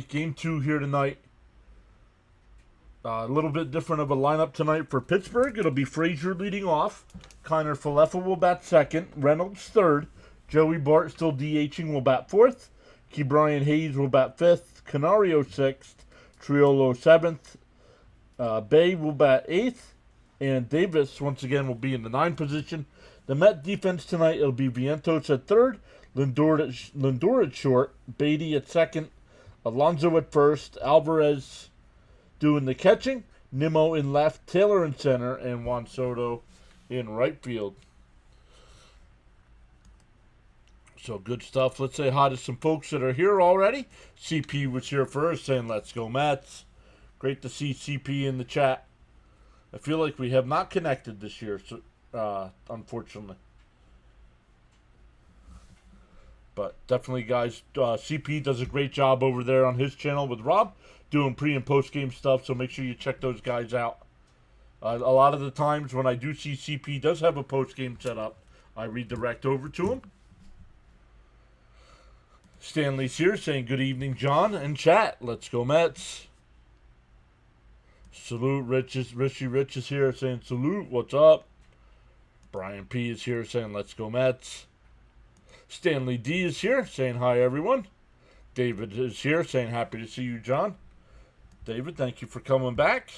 Game 2 here tonight. A little bit different of a lineup tonight for Pittsburgh. It'll be Frazier leading off. Connor Falefa will bat second. Reynolds third. Joey Bart still DHing will bat fourth. Ke'Bryan Hayes will bat fifth. Canario sixth. Triolo seventh. Bay will bat eighth. And Davis, once again, will be in the 9 position. The Met defense tonight, it'll be Vientos at third. Lindor at short. Batty at second. Alonso at first. Alvarez doing the catching. Nimmo in left. Taylor in center. And Juan Soto in right field. So good stuff. Let's say hi to some folks that are here already. CP was here first saying let's go Mets. Great to see CP in the chat. I feel like we have not connected this year, so, unfortunately. But definitely, guys, CP does a great job over there on his channel with Rob, doing pre- and post-game stuff, so make sure you check those guys out. A lot of the times when I do see CP does have a post-game set up, I redirect over to him. Stanley's here saying good evening, John, and chat. Let's go Mets. Salute, Richie Rich is here saying salute, what's up? Brian P is here saying let's go Mets. Stanley D is here saying hi everyone. David is here saying happy to see you, John. David, thank you for coming back.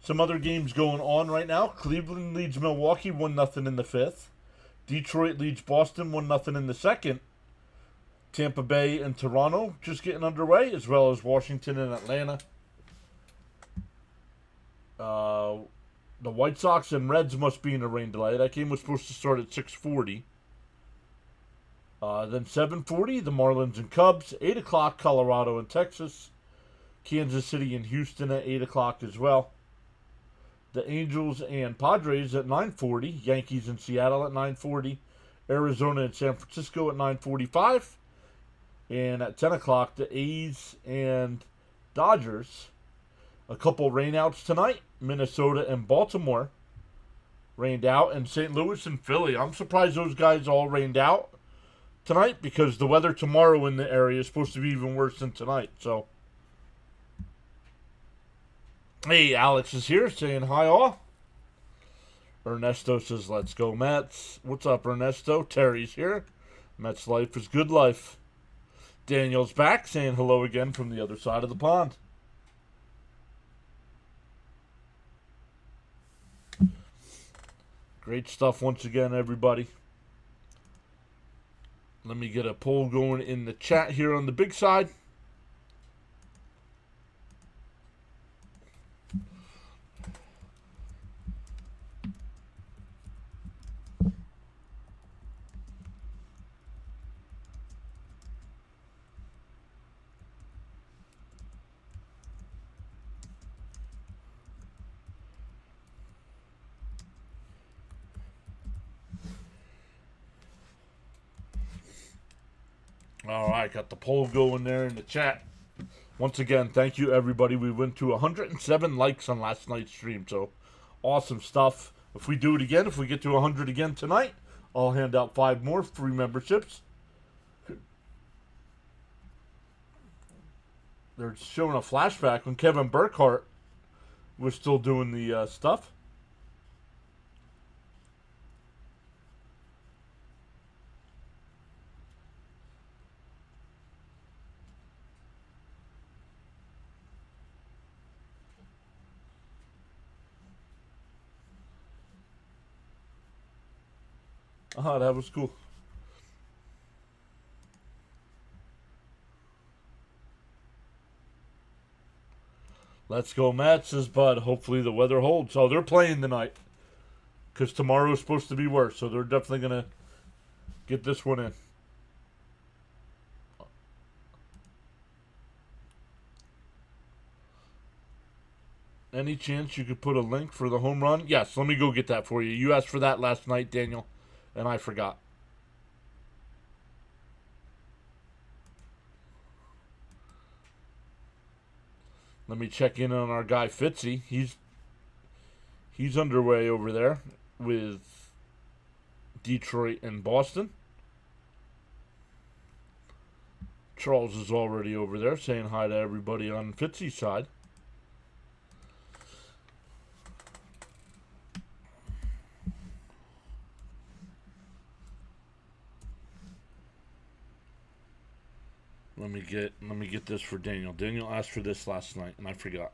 Some other games going on right now. Cleveland leads Milwaukee 1-0 in the 5th. Detroit leads Boston 1-0 in the 2nd. Tampa Bay and Toronto just getting underway, as well as Washington and Atlanta. The White Sox and Reds must be in a rain delay. That game was supposed to start at 6:40. Then 7:40, the Marlins and Cubs. 8 o'clock, Colorado and Texas. Kansas City and Houston at 8 o'clock as well. The Angels and Padres at 9:40. Yankees and Seattle at 9:40. Arizona and San Francisco at 9:45. And at 10 o'clock, the A's and Dodgers. A couple rainouts tonight. Minnesota and Baltimore rained out. And St. Louis and Philly. I'm surprised those guys all rained out tonight because the weather tomorrow in the area is supposed to be even worse than tonight. So, hey, Alex is here saying hi all. Ernesto says let's go Mets. What's up, Ernesto? Terry's here. Mets life is good life. Daniel's back saying hello again from the other side of the pond. Great stuff once again, everybody. Let me get a poll going in the chat here on the big side. All right, got the poll going there in the chat. Once again, thank you, everybody. We went to 107 likes on last night's stream, so awesome stuff. If we do it again, if we get to 100 again tonight, I'll hand out 5 more free memberships. They're showing a flashback when Kevin Burkhardt was still doing the stuff. That was cool. Let's go Mets, says Bud. Hopefully the weather holds. Oh, they're playing tonight. Because tomorrow is supposed to be worse. So they're definitely going to get this one in. Any chance you could put a link for the home run? Yes, let me go get that for you. You asked for that last night, Daniel, and I forgot. Let me check in on our guy Fitzy. He's underway over there with Detroit and Boston. Charles is already over there saying hi to everybody on Fitzy's side. Let me get this for Daniel. Daniel asked for this last night and I forgot.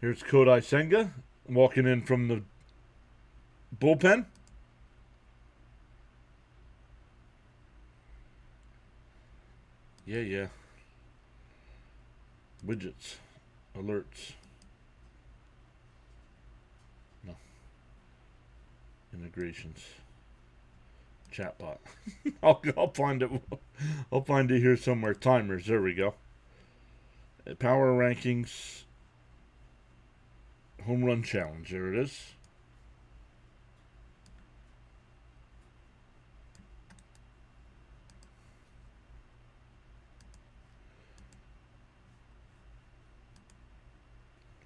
Here's Kodai Senga walking in from the bullpen. Yeah. Widgets. Alerts. No. Integrations. Chatbot. I'll find it. I'll find it here somewhere. Timers. There we go. Power rankings. Home run challenge. There it is.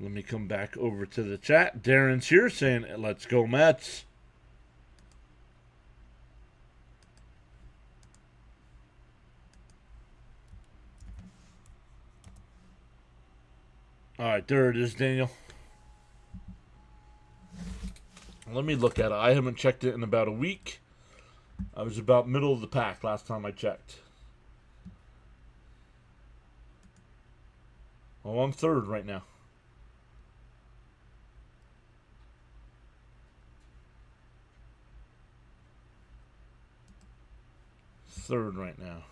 Let me come back over to the chat. Darren's here saying, let's go Mets. All right, there it is, Daniel. Let me look at it. I haven't checked it in about a week. I was about middle of the pack last time I checked. Oh, I'm third right now. Third right now.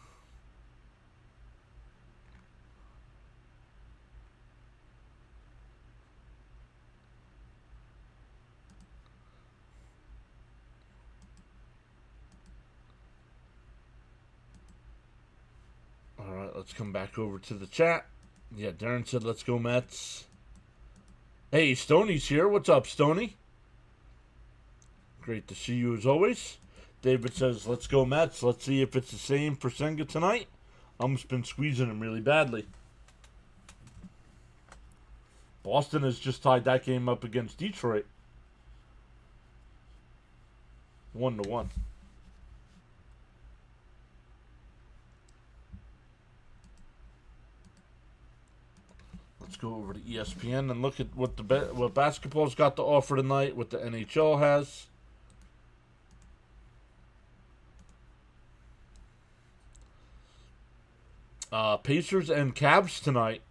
All right, let's come back over to the chat. Yeah, Darren said, let's go Mets. Hey, Stoney's here. What's up, Stoney? Great to see you as always. David says, let's go Mets. Let's see if it's the same for Senga tonight. Almost been squeezing him really badly. Boston has just tied that game up against Detroit. 1-1. Let's go over to ESPN and look at what basketball's got to offer tonight, what the NHL has. Pacers and Cavs tonight.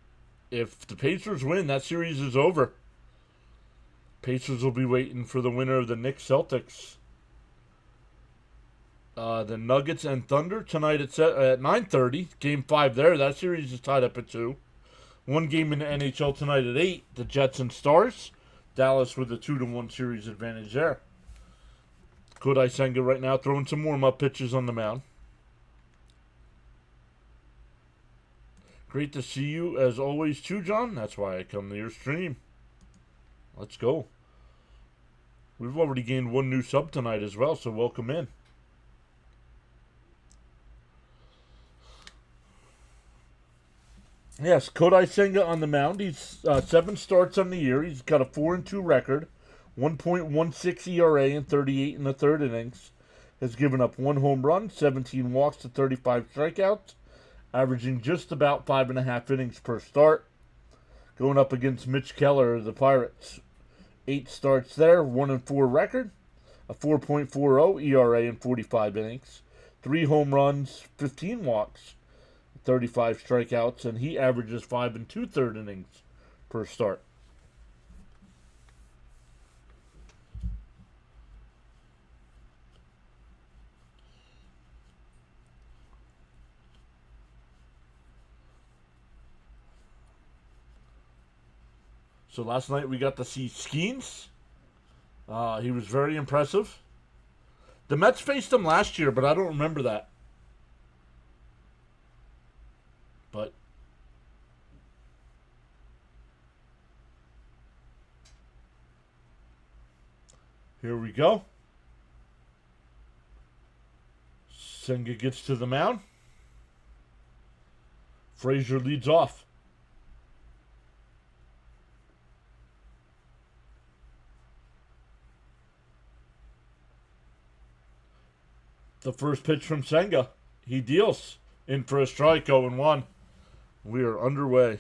If the Pacers win, that series is over. Pacers will be waiting for the winner of the Knicks Celtics. The Nuggets and Thunder tonight at 9:30. Game 5 there. That series is tied up at 2. One game in the NHL tonight at 8. The Jets and Stars. Dallas with a 2-1 series advantage there. Kodai Senga right now throwing some warm-up pitches on the mound. Great to see you as always too, John. That's why I come to your stream. Let's go. We've already gained one new sub tonight as well, so welcome in. Yes, Kodai Senga on the mound. He's 7 starts on the year. He's got a 4-2 record, 1.16 ERA in 38 in the third innings. Has given up 1 home run, 17 walks to 35 strikeouts, averaging just about 5.5 innings per start. Going up against Mitch Keller of the Pirates. 8 starts there, 1-4 record, a 4.40 ERA in 45 innings, 3 home runs, 15 walks, 35 strikeouts, and he averages 5 2/3 innings per start. So last night we got to see Skeens. He was very impressive. The Mets faced him last year, but I don't remember that. But here we go. Senga gets to the mound. Frazier leads off. The first pitch from Senga. He deals. In for a strike, 0-1. We are underway.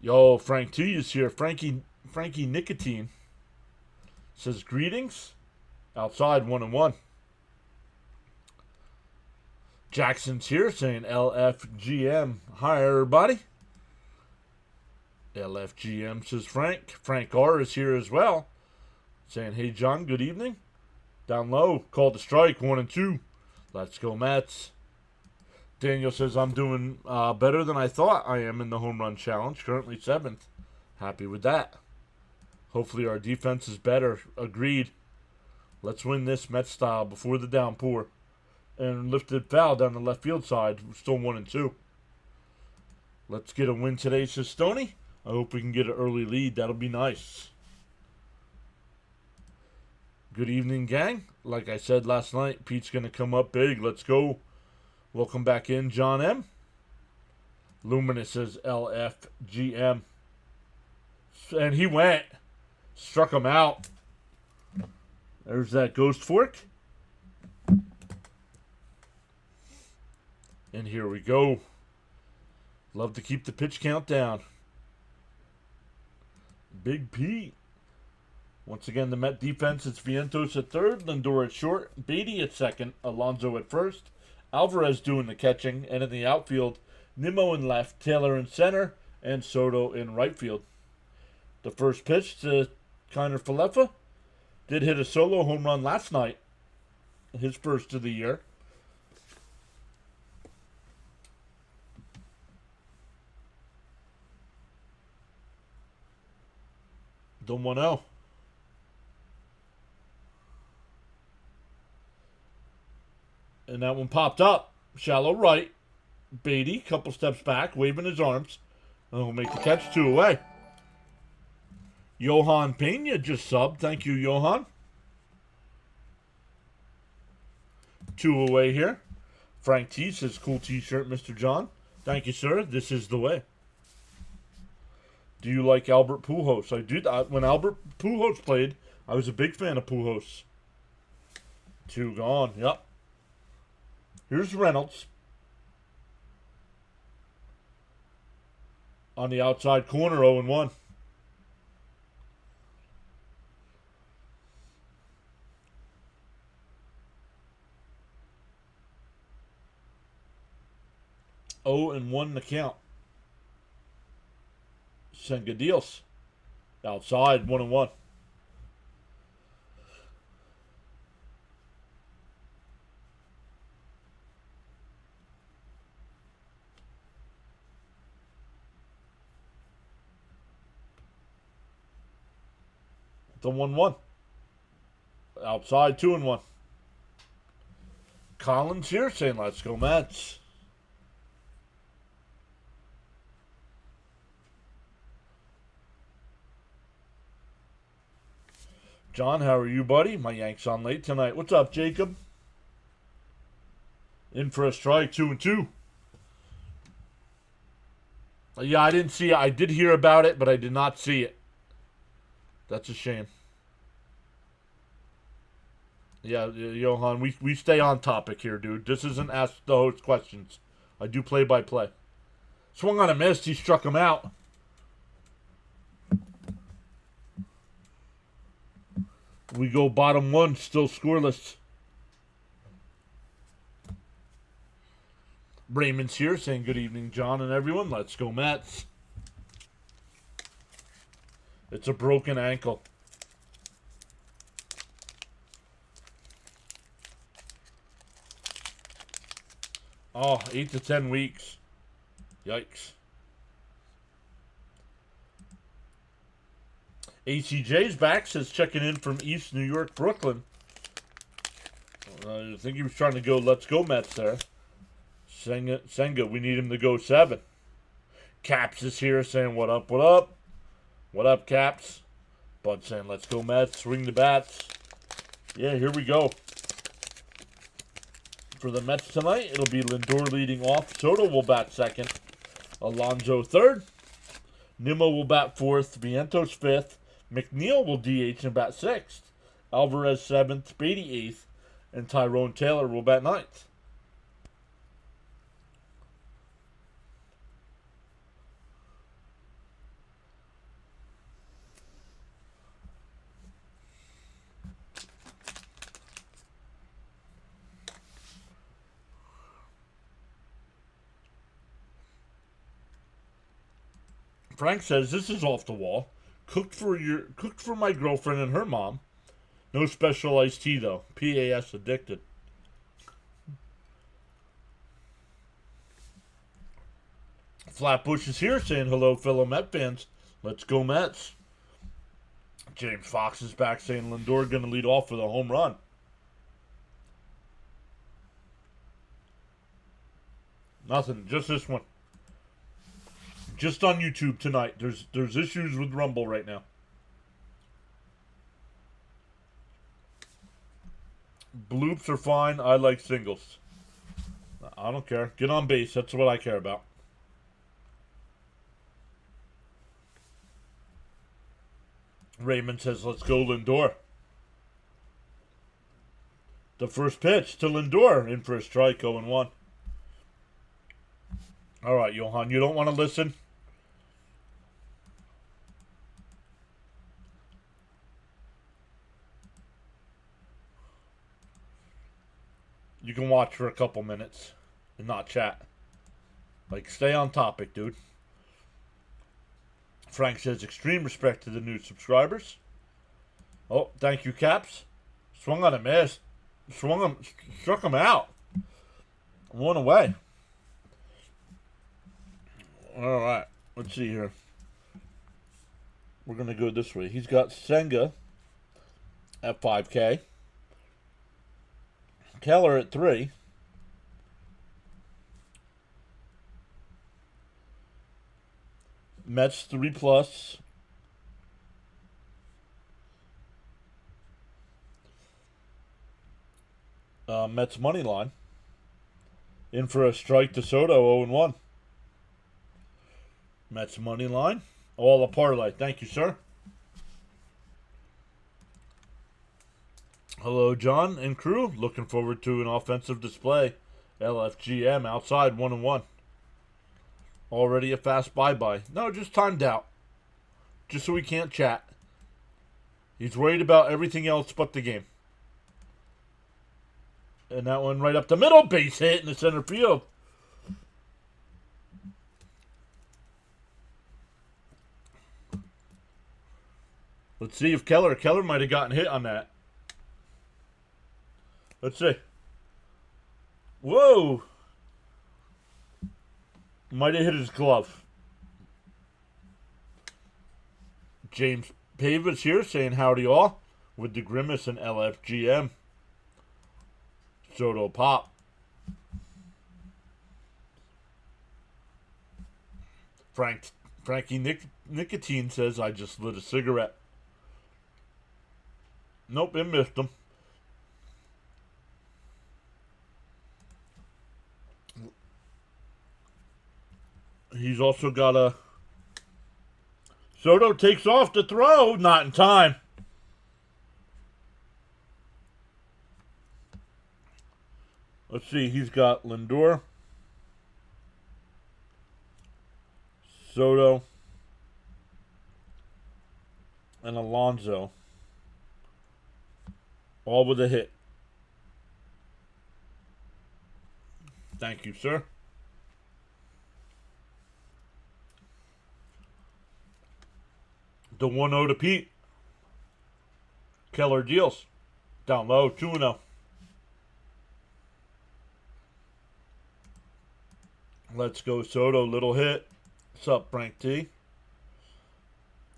Yo, Frank T is here. Frankie Nicotine says greetings. Outside 1-1. Jackson's here saying LFGM. Hi everybody. LFGM says Frank. Frank R is here as well. Saying, hey John, good evening. Down low, called the strike, 1-2. Let's go Mets. Daniel says, I'm doing better than I thought I am in the home run challenge. Currently 7th. Happy with that. Hopefully our defense is better. Agreed. Let's win this Mets style before the downpour. And lifted foul down the left field side. We're still 1-2. Let's get a win today, says Stoney. I hope we can get an early lead. That'll be nice. Good evening, gang. Like I said last night, Pete's going to come up big. Let's go. Welcome back in, John M. Luminous says LFGM. And he went. Struck him out. There's that ghost fork. And here we go. Love to keep the pitch count down. Big Pete. Once again, the Met defense, it's Vientos at third, Lindor at short, Batty at second, Alonso at first, Alvarez doing the catching, and in the outfield, Nimmo in left, Taylor in center, and Soto in right field. The first pitch to Kiner Falefa did hit a solo home run last night, his first of the year. The 1-0. And that one popped up. Shallow right. Batty, couple steps back, waving his arms. And he'll make the catch, 2 away. Johan Pena just subbed. Thank you, Johan. 2 away here. Frank T says, cool t-shirt, Mr. John. Thank you, sir. This is the way. Do you like Albert Pujols? I did. When Albert Pujols played, I was a big fan of Pujols. 2 gone. Yep. Here's Reynolds. On the outside corner, 0-1. Oh, and 1 the count. Senga deals. Outside, 1-1. The 1-1. Outside, 2-1. Collins here saying, let's go Mets. John, how are you, buddy? My Yanks on late tonight. What's up, Jacob? In for a strike, 2-2. Yeah, I didn't see it. I did hear about it, but I did not see it. That's a shame. Yeah, Johan, we stay on topic here, dude. This isn't ask the host questions. I do play-by-play. Swung on a miss. He struck him out. We go bottom 1, still scoreless. Raymond's here saying good evening, John and everyone. Let's go Mets. It's a broken ankle. Oh, 8 to 10 weeks. Yikes. ACJ's back, says checking in from East New York, Brooklyn. I think he was trying to go, let's go Mets there. Senga, we need him to go 7. Caps is here saying, what up, what up? What up, Caps? Bud saying, let's go Mets, swing the bats. Yeah, here we go. For the Mets tonight, it'll be Lindor leading off. Soto will bat second. Alonso third. Nimmo will bat fourth. Vientos fifth. McNeil will DH and bat 6th. Alvarez 7th, Batty 8th, and Tyrone Taylor will bat 9th. Frank says this is off the wall. Cooked for my girlfriend and her mom. No special iced tea though. PAS addicted. Flatbush is here saying hello, fellow Met fans. Let's go Mets. James Fox is back saying Lindor going to lead off with a home run. Nothing, just this one. Just on YouTube tonight. There's issues with Rumble right now. Bloops are fine. I like singles. I don't care. Get on base. That's what I care about. Raymond says, let's go Lindor. The first pitch to Lindor. In for a strike, 0-1. All right, Johan, you don't want to listen? You can watch for a couple minutes and not chat. Like, stay on topic, dude. Frank says, extreme respect to the new subscribers. Oh, thank you, Caps. Swung on a miss. Struck him out. One away. All right, let's see here. We're going to go this way. He's got Senga at 5K. Keller at 3. Mets 3+. Mets money line. In for a strike to Soto, 0-1. Mets money line. All a parlay. Thank you, sir. Hello, John and crew. Looking forward to an offensive display. LFGM outside 1-1. Already a fast bye-bye. No, just timed out. Just so we can't chat. He's worried about everything else but the game. And that one right up the middle. Base hit in the center field. Let's see if Keller might have gotten hit on that. Let's see. Whoa. Might have hit his glove. James Pavis here saying howdy all with the Grimace and LFGM. Soto pop. Frankie Nicotine says I just lit a cigarette. Nope, it missed him. He's also got a... Soto takes off to throw. Not in time. Let's see. He's got Lindor, Soto, and Alonso. All with a hit. Thank you, sir. The 1-0 to Pete. Keller deals. Down low, 2-0. Let's go Soto, little hit. What's up, Frank T?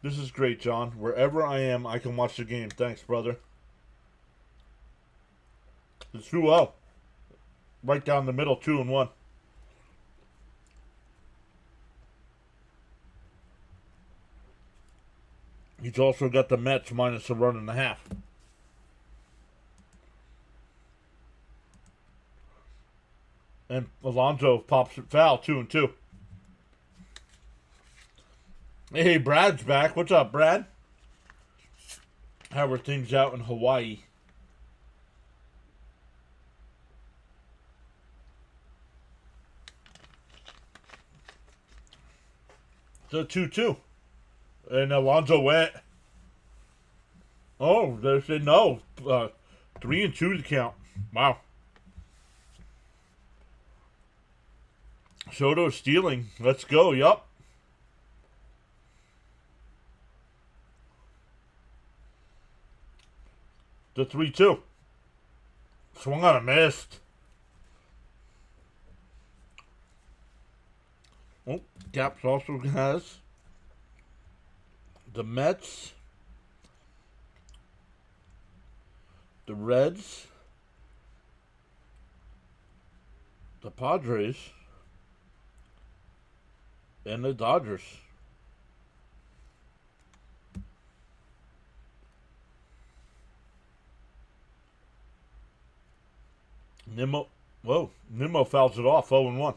This is great, John. Wherever I am, I can watch the game. Thanks, brother. It's 2-0. Right down the middle, 2-1. He's also got the Mets minus a run and a half. And Alonso pops it foul, 2-2. Hey, Brad's back. What's up, Brad? How are things out in Hawaii? The 2-2. And Alonso went. Oh, they said no. 3-2 to count. Wow. Soto stealing. Let's go. Yup. The 3-2. Swung on a missed. Oh, Caps also has the Mets, the Reds, the Padres, and the Dodgers. Nimmo fouls it off 0-1.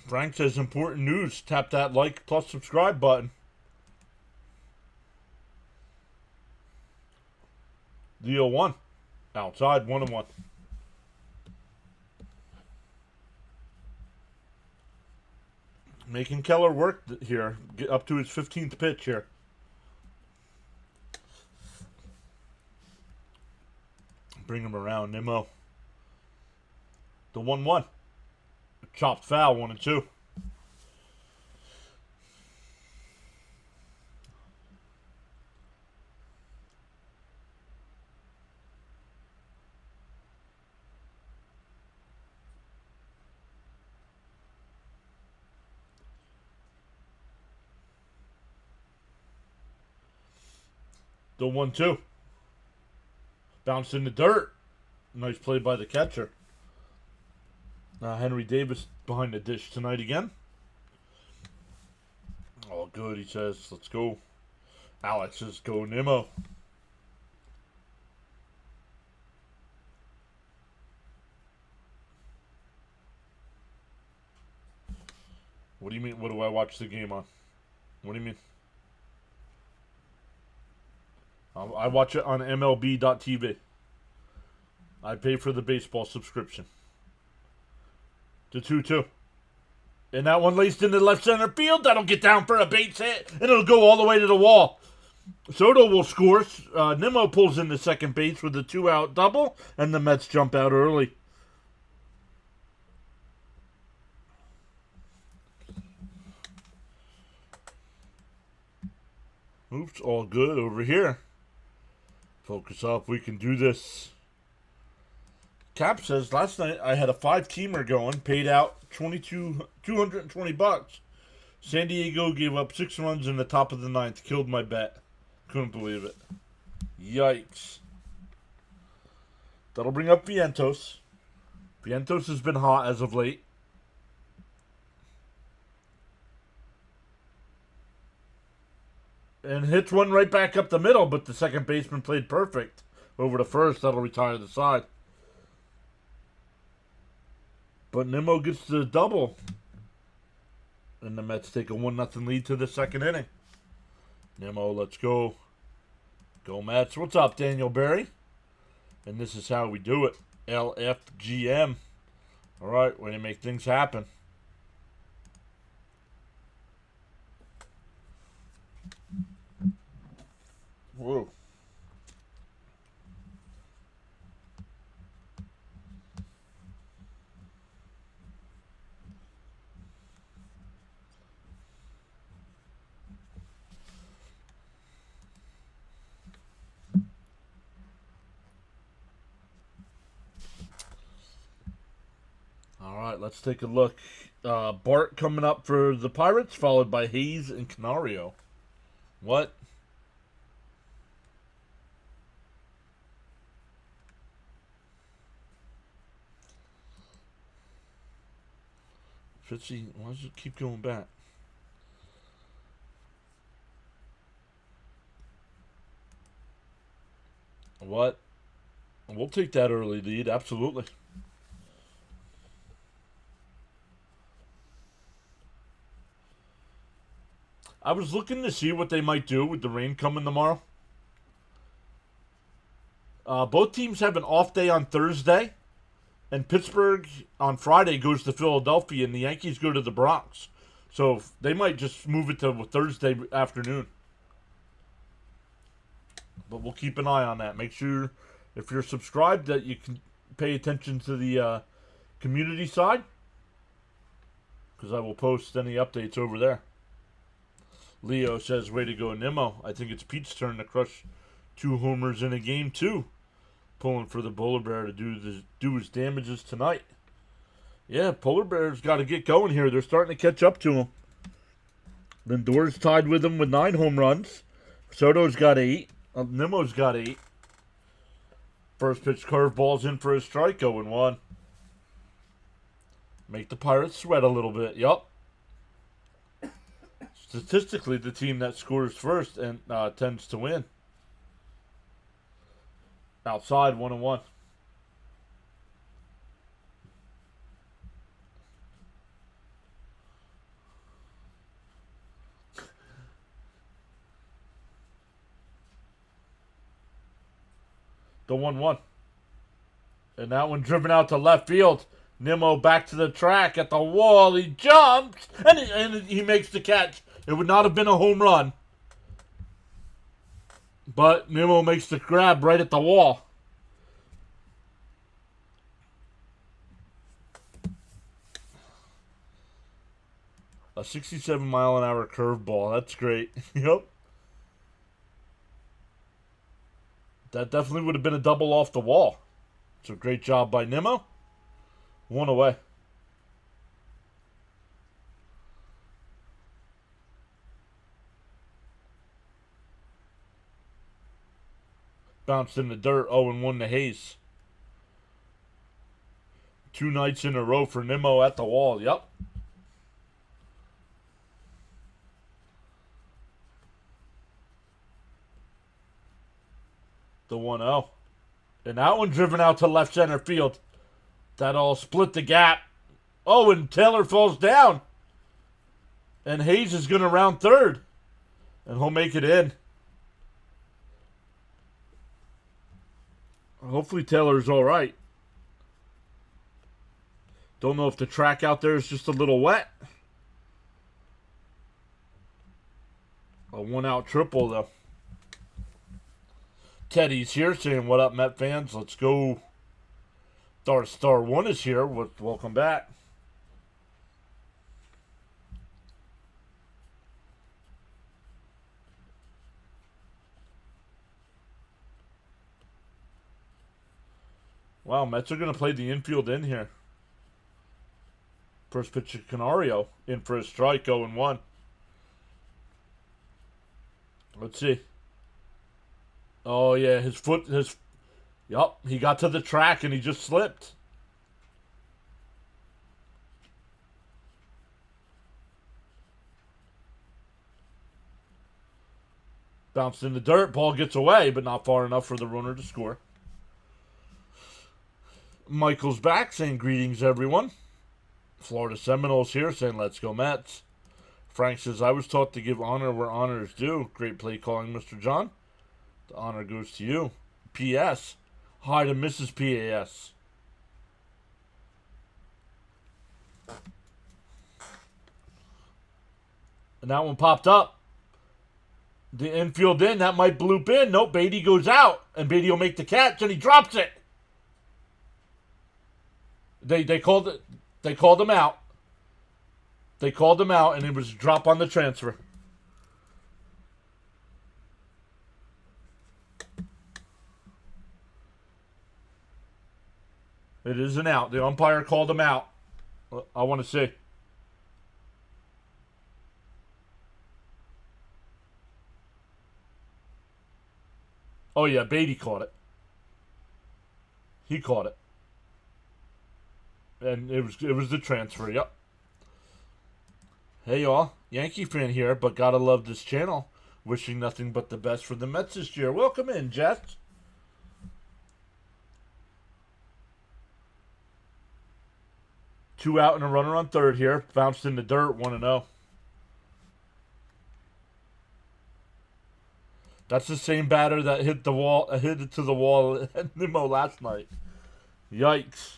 Frank says important news. Tap that like plus subscribe button. The 0-1. Outside 1-1. Making Keller work here. Get up to his 15th pitch here. Bring him around, Nimmo. The 1-1. Chopped foul, 1-2. The 1-2. Bounced in the dirt. Nice play by the catcher. Henry Davis behind the dish tonight again. All good, he says. Let's go. Alex says go Nimmo. What do you mean? What do I watch the game on? What do you mean? I watch it on MLB.TV. I pay for the baseball subscription. The 2-2. And that one laced into left center field. That'll get down for a base hit. And it'll go all the way to the wall. Soto will score. Nimmo pulls into second base with a 2-out double. And the Mets jump out early. Oops, all good over here. Focus up. We can do this. Cap says, last night I had a 5-teamer going, paid out $220. San Diego gave up 6 runs in the top of the 9th. Killed my bet. Couldn't believe it. Yikes. That'll bring up Vientos. Vientos has been hot as of late. And hits one right back up the middle, but the second baseman played perfect. Over to first, that'll retire the side. But Nimmo gets the double. And the Mets take a 1-0 lead to the second inning. Nimmo, let's go. Go Mets. What's up, Daniel Berry? And this is how we do it. LFGM. Alright, way to make things happen. Whoa. All right, let's take a look. Bart coming up for the Pirates, followed by Hayes and Canario. What? Fitzy, why does it keep going back? What? We'll take that early lead, absolutely. I was looking to see what they might do with the rain coming tomorrow. Both teams have an off day on Thursday, and Pittsburgh on Friday goes to Philadelphia, and the Yankees go to the Bronx. So they might just move it to Thursday afternoon. But we'll keep an eye on that. Make sure, if you're subscribed, that you can pay attention to the community side, because I will post any updates over there. Leo says, way to go, Nimmo. I think it's Pete's turn to crush 2 homers in a game, too. Pulling for the Polar Bear to do his damages tonight. Yeah, Polar Bear's got to get going here. They're starting to catch up to him. Lindor's tied with him with 9 home runs. Soto's got 8. Nimmo's got 8. First pitch curveball's in for a strike, 0-1. Make the Pirates sweat a little bit. Yup. Statistically, the team that scores first and tends to win. Outside, 1-1. The 1-1. And that one driven out to left field. Nimmo back to the track at the wall. He jumps and he makes the catch. It would not have been a home run, but Nimmo makes the grab right at the wall. A 67-mile-an-hour curveball. That's great. Yep. That definitely would have been a double off the wall. So great job by Nimmo. 1 away. Bounced in the dirt. 0-1 to Hayes. 2 nights in a row for Nimmo at the wall. Yep. The 1-0. And that one driven out to left center field. That'll split the gap. Oh, and Taylor falls down. And Hayes is going to round third. And he'll make it in. Hopefully Taylor's all right. Don't know if the track out there is just a little wet. A 1-out triple, though. Teddy's here saying, what up, Met fans? Let's go. Star 1 is here. Welcome back. Wow, Mets are going to play the infield in here. First pitch to Canario. In for a strike, 0-1. Let's see. Oh, yeah, yup, he got to the track and he just slipped. Bounced in the dirt, ball gets away, but not far enough for the runner to score. Michael's back saying, greetings, everyone. Florida Seminoles here saying, let's go Mets. Frank says, I was taught to give honor where honor is due. Great play calling, Mr. John. The honor goes to you. P.S. Hi to Mrs. P.A.S. And that one popped up. The infield in, that might bloop in. Nope, Batty goes out. And Batty will make the catch, and he drops it. They called it. They called him out. They called him out, and it was a drop on the transfer. It is an out. The umpire called him out. I want to see. Oh, yeah, Batty caught it. He caught it. And it was the transfer, yep. Hey, y'all. Yankee fan here, but gotta love this channel. Wishing nothing but the best for the Mets this year. Welcome in, Jess. Two out and a runner on third here. Bounced in the dirt, 1-0. That's the same batter that hit the wall, hit it to the wall at Nimmo last night. Yikes.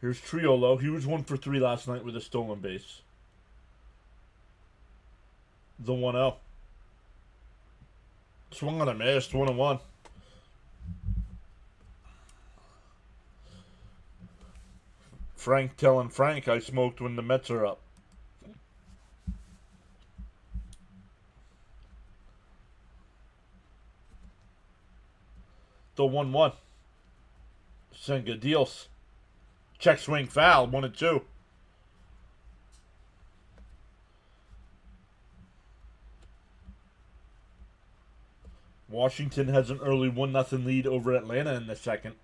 Here's Triolo. He was 1 for 3 last night with a stolen base. The 1-0. Swung on a miss, 1-1. Frank telling Frank I smoked when the Mets are up. The 1-1. Senga deals. Check swing foul, 1-2. Washington has an early 1-0 lead over Atlanta in the second.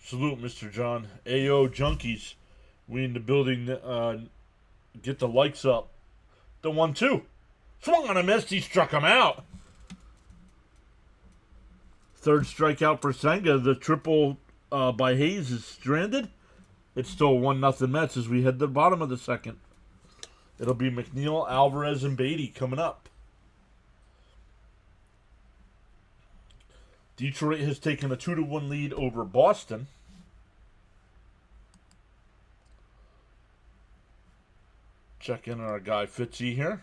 Salute, Mr. John. AO Junkies. We in the building. Get the likes up. The 1-2. Swung on a miss. He struck him out. Third strikeout for Senga. The triple by Hayes is stranded. It's still 1-0 Mets as we head to the bottom of the second. It'll be McNeil, Alvarez, and Batty coming up. Detroit has taken a 2-1 lead over Boston. Check in our guy Fitzy here.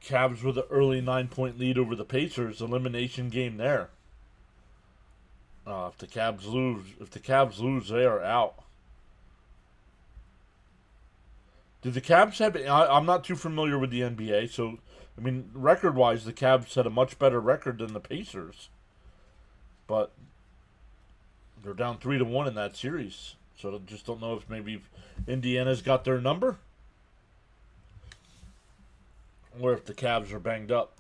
Cavs with an early 9-point lead over the Pacers. Elimination game there. If the Cavs lose, they are out. Did the Cavs have? I'm not too familiar with the NBA, so I mean, record-wise, the Cavs had a much better record than the Pacers, but they're down 3-1 in that series. So I just don't know if maybe Indiana's got their number, or if the Cavs are banged up.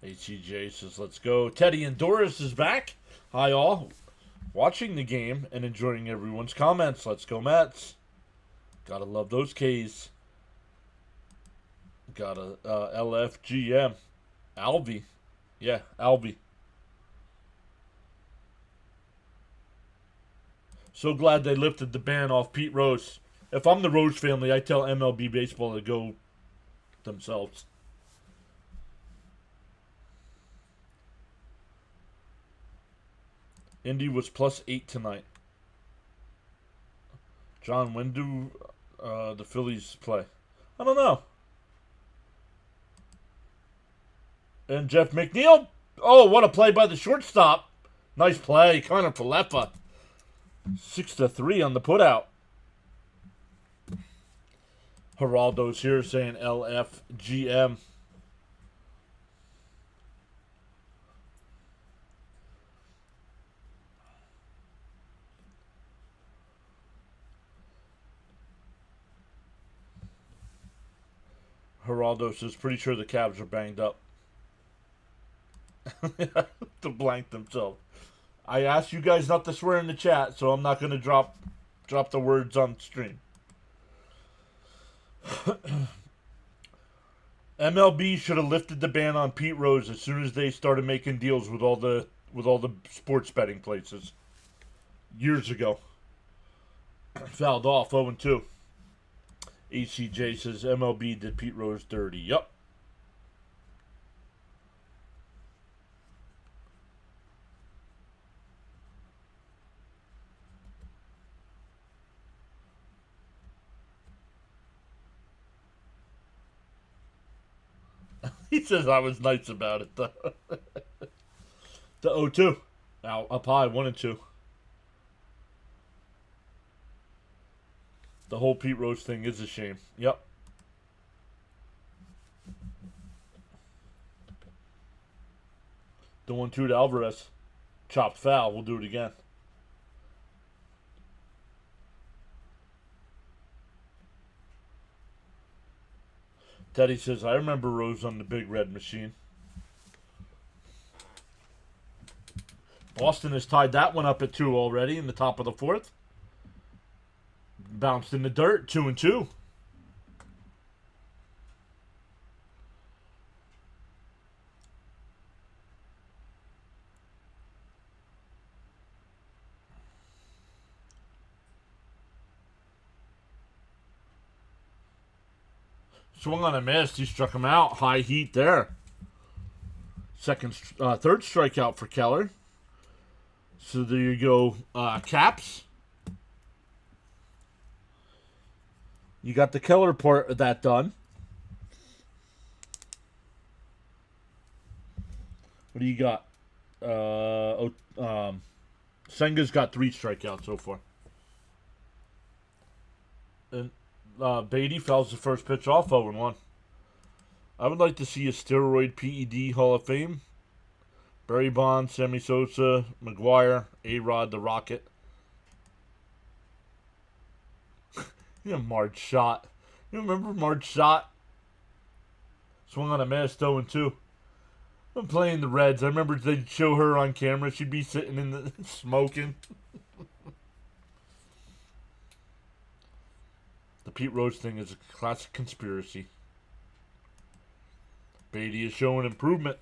HCJ says, let's go. Teddy and Doris is back. Hi, all. Watching the game and enjoying everyone's comments. Let's go, Mets. Gotta love those Ks. Gotta, LFGM. Alvy. Yeah, Alvy. So glad they lifted the ban off Pete Rose. If I'm the Rose family, I tell MLB Baseball to go themselves. Indy was +8 tonight. John, when do the Phillies play? I don't know. And Jeff McNeil. Oh, what a play by the shortstop. Nice play. Connor Falefa. 6-3 on the putout. Geraldo's here saying LFGM. Geraldo says, pretty sure the Cavs are banged up. To blank themselves. I asked you guys not to swear in the chat, so I'm not going to drop the words on stream. MLB should have lifted the ban on Pete Rose as soon as they started making deals with all the sports betting places years ago. Fouled off 0-2. ACJ says MLB did Pete Rose dirty. Yup. He says I was nice about it, though. The 0-2. Now up high, 1-2. The whole Pete Rose thing is a shame. Yep. The 1-2 to Alvarez. Chopped foul. We'll do it again. Teddy says, I remember Rose on the big red machine. Boston has tied that one up at 2 already in the top of the 4th. Bounced in the dirt, 2-2. Swung on a miss. He struck him out. High heat there. Third strikeout for Keller. So there you go, Caps. You got the Keller part of that done. What do you got? Senga's got 3 strikeouts so far. And Batty fouls the first pitch off 0-1. I would like to see a steroid PED Hall of Fame. Barry Bonds, Sammy Sosa, McGuire, A-Rod, the Rocket. Marge Shot. You remember Marge Shot? Swung on a miss, 0-2. I'm playing the Reds. I remember they'd show her on camera. She'd be sitting in the smoking. The Pete Rose thing is a classic conspiracy. Batty is showing improvement.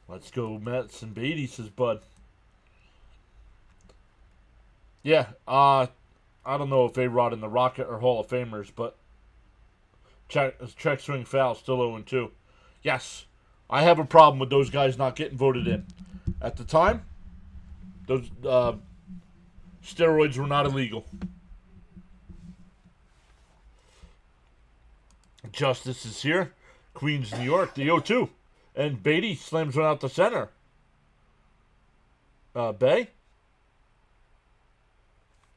Let's go Mets and Batty, says Bud. Yeah, I don't know if A-Rod and the Rocket are Hall of Famers, but check swing foul, still 0-2. Yes, I have a problem with those guys not getting voted in. At the time, those steroids were not illegal. Justice is here. Queens, New York, the 0-2. And Batty slams one out the center. Bay.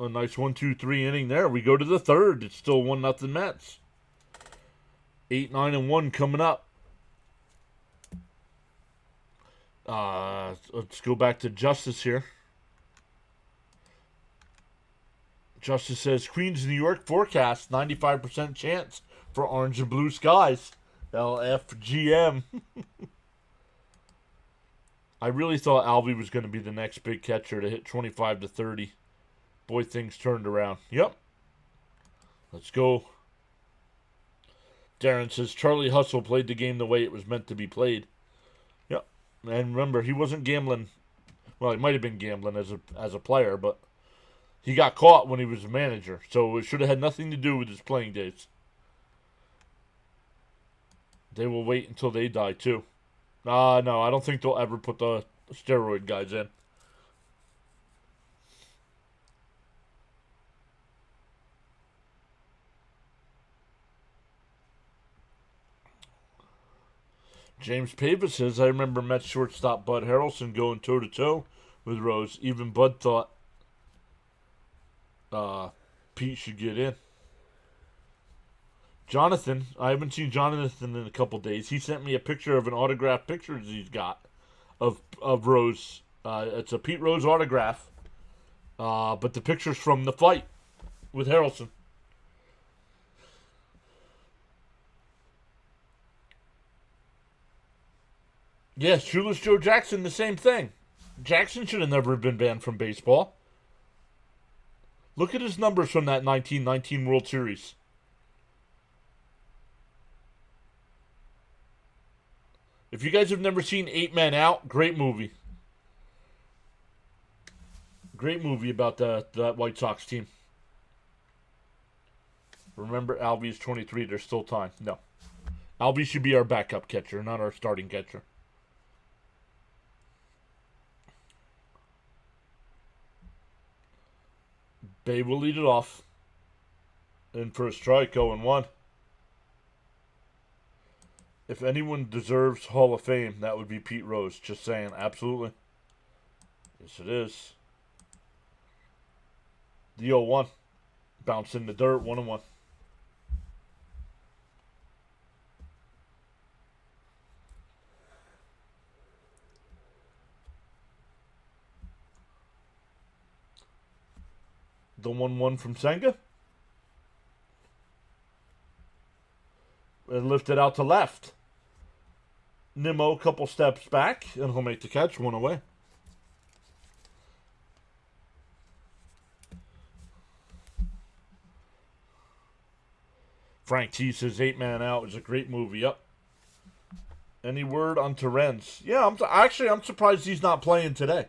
A nice 1-2-3 inning there. We go to the 3rd. It's still 1-0 Mets. 8-9-1 coming up. Let's go back to Justice here. Justice says, Queens, New York forecast 95% chance for orange and blue skies. LFGM. I really thought Alvy was going to be the next big catcher to hit 25-30. Boy, things turned around. Yep. Let's go. Darren says Charlie Hustle played the game the way it was meant to be played. Yep. And remember, he wasn't gambling. Well, he might have been gambling as a player, but he got caught when he was a manager. So it should have had nothing to do with his playing days. They will wait until they die, too. No, I don't think they'll ever put the steroid guys in. James Pava says, I remember Mets shortstop Bud Harrelson going toe-to-toe with Rose. Even Bud thought Pete should get in. Jonathan, I haven't seen Jonathan in a couple days. He sent me a picture of an autographed picture he's got of Rose. It's a Pete Rose autograph, but the picture's from the fight with Harrelson. Yeah, Shoeless Joe Jackson, the same thing. Jackson should have never been banned from baseball. Look at his numbers from that 1919 World Series. If you guys have never seen 8 Men Out, great movie. Great movie about that White Sox team. Remember, Alvy is 23. There's still time. No. Alvy should be our backup catcher, not our starting catcher. Bay will lead it off. In for a strike, 0-1. If anyone deserves Hall of Fame, that would be Pete Rose. Just saying, absolutely. Yes, it is. The 0-1. Bounce in the dirt, 1-1. The 1-1 from Senga. and lifted out to left. Nimmo a couple steps back, and he'll make the catch, one away. Frank T says 8-man out is a great movie. Yep. Any word on Terrence? Yeah, I'm surprised he's not playing today.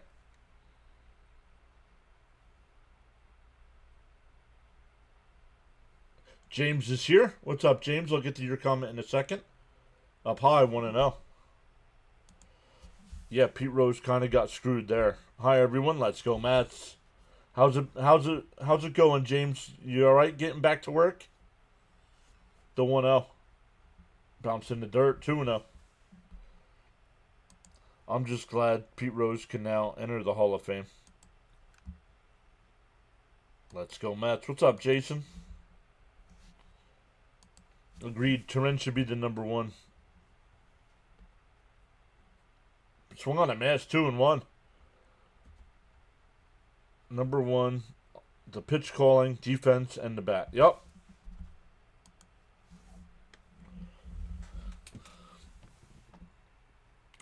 James is here. What's up, James? I'll get to your comment in a second. Up high, 1-0. Yeah, Pete Rose kind of got screwed there. Hi, everyone. Let's go, Mets. How's it going, James? You all right getting back to work? The 1-0. Bounce in the dirt, 2-0. I'm just glad Pete Rose can now enter the Hall of Fame. Let's go, Mets. What's up, Jason? Agreed. Terrence should be the number one. Swung on a miss, 2-1. Number one, the pitch calling, defense, and the bat. Yep.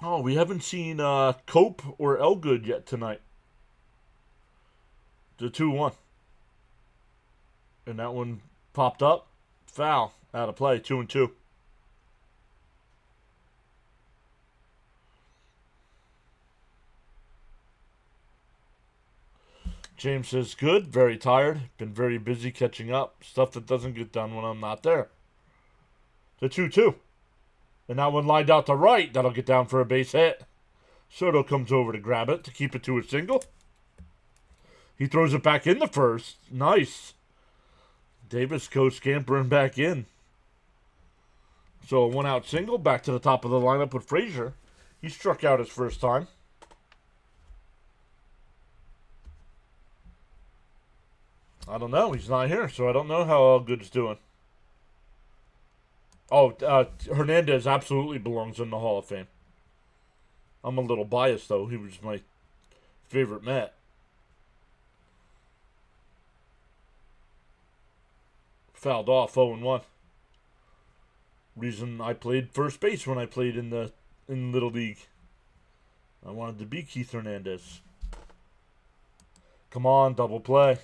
Oh, we haven't seen Cope or Elgood yet tonight. The 2-1. And that one popped up. Foul. Out of play. 2-2. James says, good. Very tired. Been very busy catching up. Stuff that doesn't get done when I'm not there. The 2-2. And that one lined out to right. That'll get down for a base hit. Soto comes over to grab it to keep it to a single. He throws it back in the first. Nice. Davis goes scampering back in. So a one-out single. Back to the top of the lineup with Frazier. He struck out his first time. I don't know. He's not here, so I don't know how Good's doing. Oh, Hernandez absolutely belongs in the Hall of Fame. I'm a little biased, though. He was my favorite Met. Fouled off, 0-1. Reason I played first base when I played in Little League. I wanted to be Keith Hernandez. Come on, double play.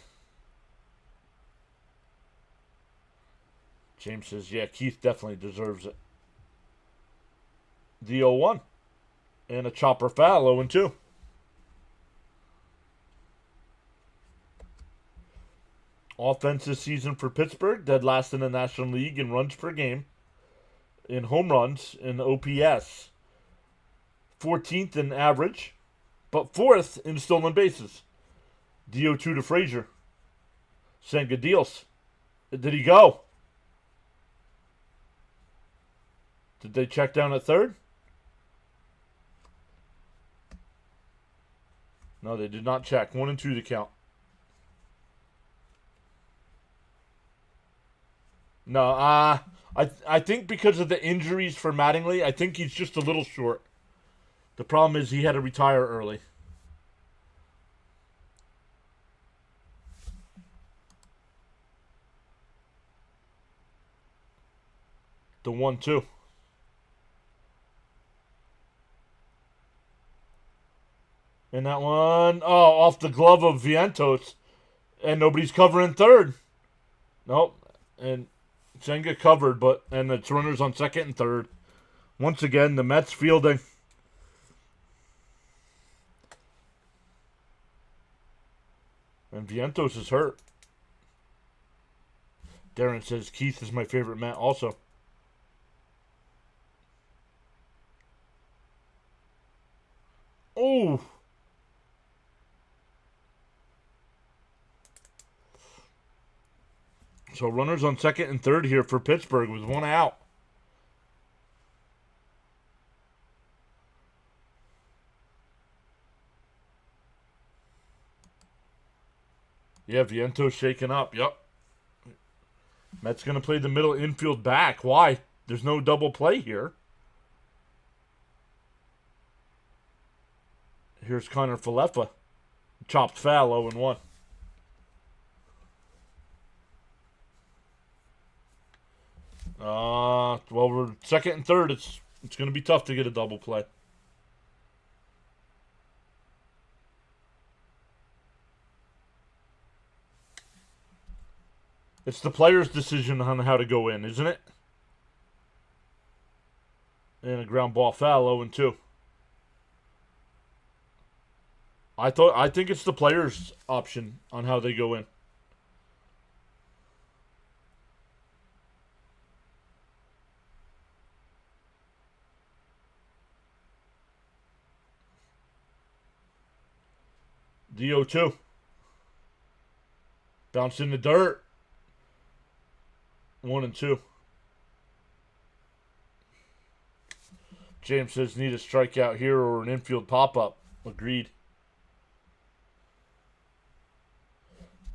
James says, yeah, Keith definitely deserves it. The 0-1. And a chopper foul, 0-2. Offense this season for Pittsburgh, dead last in the National League in runs per game, in home runs, in OPS. 14th in average, but 4th in stolen bases. DO2 to Frazier. Saying good deals. Did he go? Did they check down at third? No, they did not check. 1 and 2 to count. No, I think because of the injuries for Mattingly, I think he's just a little short. The problem is he had to retire early. The 1-2. And that one, off the glove of Vientos. And nobody's covering third. Nope. And Senga covered, and it's runners on second and third. Once again, the Mets fielding. And Vientos is hurt. Darren says Keith is my favorite Met also. Oh. So runners on second and third here for Pittsburgh with 1 out. Yeah, Vientos shaken up. Yep. Mets going to play the middle infield back. Why? There's no double play here. Here's Connor Falefa. Chopped foul, 0-1. Well, we're second and third. It's going to be tough to get a double play. It's the player's decision on how to go in, isn't it? And a ground ball foul, 0-2. I think it's the player's option on how they go in. DO2. Bounce in the dirt. 1-2. James says need a strikeout here or an infield pop-up. Agreed.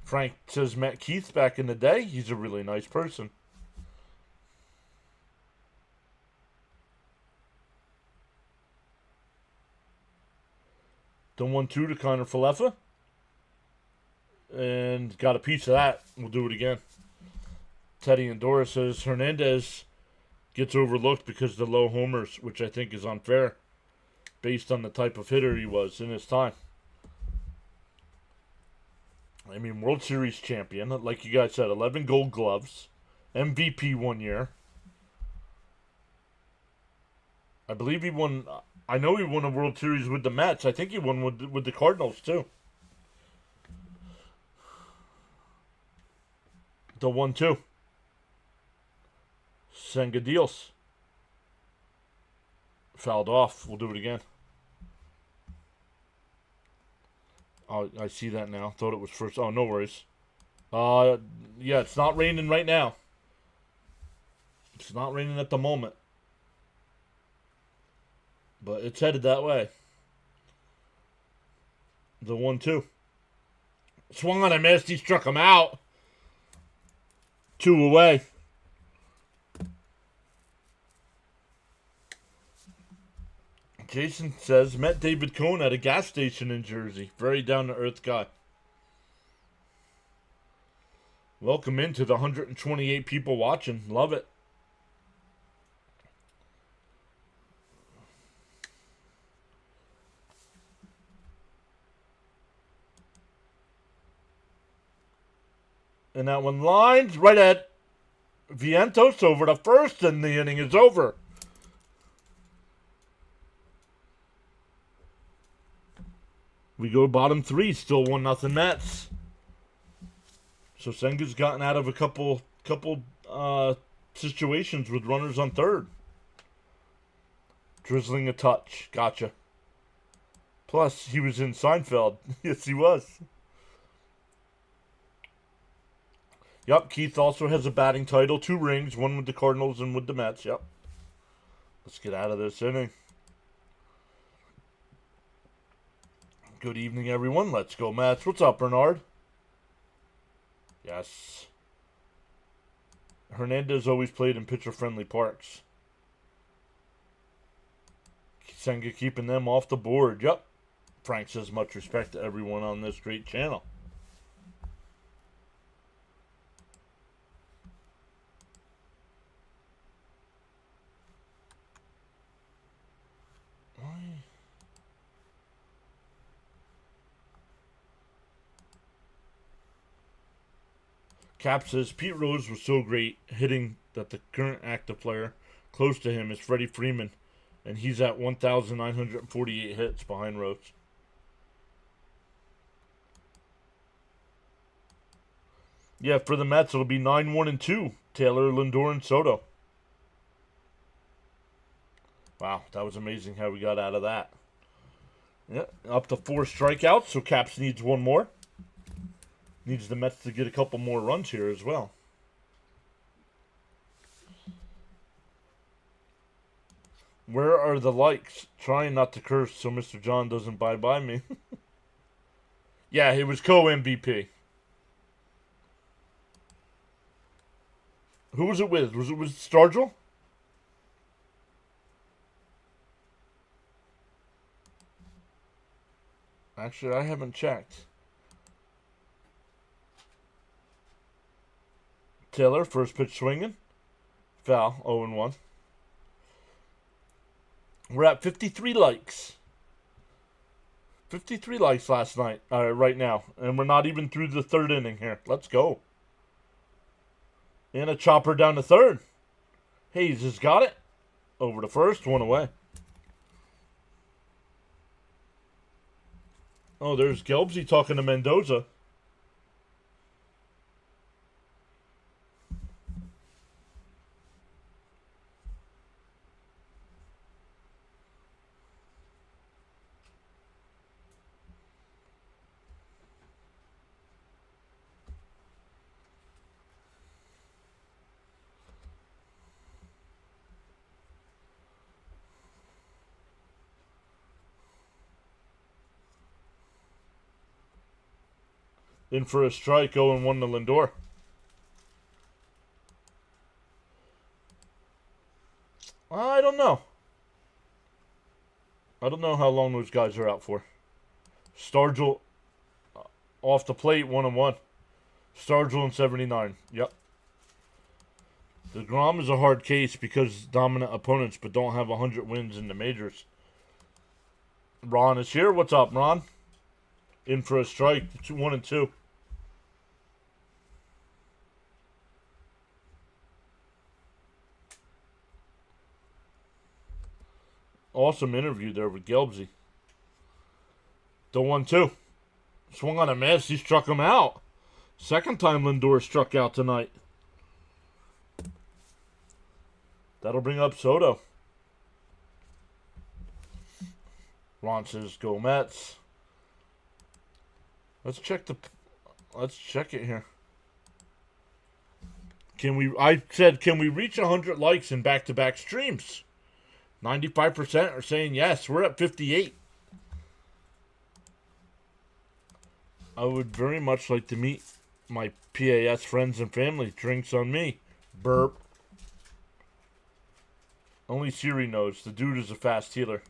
Frank says met Keith back in the day. He's a really nice person. The 1-2 to Connor Falefa. And got a piece of that. We'll do it again. Teddy and Dora says Hernandez gets overlooked because of the low homers, which I think is unfair based on the type of hitter he was in his time. I mean, World Series champion, like you guys said, 11 gold gloves, MVP 1 year. I believe he won, I know he won a World Series with the Mets. I think he won with the Cardinals too. The 1-2. Sengadios. Fouled off. We'll do it again. Oh, I see that now. Thought it was first. Oh, no worries. Yeah, it's not raining right now. It's not raining at the moment. But it's headed that way. The 1-2. Swung on a miss. He struck him out. 2 away. Jason says, met David Cohn at a gas station in Jersey. Very down-to-earth guy. Welcome into the 128 people watching. Love it. And that one lines right at Vientos over to first, and the inning is over. We go bottom 3, still 1-0 Mets. So Senga's gotten out of a couple situations with runners on third. Drizzling a touch. Gotcha. Plus, he was in Seinfeld. Yes, he was. Yep, Keith also has a batting title. 2 rings, one with the Cardinals and with the Mets. Yep. Let's get out of this inning. Good evening, everyone. Let's go, Mets. What's up, Bernard? Yes. Hernandez always played in pitcher-friendly parks. Senga keeping them off the board. Yep. Frank says much respect to everyone on this great channel. Cap says Pete Rose was so great hitting that the current active player close to him is Freddie Freeman, and he's at 1,948 hits behind Rose. Yeah, for the Mets, it'll be 9-1-2. Taylor, Lindor, and Soto. Wow, that was amazing how we got out of that. Yeah, up to 4 strikeouts, so Caps needs 1 more. Needs the Mets to get a couple more runs here as well. Where are the likes? Trying not to curse so Mr. John doesn't bye-bye me. Yeah, it was co-MVP. Who was it with? Was it with Stargell? Actually, I haven't checked. Taylor, first pitch swinging. Foul. 0-1. We're at 53 likes. 53 likes last night. Right now. And we're not even through the third inning here. Let's go. And a chopper down to third. Hayes has got it. Over to first. One away. Oh, there's Gelbsy talking to Mendoza. In for a strike, 0-1 to Lindor. I don't know. I don't know how long those guys are out for. Stargell off the plate, 1-1. Stargell in 79. Yep. DeGrom is a hard case because dominant opponents but don't have 100 wins in the majors. Ron is here. What's up, Ron? In for a strike, 1-2. Awesome interview there with Gelbsy. The 1-2. Swung on a miss. He struck him out. Second time Lindor struck out tonight. That'll bring up Soto. Ron says, go Mets. Let's check it here. I said, can we reach 100 likes in back-to-back streams? 95% are saying yes. We're at 58. I would very much like to meet my PAS friends and family. Drinks on me. Burp. Only Siri knows. The dude is a fast healer.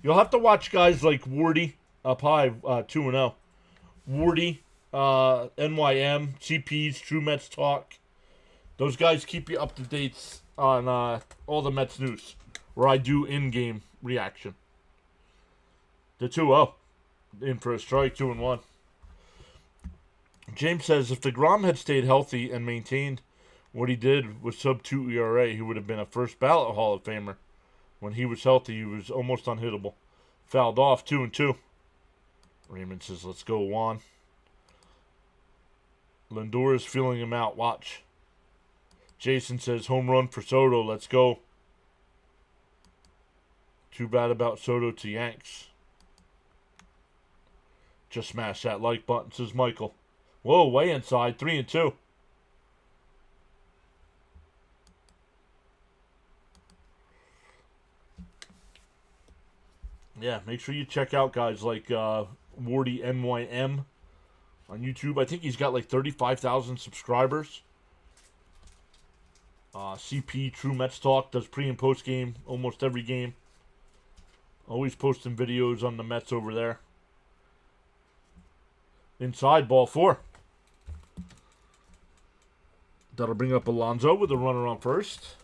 You'll have to watch guys like Wardy up high, 2-0. Wardy, NYM, CPs, True Mets Talk. Those guys keep you up to date on all the Mets news, where I do in-game reaction. The 2-0. In for a strike, 2-1. James says, if DeGrom had stayed healthy and maintained what he did with sub-2 ERA, he would have been a first-ballot Hall of Famer. When he was healthy, he was almost unhittable. Fouled off, 2-2. Raymond says, let's go, Juan. Lindor is feeling him out. Watch. Jason says, home run for Soto. Let's go. Too bad about Soto to Yanks. Just smash that like button, says Michael. Whoa, way inside. 3-2. Yeah, make sure you check out guys like Wardy NYM on YouTube. I think he's got like 35,000 subscribers. CP True Mets Talk does pre and post game almost every game. Always posting videos on the Mets over there. Inside, ball 4. That'll bring up Alonso with a runner on first.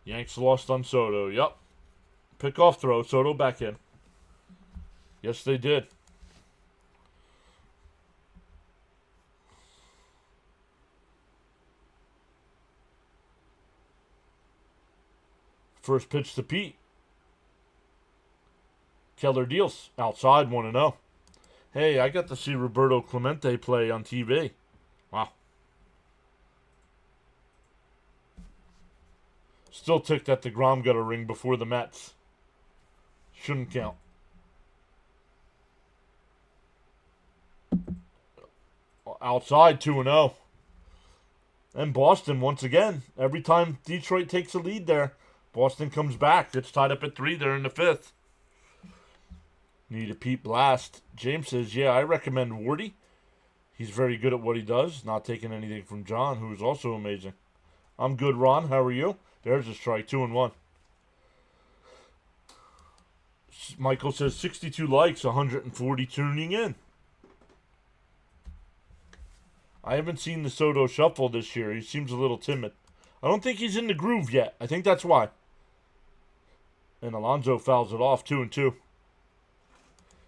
Yanks lost on Soto. Yep. Pick-off throw. Soto back in. Yes, they did. First pitch to Pete. Keller deals. Outside, 1-0. Hey, I got to see Roberto Clemente play on TV. Wow. Still ticked that DeGrom got a ring before the Mets. Shouldn't count. Outside, 2-0. And Boston, once again. Every time Detroit takes a lead there, Boston comes back. It's tied up at 3 there in the 5th. Need a Pete Blast. James says, yeah, I recommend Wardy. He's very good at what he does. Not taking anything from John, who is also amazing. I'm good, Ron. How are you? There's a strike. 2-1. Michael says 62 likes, 140 tuning in. I haven't seen the Soto shuffle this year. He seems a little timid. I don't think he's in the groove yet. I think that's why. And Alonso fouls it off, 2-2.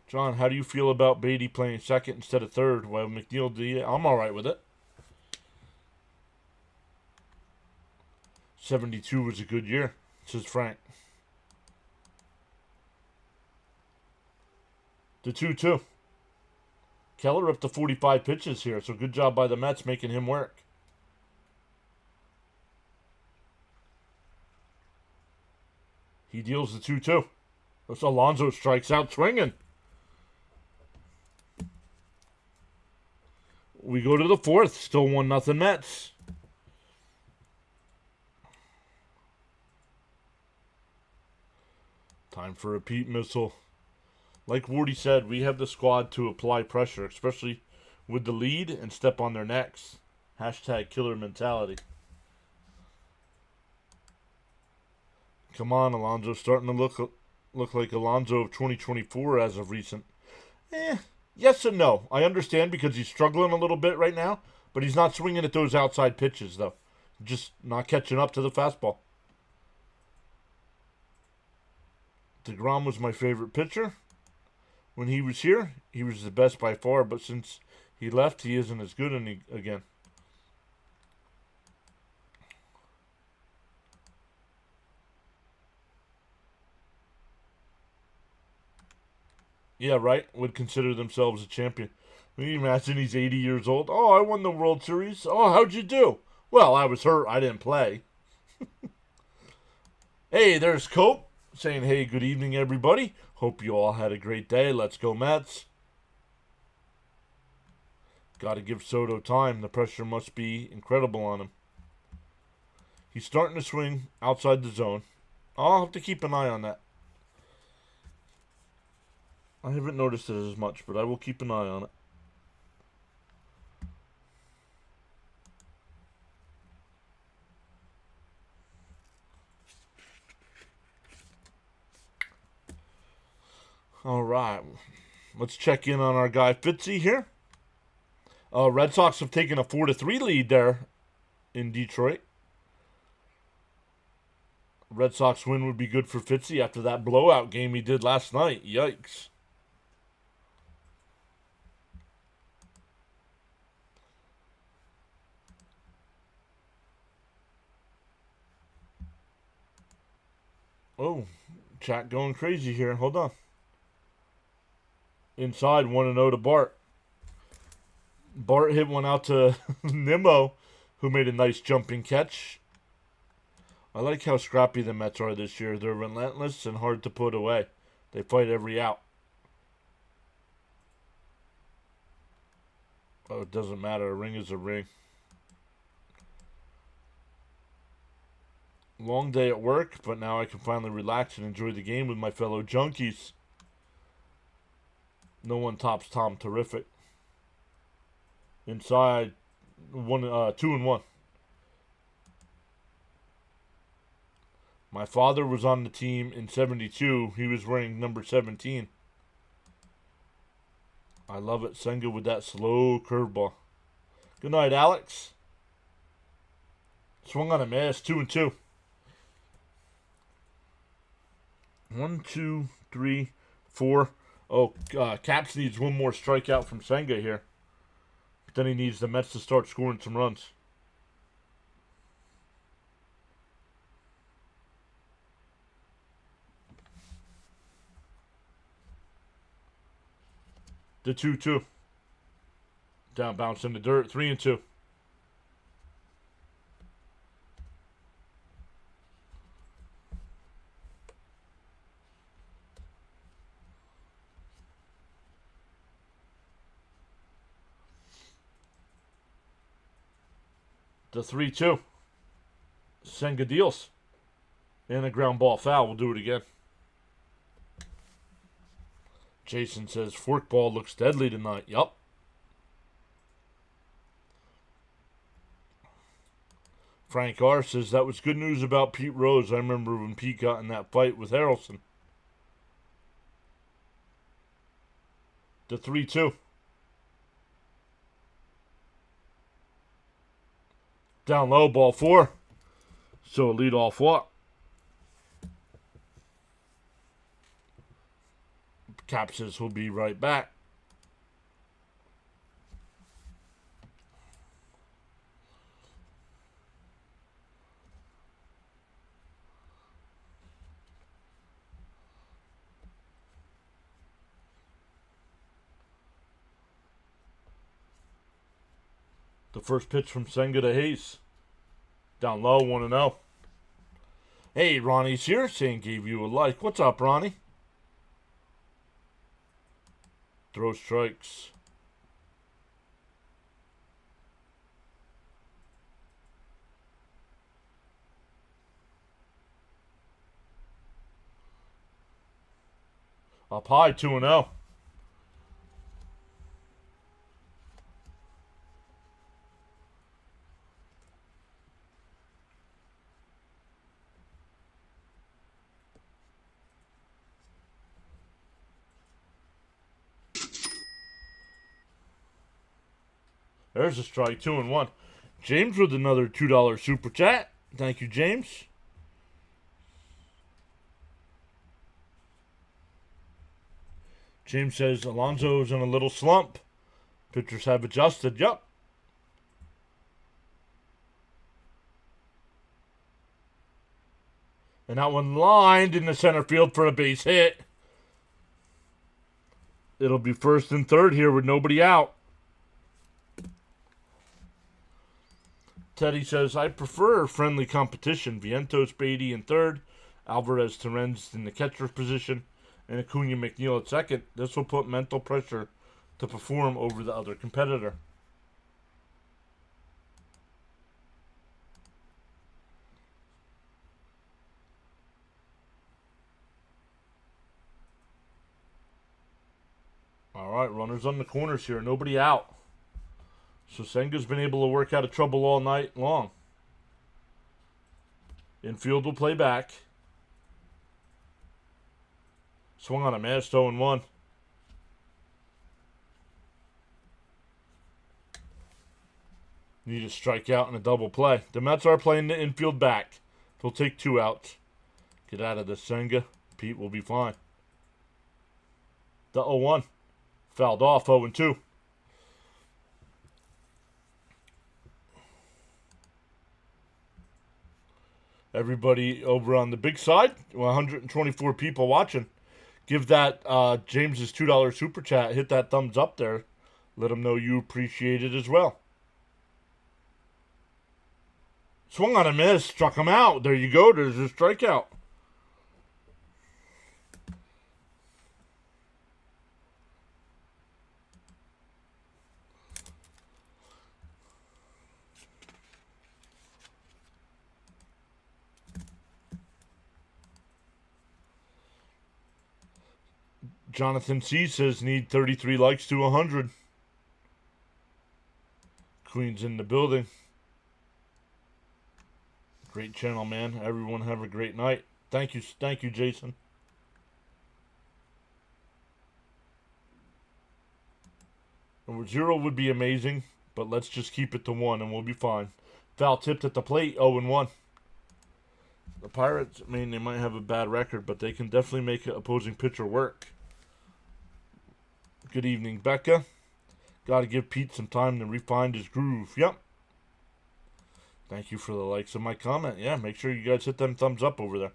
John, how do you feel about Batty playing second instead of third? Well, McNeil did. I'm all right with it. 72 was a good year, says Frank. The 2-2. Keller up to 45 pitches here, so good job by the Mets making him work. He deals the 2-2. That's Alonso strikes out swinging. We go to the fourth. Still 1-0 Mets. Time for a Pete missile. Like Wardy said, we have the squad to apply pressure, especially with the lead, and step on their necks. Hashtag killer mentality. Come on, Alonso. Starting to look like Alonso of 2024 as of recent. Yes and no. I understand because he's struggling a little bit right now, but he's not swinging at those outside pitches, though. Just not catching up to the fastball. DeGrom was my favorite pitcher. When he was here, he was the best by far, but since he left, he isn't as good again. Yeah, right? Would consider themselves a champion. Can you imagine he's 80 years old? Oh, I won the World Series. Oh, how'd you do? Well, I was hurt. I didn't play. Hey, there's Cope saying, hey, good evening, everybody. Hope you all had a great day. Let's go, Mets. Got to give Soto time. The pressure must be incredible on him. He's starting to swing outside the zone. I'll have to keep an eye on that. I haven't noticed it as much, but I will keep an eye on it. All right. Let's check in on our guy Fitzy here. Red Sox have taken a 4-3 lead there in Detroit. Red Sox win would be good for Fitzy after that blowout game he did last night. Yikes. Oh, chat going crazy here. Hold on. Inside, 1-0 to Bart. Bart hit one out to Nimmo, who made a nice jumping catch. I like how scrappy the Mets are this year. They're relentless and hard to put away. They fight every out. Oh, it doesn't matter. A ring is a ring. Long day at work, but now I can finally relax and enjoy the game with my fellow junkies. No one tops Tom Terrific. Inside, 2-1. My father was on the team in 72. He was wearing number 17. I love it. Senga with that slow curveball. Good night, Alex. Swung on a miss. 2-2. 1, 2, 3, 4. Oh, Caps needs one more strikeout from Senga here. But then he needs the Mets to start scoring some runs. The 2-2. Down bounce in the dirt. 3-2. The 3-2. Senga deals. And a ground ball foul. We'll do it again. Jason says forkball looks deadly tonight. Yup. Frank R. says that was good news about Pete Rose. I remember when Pete got in that fight with Harrelson. The 3-2. Down low, ball 4. So a leadoff walk. Cap says he'll be right back. The first pitch from Senga to Hayes. Down low, 1-0. Hey, Ronnie's here saying gave you a like. What's up, Ronnie? Throw strikes. Up high, 2-0. There's a strike, 2-1. James with another $2 super chat. Thank you, James. James says Alonso's in a little slump. Pitchers have adjusted. Yup. And that one lined in the center field for a base hit. It'll be first and third here with nobody out. Teddy says, I prefer friendly competition. Vientos, Batty in third. Alvarez, Terens in the catcher's position. And Acuna McNeil at second. This will put mental pressure to perform over the other competitor. All right, runners on the corners here. Nobody out. So Senga's been able to work out of trouble all night long. Infield will play back. Swung on a missed 0-1. Need a strikeout and a double play. The Mets are playing the infield back. They'll take 2 outs. Get out of this, Senga. Pete will be fine. The 0-1. Fouled off, 0-2. Everybody over on the big side, 124 people watching. Give that James's $2 super chat. Hit that thumbs up there. Let him know you appreciate it as well. Swung on a miss, struck him out. There you go. There's your strikeout. Jonathan C. says need 33 likes to 100. Queen's in the building. Great channel, man. Everyone have a great night. Thank you, Jason. Number 0 would be amazing, but let's just keep it to 1 and we'll be fine. Foul tipped at the plate, 0-1. The Pirates, I mean, they might have a bad record, but they can definitely make an opposing pitcher work. Good evening, Becca. Got to give Pete some time to refine his groove. Yep. Thank you for the likes of my comment. Yeah, make sure you guys hit them thumbs up over there.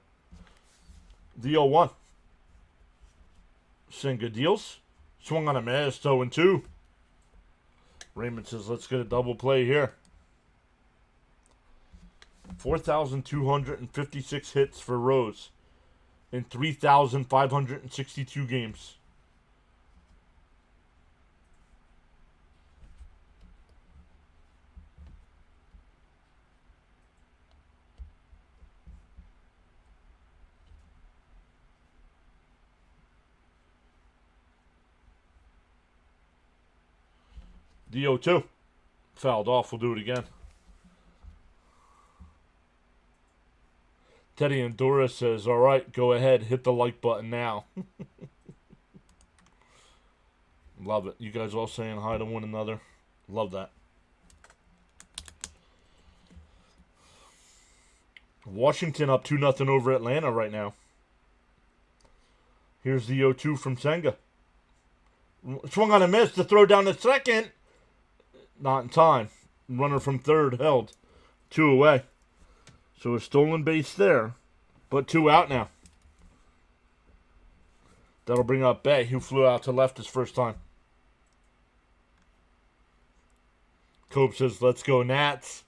The 0-1. Senga deals. Swung on a miss, 0-2. Raymond says, let's get a double play here. 4,256 hits for Rose in 3,562 games. The 0-2. Fouled off. We'll do it again. Teddy Endora says, all right, go ahead. Hit the like button now. Love it. You guys all saying hi to one another. Love that. Washington up 2-0 over Atlanta right now. Here's the 0-2 from Senga. Swung on a miss to throw down the second. Not in time. Runner from third held. 2 away. So a stolen base there. But 2 out now. That'll bring up Bay, who flew out to left his first time. Cope says, let's go Nats.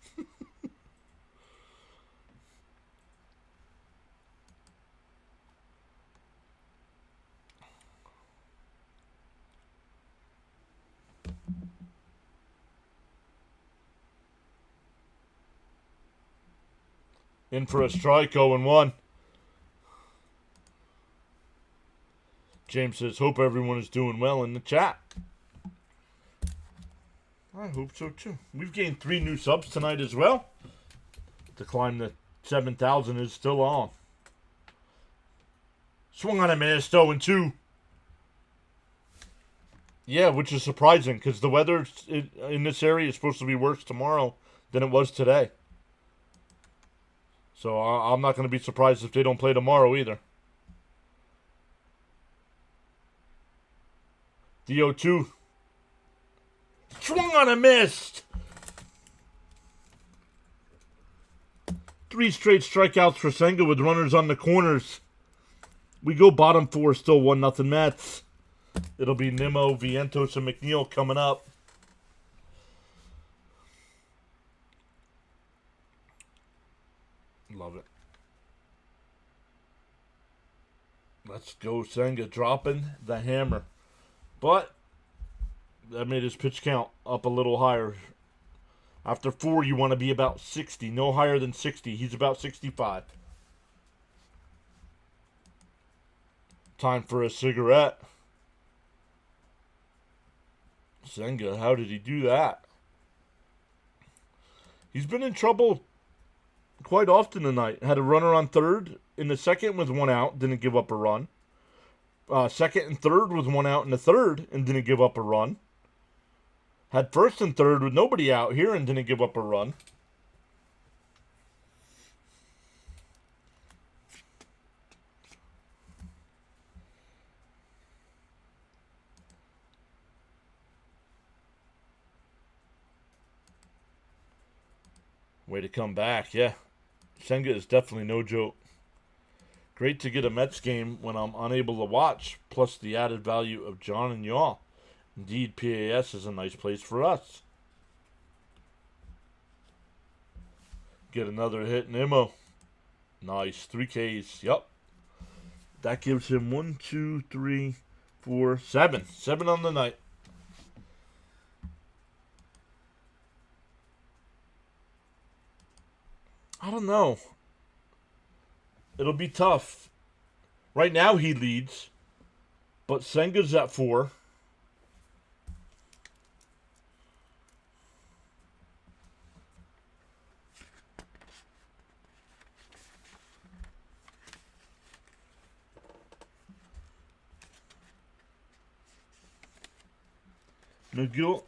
In for a strike, 0-1. James says, hope everyone is doing well in the chat. I hope so too. We've gained 3 new subs tonight as well. To climb the 7,000 is still on. Swung on a miss, 0-2. Yeah, which is surprising because the weather in this area is supposed to be worse tomorrow than it was today. So I'm not going to be surprised if they don't play tomorrow either. The 0-2. Swung on a miss. 3 straight strikeouts for Senga with runners on the corners. We go bottom 4, still 1-0 Mets. It'll be Nimmo, Vientos, and McNeil coming up. Love it. Let's go Senga dropping the hammer. But that made his pitch count up a little higher. After 4, you want to be about 60. No higher than 60. He's about 65. Time for a cigarette. Senga, how did he do that? He's been in trouble quite often tonight. Had a runner on third in the second with 1 out. Didn't give up a run. Second and third with 1 out in the third and didn't give up a run. Had first and third with nobody out here and didn't give up a run. Way to come back, yeah. Senga is definitely no joke. Great to get a Mets game when I'm unable to watch, plus the added value of John and y'all. Indeed, PAS is a nice place for us. Get another hit in Immo. Nice, 3 Ks, yup. That gives him 1, 2, 3, 4, 7. 7 on the night. I don't know. It'll be tough. Right now he leads, but Senga's at 4. McGill.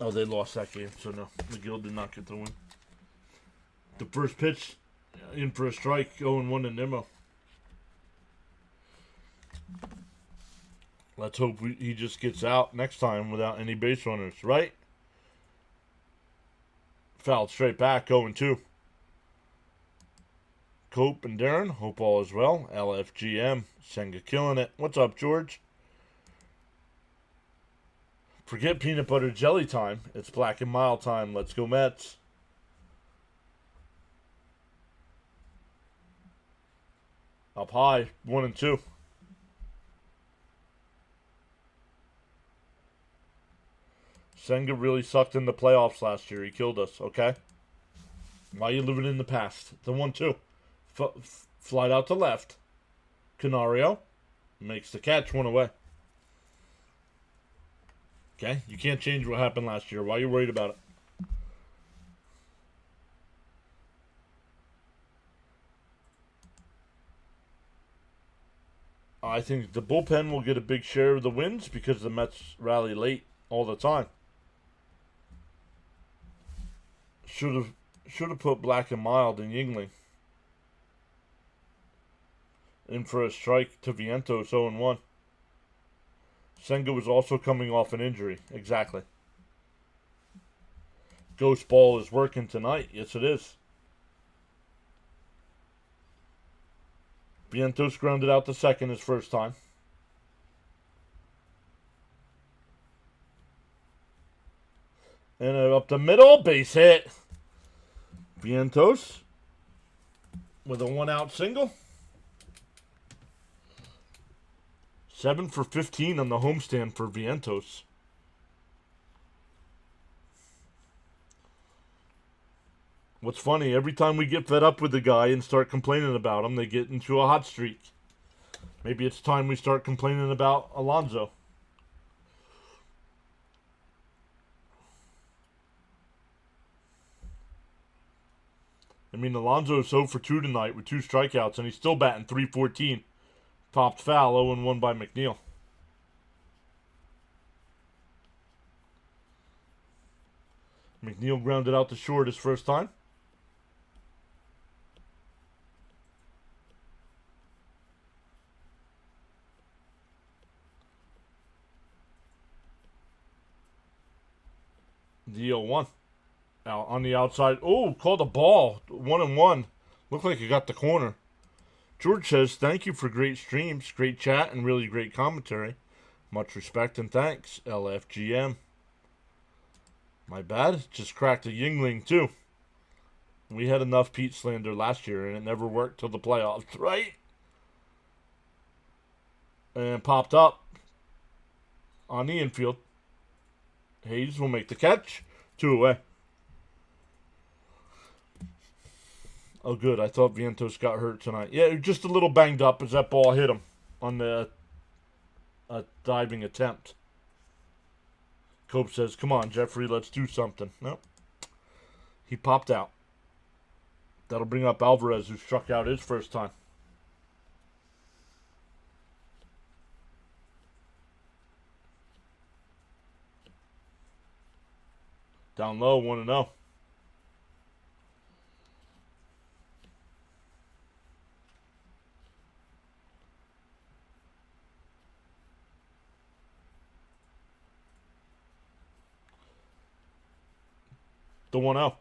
Oh, they lost that game, so no. McGill did not get the win. The first pitch, in for a strike, 0-1 to Nimmo. Let's hope he just gets out next time without any base runners, right? Fouled straight back, 0-2. Cope and Darren, hope all is well. LFGM, Senga killing it. What's up, George? Forget peanut butter jelly time. It's black and mild time. Let's go Mets. Up high, 1-2. Senga really sucked in the playoffs last year. He killed us, okay? Why are you living in the past? The 1-2. Flight out to left. Canario makes the catch, 1 away. Okay? You can't change what happened last year. Why are you worried about it? I think the bullpen will get a big share of the wins because the Mets rally late all the time. Should have put Black and Mild in Yingling. In for a strike to Vientos 0-1. Senga was also coming off an injury. Exactly. Ghost Ball is working tonight. Yes, it is. Vientos grounded out to second his first time. And up the middle, base hit. Vientos with a 1-out single. 7 for 15 on the homestand for Vientos. What's funny, every time we get fed up with the guy and start complaining about him, they get into a hot streak. Maybe it's time we start complaining about Alonso. I mean, Alonso's 0 for 2 tonight with 2 strikeouts, and he's still batting .314. Popped foul, 0-1 by McNeil. McNeil grounded out to short his first time. The 0-1. Out on the outside. Oh, called a ball. 1-1. Looked like it got the corner. George says, thank you for great streams, great chat, and really great commentary. Much respect and thanks, LFGM. My bad. Just cracked a Yingling, too. We had enough Pete slander last year, and it never worked till the playoffs, right? And popped up on the infield. Hayes will make the catch. 2 away. Oh, good. I thought Vientos got hurt tonight. Yeah, just a little banged up as that ball hit him on the diving attempt. Cope says, come on, Jeffrey, let's do something. Nope. He popped out. That'll bring up Alvarez, who struck out his first time. Down low, 1-0. The 1-0.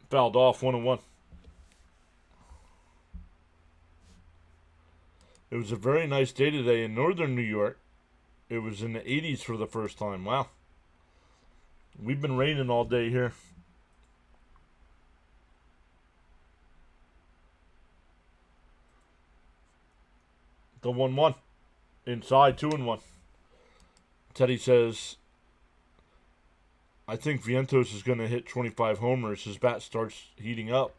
Fouled off, 1-1. It was a very nice day today in northern New York. It was in the 80s for the first time. Wow. We've been raining all day here. The 1-1. Inside, 2-1. Teddy says, I think Vientos is going to hit 25 homers. His bat starts heating up.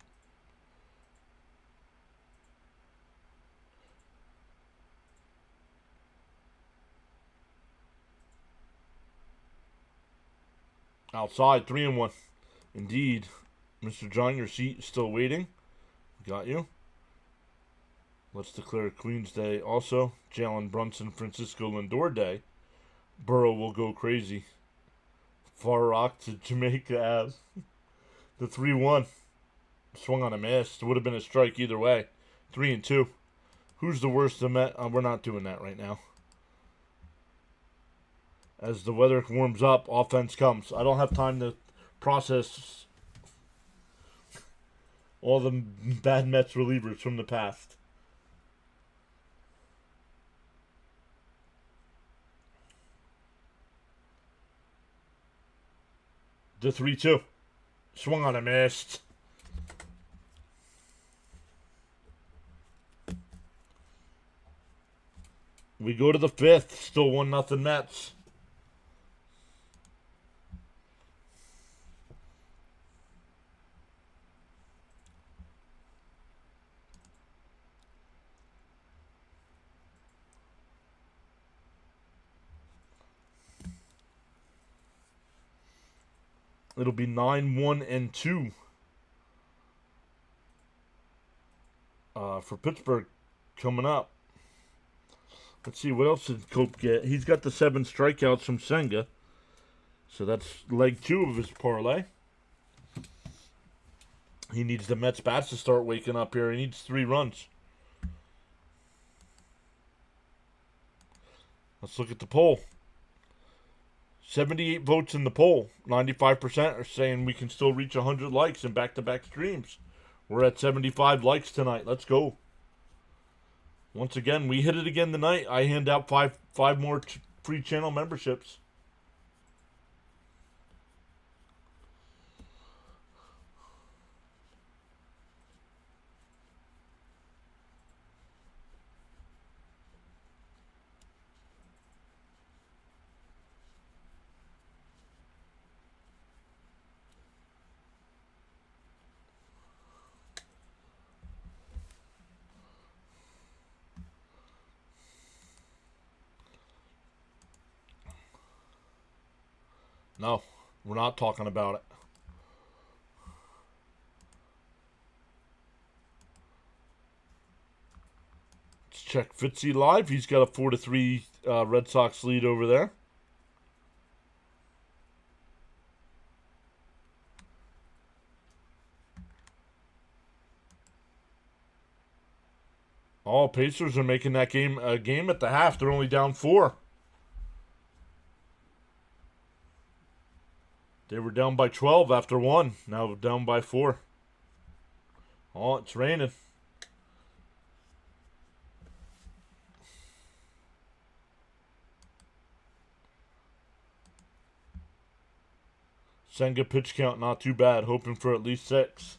Outside, 3-1. Indeed. Mr. John, your seat is still waiting. Got you. Let's declare Queen's Day also. Jalen Brunson, Francisco Lindor Day. Burrow will go crazy. Far Rock to Jamaica Ave. The 3-1. Swung on a miss. It would have been a strike either way. 3-2. Who's the worst of Met? We're not doing that right now. As the weather warms up, offense comes. I don't have time to process all the bad Mets relievers from the past. The 3-2. Swung on a miss. We go to the 5th. Still 1-0 Mets. It'll be 9, 1, and 2 for Pittsburgh coming up. Let's see, what else did Cope get? He's got the 7 strikeouts from Senga. So that's leg 2 of his parlay. He needs the Mets bats to start waking up here. He needs 3 runs. Let's look at the poll. 78 votes in the poll. 95% are saying we can still reach 100 likes in back-to-back streams. We're at 75 likes tonight. Let's go. Once again, we hit it again tonight. I hand out five more free channel memberships. No, we're not talking about it. Let's check Fitzy live. He's got a 4-3 Red Sox lead over there. Oh, Pacers are making that game a game at the half. They're only down 4. They were down by 12 after 1. Now down by 4. Oh, it's raining. Senga pitch count not too bad. Hoping for at least 6.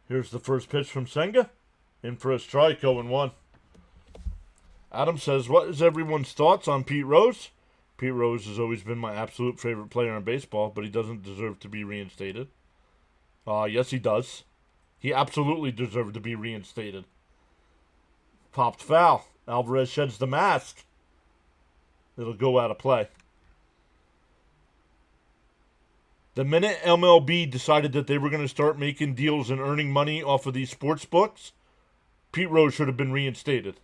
Here's the first pitch from Senga. In for a strike, 0-1. Adam says, what is everyone's thoughts on Pete Rose? Pete Rose has always been my absolute favorite player in baseball, but he doesn't deserve to be reinstated. Yes, he does. He absolutely deserved to be reinstated. Popped foul. Alvarez sheds the mask. It'll go out of play. The minute MLB decided that they were going to start making deals and earning money off of these sports books, Pete Rose should have been reinstated.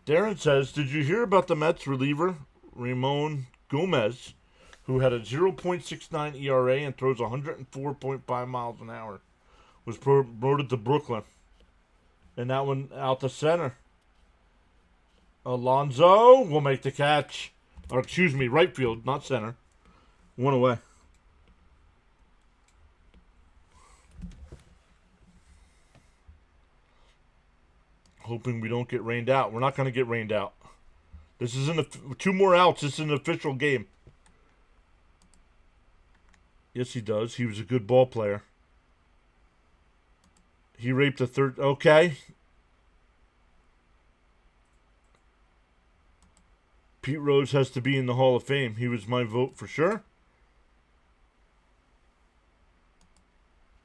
Darren says, did you hear about the Mets reliever, Ramon Gomez, who had a 0.69 ERA and throws 104.5 miles an hour, was promoted to Brooklyn. And that one out to center. Alonso will make the catch. Or excuse me, right field, not center. 1 away. Hoping we don't get rained out. We're not going to get rained out. This isn't 2 more outs. This is an official game. Yes, he does. He was a good ball player. He raped a third. Okay. Pete Rose has to be in the Hall of Fame. He was my vote for sure.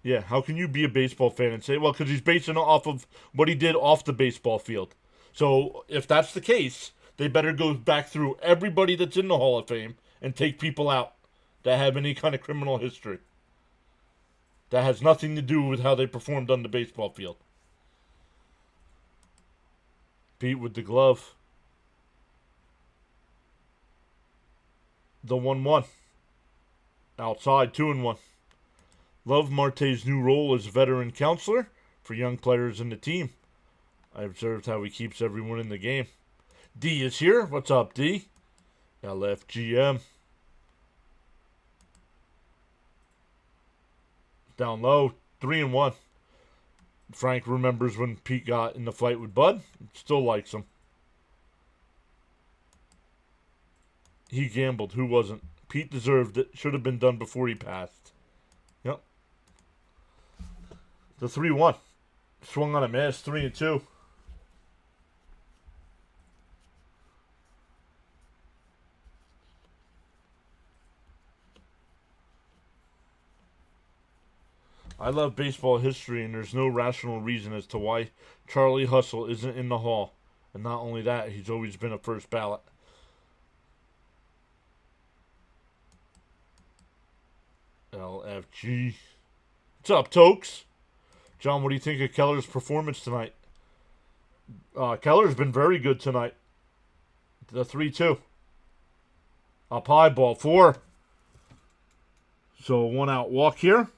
Yeah, how can you be a baseball fan and say, well, because he's basing it off of what he did off the baseball field. So if that's the case, they better go back through everybody that's in the Hall of Fame and take people out that have any kind of criminal history. That has nothing to do with how they performed on the baseball field. Pete with the glove. The 1-1. Outside, 2-1. Love Marte's new role as veteran counselor for young players in the team. I observed how he keeps everyone in the game. D is here. What's up, D? LFGM. Down low, 3-1. Frank remembers when Pete got in the fight with Bud. Still likes him. He gambled. Who wasn't? Pete deserved it. Should have been done before he passed. Yep. The 3-1. Swung on a miss. 3-2. – I love baseball history, and there's no rational reason as to why Charlie Hustle isn't in the Hall. And not only that, he's always been a first ballot. LFG. What's up, Tokes? John, what do you think of Keller's performance tonight? Keller's been very good tonight. The 3-2. Up high, ball 4. So 1 out walk here.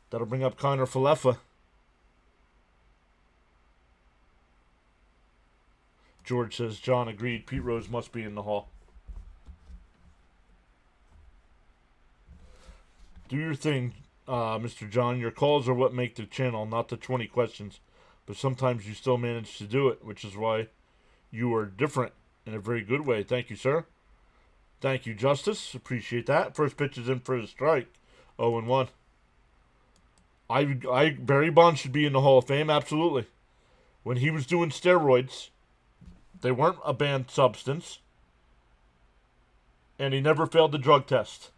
That'll bring up Connor Falefa. George says, John agreed. Pete Rose must be in the Hall. Do your thing, Mr. John. Your calls are what make the channel, not the 20 questions. But sometimes you still manage to do it, which is why you are different in a very good way. Thank you, sir. Thank you, Justice. Appreciate that. First pitch is in for a strike. 0-1. Barry Bonds should be in the Hall of Fame, absolutely. When he was doing steroids, they weren't a banned substance, and he never failed the drug test.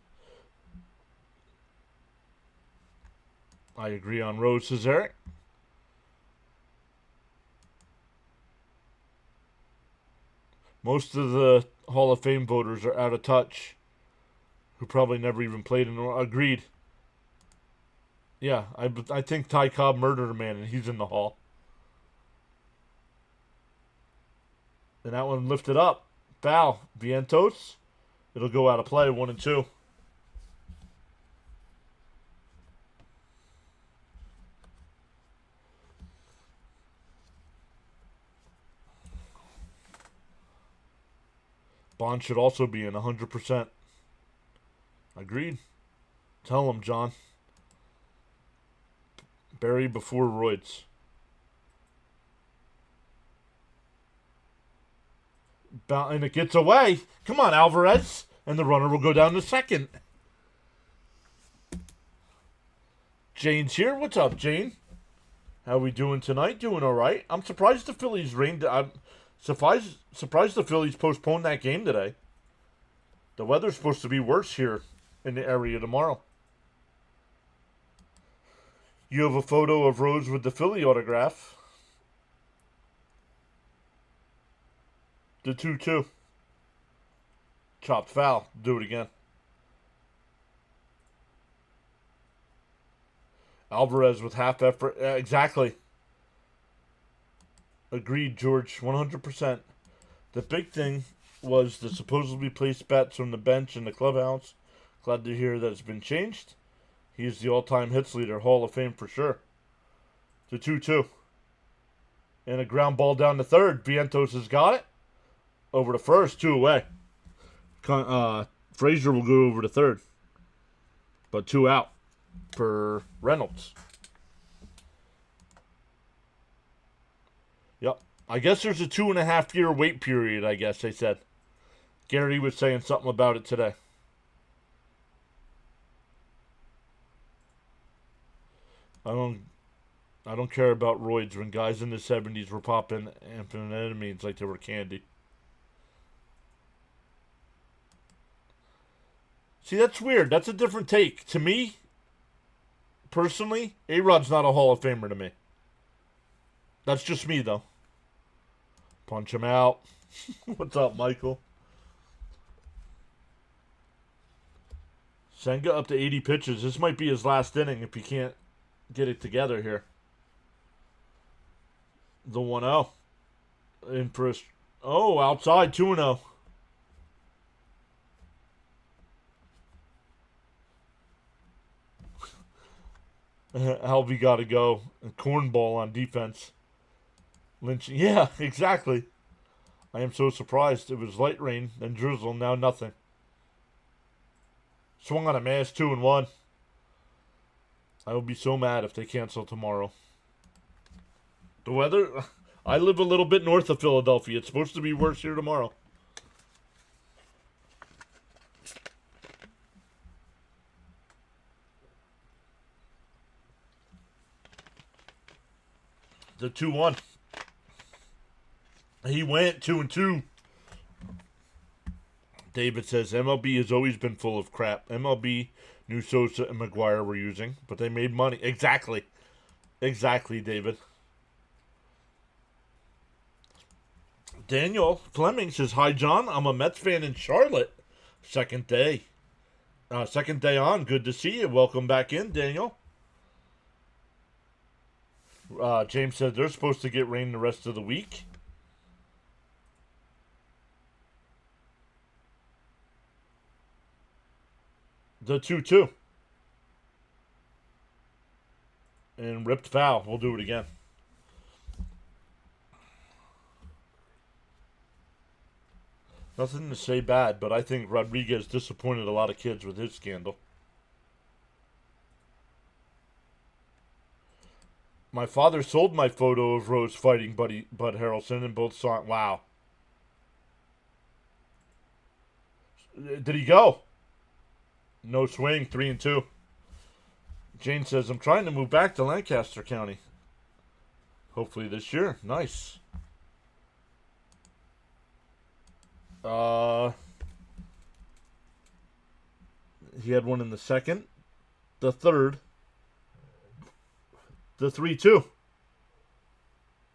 I agree on Rose, says Eric. Most of the Hall of Fame voters are out of touch, who probably never even played in. Agreed. Yeah, I think Ty Cobb murdered a man, and he's in the Hall. And that one lifted up. Foul. Vientos. It'll go out of play. 1-2. Bond should also be in 100%. Agreed. Tell him, John. Barry before roids. And it gets away. Come on, Alvarez. And the runner will go down to second. Jane's here. What's up, Jane? How we doing tonight? Doing all right. I'm surprised the Phillies rained. I'm surprised the Phillies postponed that game today. The weather's supposed to be worse here in the area tomorrow. You have a photo of Rose with the Philly autograph. The 2-2. Chopped foul. Do it again. Alvarez with half effort. Exactly. Agreed, George. 100%. The big thing was the supposedly placed bets from the bench in the clubhouse. Glad to hear that it's been changed. He is the all-time hits leader. Hall of Fame for sure. The 2-2. And a ground ball down to third. Vientos has got it. Over to first. 2 away. Frazier will go over to third. But 2 out for Reynolds. Yep. I guess there's a 2.5-year wait period, I guess they said. Gary was saying something about it today. I don't care about roids when guys in the 70s were popping amphetamines like they were candy. See, that's weird. That's a different take. To me, personally, A-Rod's not a Hall of Famer to me. That's just me, though. Punch him out. What's up, Michael? Senga up to 80 pitches. This might be his last inning if he can't get it together here. The 1-0. In first. Oh, outside. 2-0. Alvey got to go. Cornball on defense. Lynch. Yeah, exactly. I am so surprised. It was light rain, then drizzle, now nothing. Swung on a mass 2-1. I will be so mad if they cancel tomorrow. The weather, I live a little bit north of Philadelphia. It's supposed to be worse here tomorrow. The 2-1. He went 2-2. David says MLB has always been full of crap. MLB knew Sosa and McGuire were using, but they made money. Exactly. Exactly, David. Daniel Fleming says, "Hi, John. I'm a Mets fan in Charlotte. Second day. Second day on. Good to see you. Welcome back in, Daniel." James said they're supposed to get rain the rest of the week. The 2-2. And ripped foul. We'll do it again. Nothing to say bad, but I think Rodriguez disappointed a lot of kids with his scandal. My father sold my photo of Rose fighting Bud Harrelson, and both saw it. Wow. Did he go? No swing, 3-2. Jane says, "I'm trying to move back to Lancaster County. Hopefully this year." Nice. He had one in the second, the third, the 3-2.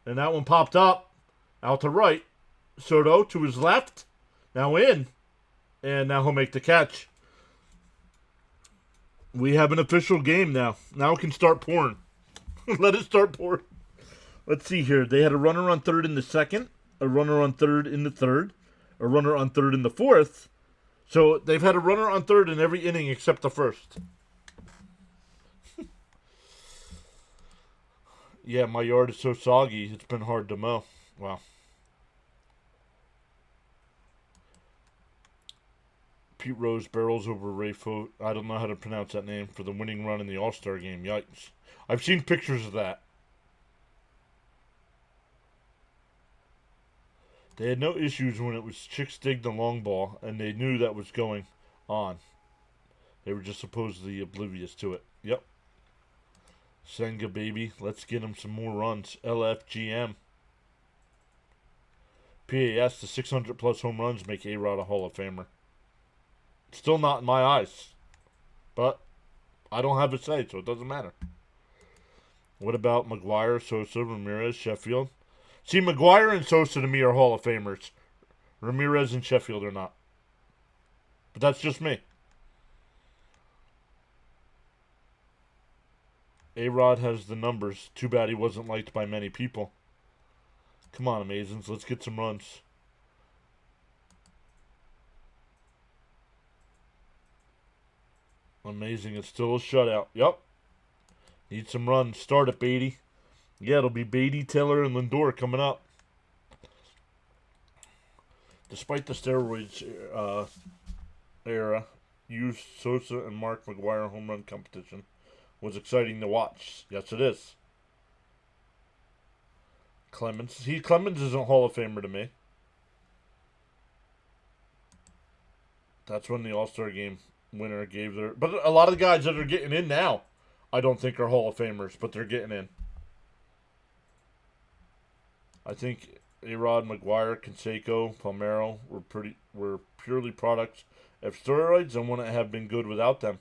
And that one popped up out to right. Soto to his left. Now in. And now he'll make the catch. We have an official game now. Now it can start pouring. Let it start pouring. Let's see here. They had a runner on third in the second, a runner on third in the third, a runner on third in the fourth. So they've had a runner on third in every inning except the first. Yeah, my yard is so soggy, it's been hard to mow. Wow. Pete Rose barrels over Ray Fote. I don't know how to pronounce that name, for the winning run in the All-Star game. Yikes. I've seen pictures of that. They had no issues when it was Chicks Dig the long ball, and they knew that was going on. They were just supposedly oblivious to it. Yep. Senga, baby. Let's get him some more runs. LFGM. PAS, the 600-plus home runs make A-Rod a Hall of Famer. Still not in my eyes. But I don't have a say, so it doesn't matter. What about McGuire, Sosa, Ramirez, Sheffield? See, McGuire and Sosa to me are Hall of Famers. Ramirez and Sheffield are not. But that's just me. A-Rod has the numbers. Too bad he wasn't liked by many people. Come on, Amazins. Let's get some runs. Amazing. It's still a shutout. Yep. Need some runs. Start it, Batty. Yeah, it'll be Batty, Taylor, and Lindor coming up. Despite the steroids era, used Sosa and Mark McGuire home run competition was exciting to watch. Yes, it is. Clemens. Clemens isn't Hall of Famer to me. That's when the All-Star game winner gave their... But a lot of the guys that are getting in now, I don't think are Hall of Famers, but they're getting in. I think A-Rod, McGuire, Canseco, Palmeiro were purely products of steroids and wouldn't have been good without them.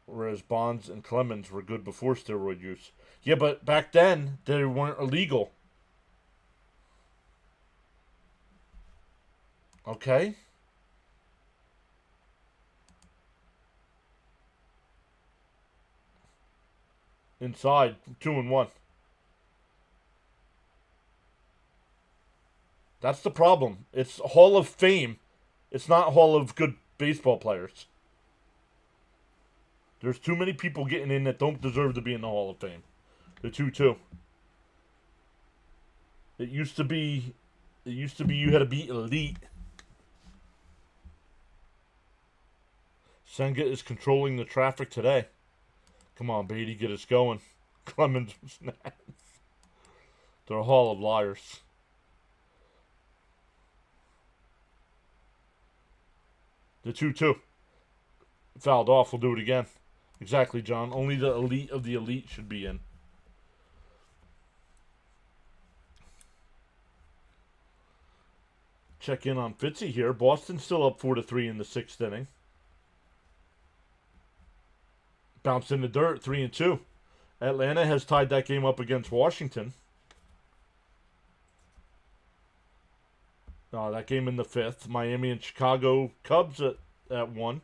Whereas Bonds and Clemens were good before steroid use. Yeah, but back then, they weren't illegal. Okay? Inside, 2-1. That's the problem. It's Hall of Fame. It's not Hall of Good Baseball Players. There's too many people getting in that don't deserve to be in the Hall of Fame. The 2-2. It used to be you had to be elite. Senga is controlling the traffic today. Come on, Batty, get us going. Clemens was next. They're a hall of liars. The 2-2. Fouled off. We'll do it again. Exactly, John. Only the elite of the elite should be in. check in on Fitzy here. Boston's still up 4-3 in the 6th inning. Bounced in the dirt, 3-2. Atlanta has tied that game up against Washington. That game in the 5th. Miami and Chicago Cubs at 1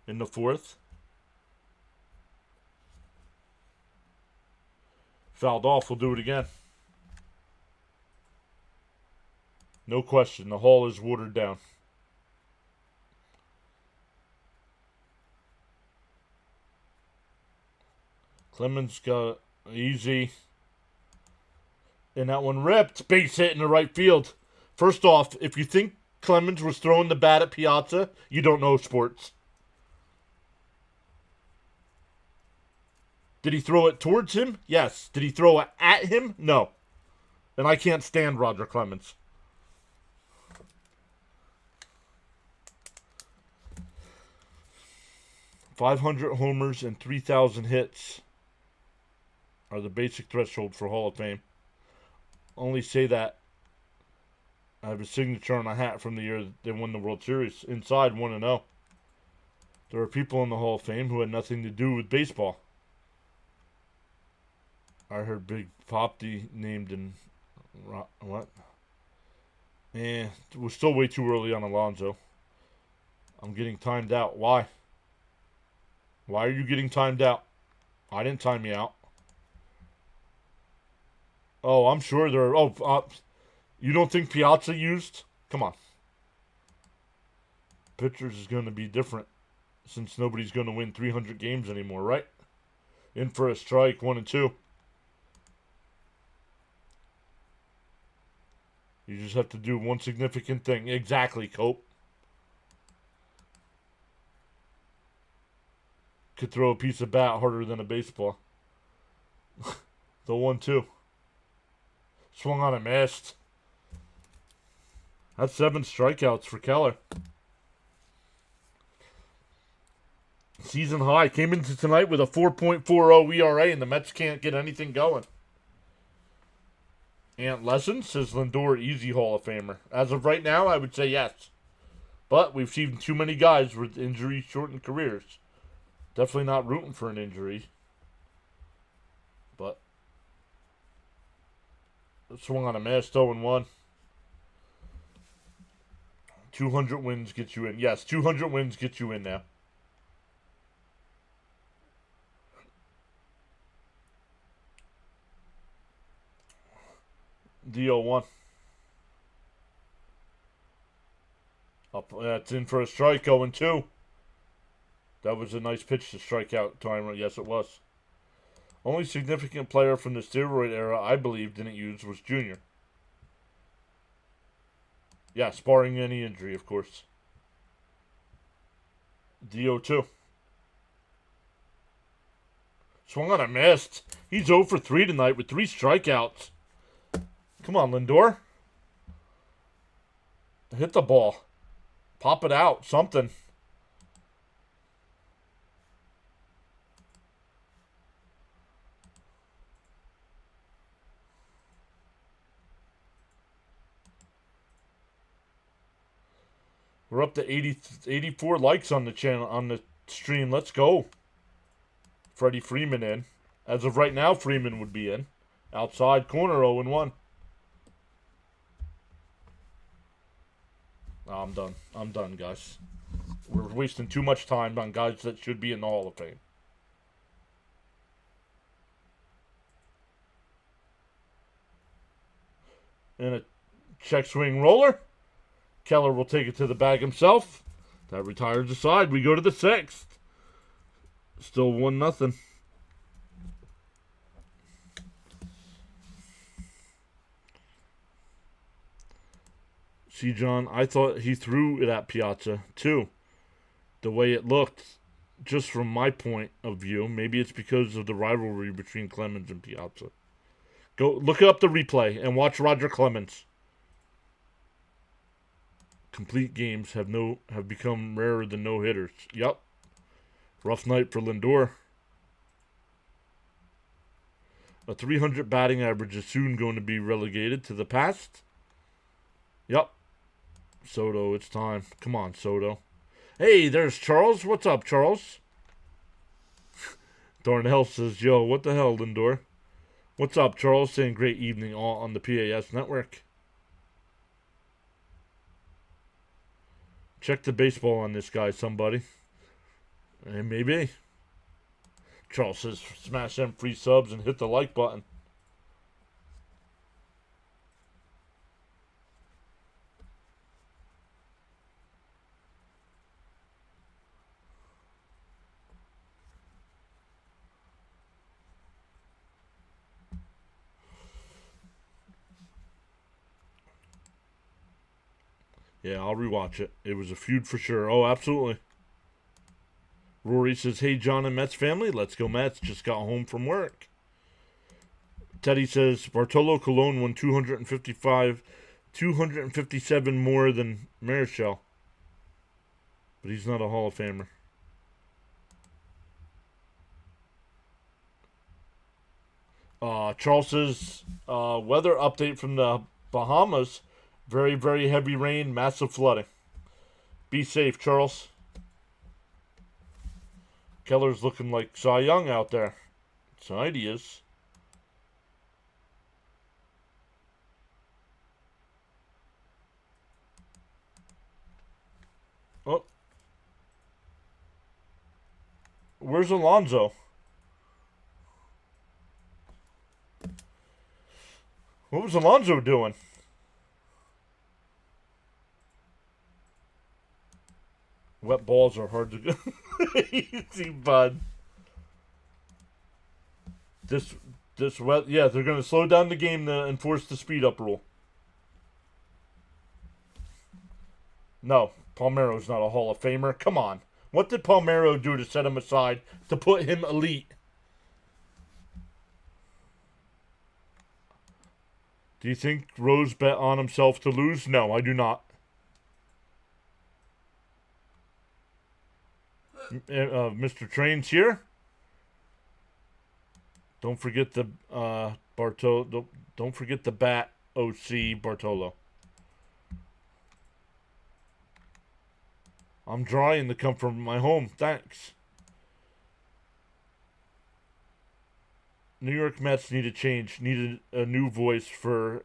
in the 4th. Fouled off. We'll do it again. No question. The hall is watered down. Clemens got easy. And that one ripped. Base hit in the right field. First off, if you think Clemens was throwing the bat at Piazza, you don't know sports. Did he throw it towards him? Yes. Did he throw it at him? No. And I can't stand Roger Clemens. .500 homers and 3,000 hits are the basic threshold for Hall of Fame. Only say that I have a signature on a hat from the year they won the World Series. Inside, 1-0. There are people in the Hall of Fame who had nothing to do with baseball. I heard Big Popty named in... What? It was still way too early on Alonso. I'm getting timed out. Why? Why are you getting timed out? I didn't time you out. Oh, I'm sure there are... you don't think Piazza used? Come on. Pitchers is going to be different since nobody's going to win 300 games anymore, right? In for a strike, 1-2. You just have to do one significant thing. Exactly, Cope. Could throw a piece of bat harder than a baseball. The 1-2. Swung on a missed. That's 7 strikeouts for Keller. Season high. Came into tonight with a 4.40 ERA, and the Mets can't get anything going. Ant Lesson says Lindor, easy Hall of Famer. As of right now, I would say yes. But we've seen too many guys with injury-shortened careers. Definitely not rooting for an injury. But swung on a miss, 0-1. 200 wins get you in. Yes, 200 wins get you in now. D01. Up, that's in for a strike, 0-2. That was a nice pitch to strike out timer. Yes, it was. Only significant player from the steroid era I believe didn't use was Junior. Yes, barring any injury, of course. D02. Swung on a missed. He's 0 for 3 tonight with 3 strikeouts. Come on, Lindor. Hit the ball. Pop it out. Something. We're up to 84 likes on the channel, on the stream. Let's go. Freddie Freeman in. As of right now, Freeman would be in. Outside corner, 0-1. Oh, I'm done. I'm done, guys. We're wasting too much time on guys that should be in the Hall of Fame. And a check swing roller. Keller will take it to the bag himself. That retires the side. We go to the 6th. Still 1-0. See, John, I thought he threw it at Piazza, too. The way it looked, just from my point of view. Maybe it's because of the rivalry between Clemens and Piazza. Go look up the replay and watch Roger Clemens. Complete games have become rarer than no-hitters. Yep. Rough night for Lindor. A 300 batting average is soon going to be relegated to the past. Yep. Soto, it's time. Come on, Soto. Hey, there's Charles. What's up, Charles? Darnell says, yo, what the hell, Lindor? What's up, Charles? Saying great evening all on the PAS network. Check the baseball on this guy, somebody. And maybe. Charles says, smash them free subs and hit the like button. Yeah, I'll rewatch it. It was a feud for sure. Oh, absolutely. Rory says, hey, John and Mets family, let's go Mets. Just got home from work. Teddy says, Bartolo Colon won 257 more than Marichal. But he's not a Hall of Famer. Charles says, weather update from the Bahamas. Very, very heavy rain, massive flooding. Be safe, Charles. Keller's looking like Cy Young out there. Tonight he is. Oh. Where's Alonso? What was Alonso doing? Wet balls are hard to go. Easy, bud. This wet, yeah, they're going to slow down the game to enforce the speed up rule. No, Palmeiro's not a Hall of Famer. Come on. What did Palmeiro do to set him aside to put him elite? Do you think Rose bet on himself to lose? No, I do not. Mr. Train's here. Don't forget the Don't forget the bat OC Bartolo. I'm drying to come from my home. Thanks. New York Mets need a change. Needed a new voice for.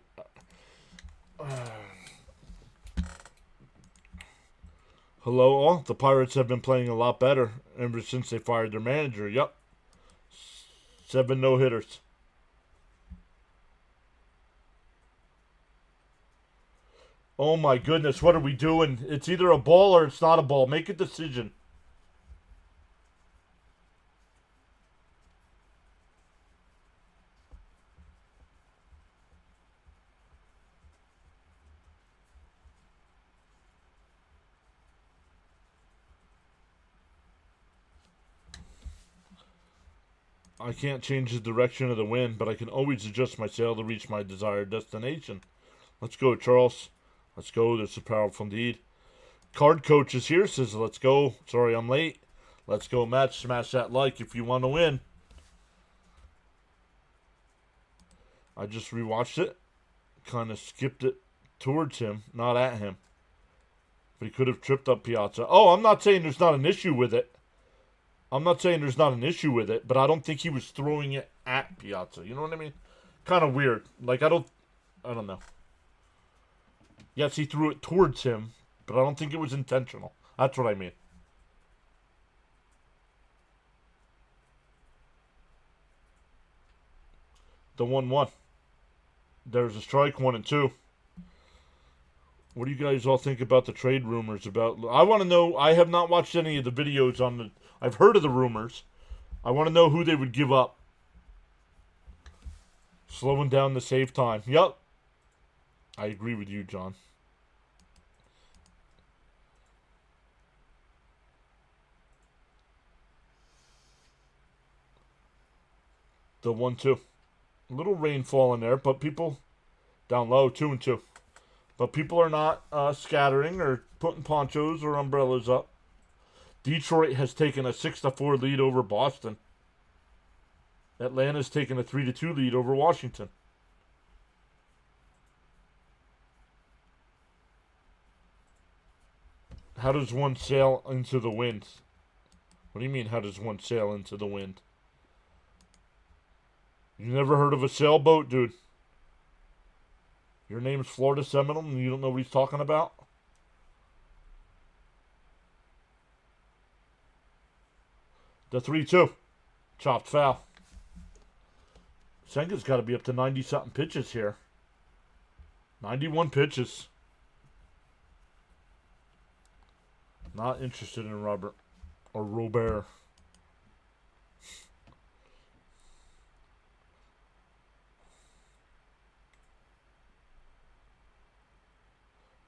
Hello, all. The Pirates have been playing a lot better ever since they fired their manager. Yep. 7 no-hitters. Oh my goodness, what are we doing? It's either a ball or it's not a ball. Make a decision. I can't change the direction of the wind, but I can always adjust my sail to reach my desired destination. Let's go, Charles. Let's go. This is powerful indeed. Card Coach is here. Says, let's go. Sorry I'm late. Let's go, Matt. Smash that like if you want to win. I just rewatched it. Kind of skipped it towards him, not at him. But he could have tripped up Piazza. Oh, I'm not saying there's not an issue with it. I'm not saying there's not an issue with it, but I don't think he was throwing it at Piazza. You know what I mean? Kind of weird. Like, I don't know. Yes, he threw it towards him, but I don't think it was intentional. That's what I mean. The 1-1. There's a strike, 1-2. What do you guys all think about the trade rumors about? I want to know. I have not watched any of the videos on the. I've heard of the rumors. I want to know who they would give up. Slowing down to save time. Yep. I agree with you, John. The 1-2. A little rainfall in there, but people down low, 2-2. But people are not scattering or putting ponchos or umbrellas up. Detroit has taken a 6-4 lead over Boston. Atlanta's taken a 3-2 lead over Washington. How does one sail into the wind? What do you mean, how does one sail into the wind? You never heard of a sailboat, dude? Your name's Florida Seminole and you don't know what he's talking about? The 3-2. Chopped foul. Senga's got to be up to 90-something pitches here. 91 pitches. Not interested in Robert. Or Robert.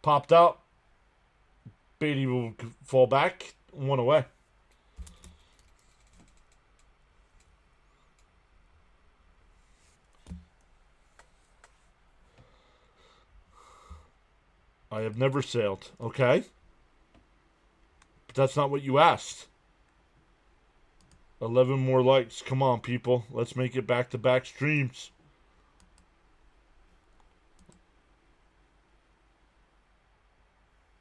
Popped out. Batty will fall back. 1 away. I have never sailed. Okay. But that's not what you asked. 11 more likes. Come on, people. Let's make it back-to-back streams.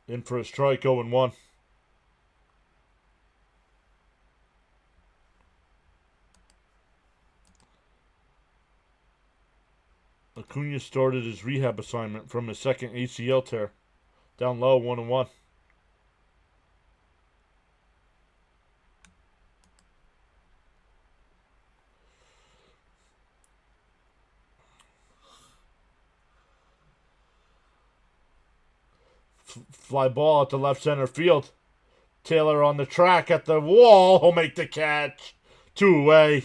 In for a strike, 0-1. Acuna started his rehab assignment from his second ACL tear. Down low, 1-1. Fly ball at the left center field. Taylor on the track at the wall. He'll make the catch. 2 away.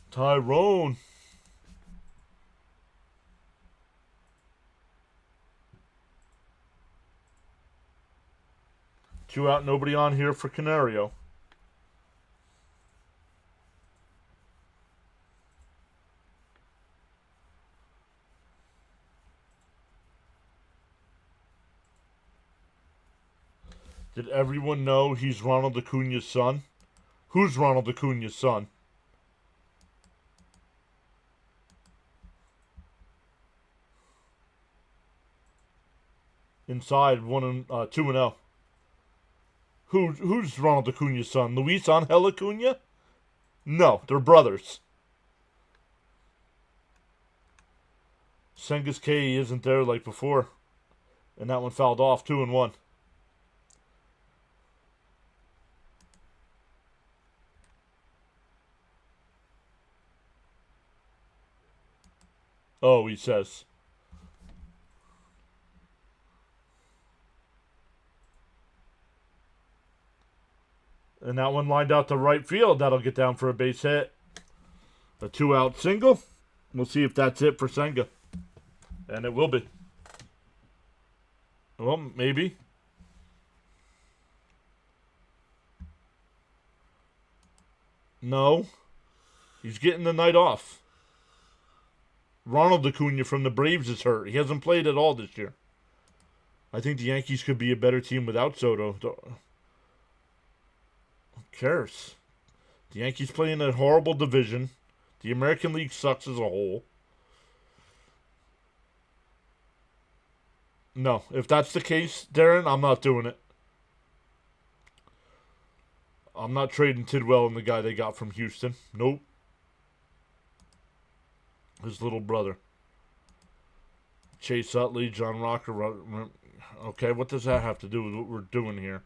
Tyrone. Two out, nobody on here for Canario. Did everyone know he's Ronald Acuna's son? Who's Ronald Acuna's son? Inside 2-0. Who's Ronald Acuna's son? Luis Angel Acuna? No, they're brothers. Senga's K isn't there like before. And that one fouled off, 2-1. Oh, he says. And that one lined out to right field. That'll get down for a base hit. A 2-out single. We'll see if that's it for Senga. And it will be. Well, maybe. No. He's getting the night off. Ronald Acuna from the Braves is hurt. He hasn't played at all this year. I think the Yankees could be a better team without Soto. Who cares? The Yankees play in a horrible division. The American League sucks as a whole. No, if that's the case, Darren, I'm not doing it. I'm not trading Tidwell and the guy they got from Houston. Nope. His little brother. Chase Utley, John Rocker. Okay, what does that have to do with what we're doing here?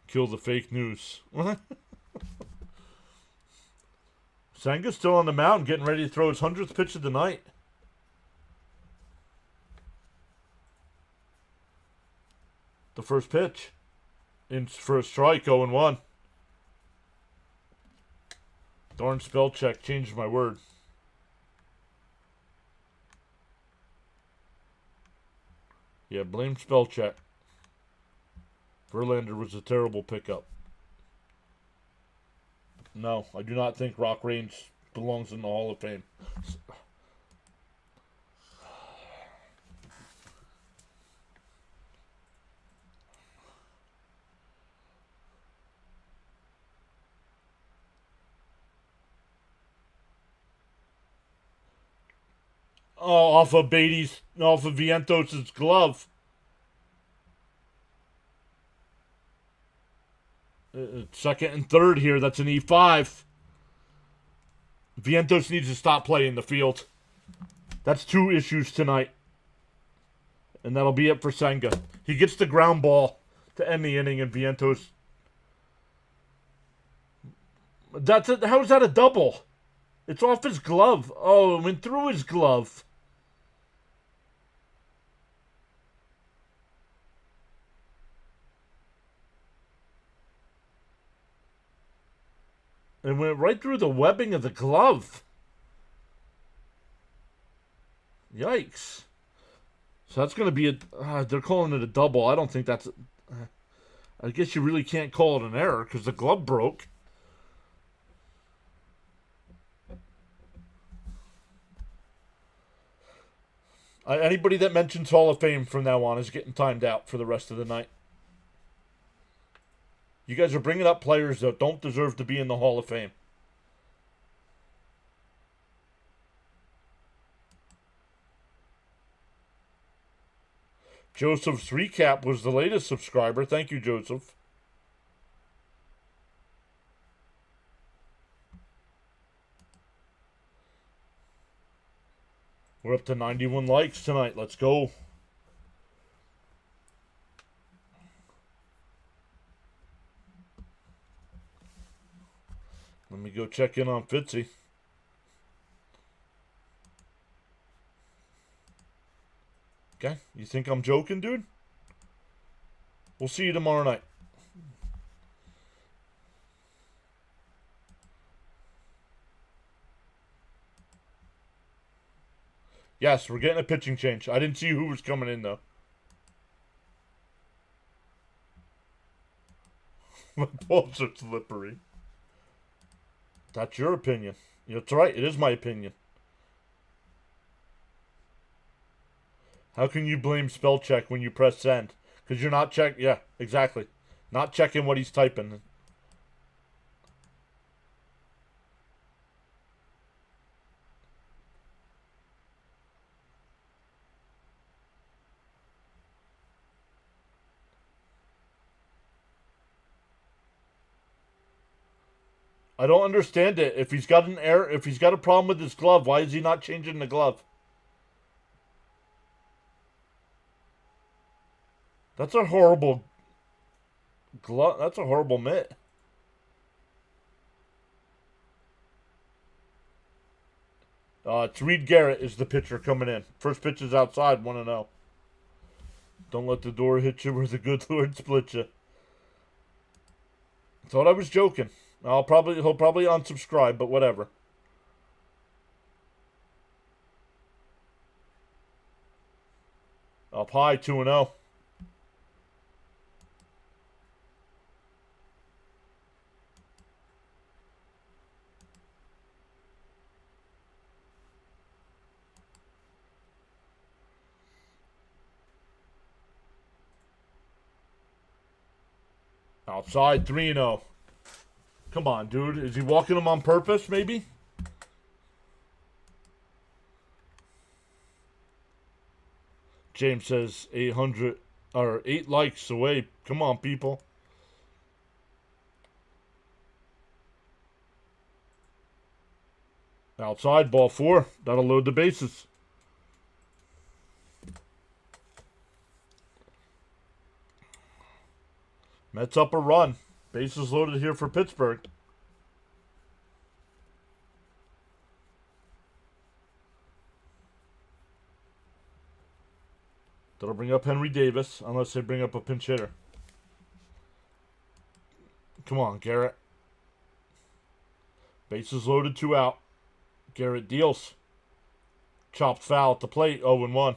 Kill the fake news. Senga's still on the mound, getting ready to throw his 100th pitch of the night. The first pitch. In for a strike, 0-1. Darn spell check, changed my word. Yeah, blame spell check. Verlander was a terrible pickup. No, I do not think Rock Range belongs in the Hall of Fame. Oh, off of Vientos' glove. Second and third here. That's an E5. Vientos needs to stop playing the field. That's 2 issues tonight. And that'll be it for Senga. He gets the ground ball to end the inning, and Vientos. How is that a double? It's off his glove. Oh, it went through his glove. It went right through the webbing of the glove. Yikes. So that's going to be they're calling it a double. I don't think that's... I guess you really can't call it an error because the glove broke. Anybody that mentions Hall of Fame from now on is getting timed out for the rest of the night. You guys are bringing up players that don't deserve to be in the Hall of Fame. Joseph's recap was the latest subscriber. Thank you, Joseph. We're up to 91 likes tonight. Let's go. Let me go check in on Fitzy. Okay, you think I'm joking, dude? We'll see you tomorrow night. Yes, we're getting a pitching change. I didn't see who was coming in, though. My balls are slippery. That's your opinion. That's right. It is my opinion. How can you blame spell check when you press send? Because you're not check. Yeah, exactly. Not checking what he's typing. I don't understand it. If he's got an error, if he's got a problem with his glove, why is he not changing the glove? That's a horrible glove. That's a horrible mitt. It's Reed Garrett is the pitcher coming in. First pitch is outside, 1-0. Don't let the door hit you where the good Lord split you. Thought I was joking. He'll probably unsubscribe, but whatever. Up high, 2-0. Outside, 3-0. Come on, dude. Is he walking him on purpose, maybe? James says 800 or 8 likes away. Come on, people. Outside, ball 4. That'll load the bases. Mets up a run. Bases loaded here for Pittsburgh. That'll bring up Henry Davis, unless they bring up a pinch hitter. Come on, Garrett. Bases loaded, 2 out. Garrett deals. Chopped foul at the plate, 0-1.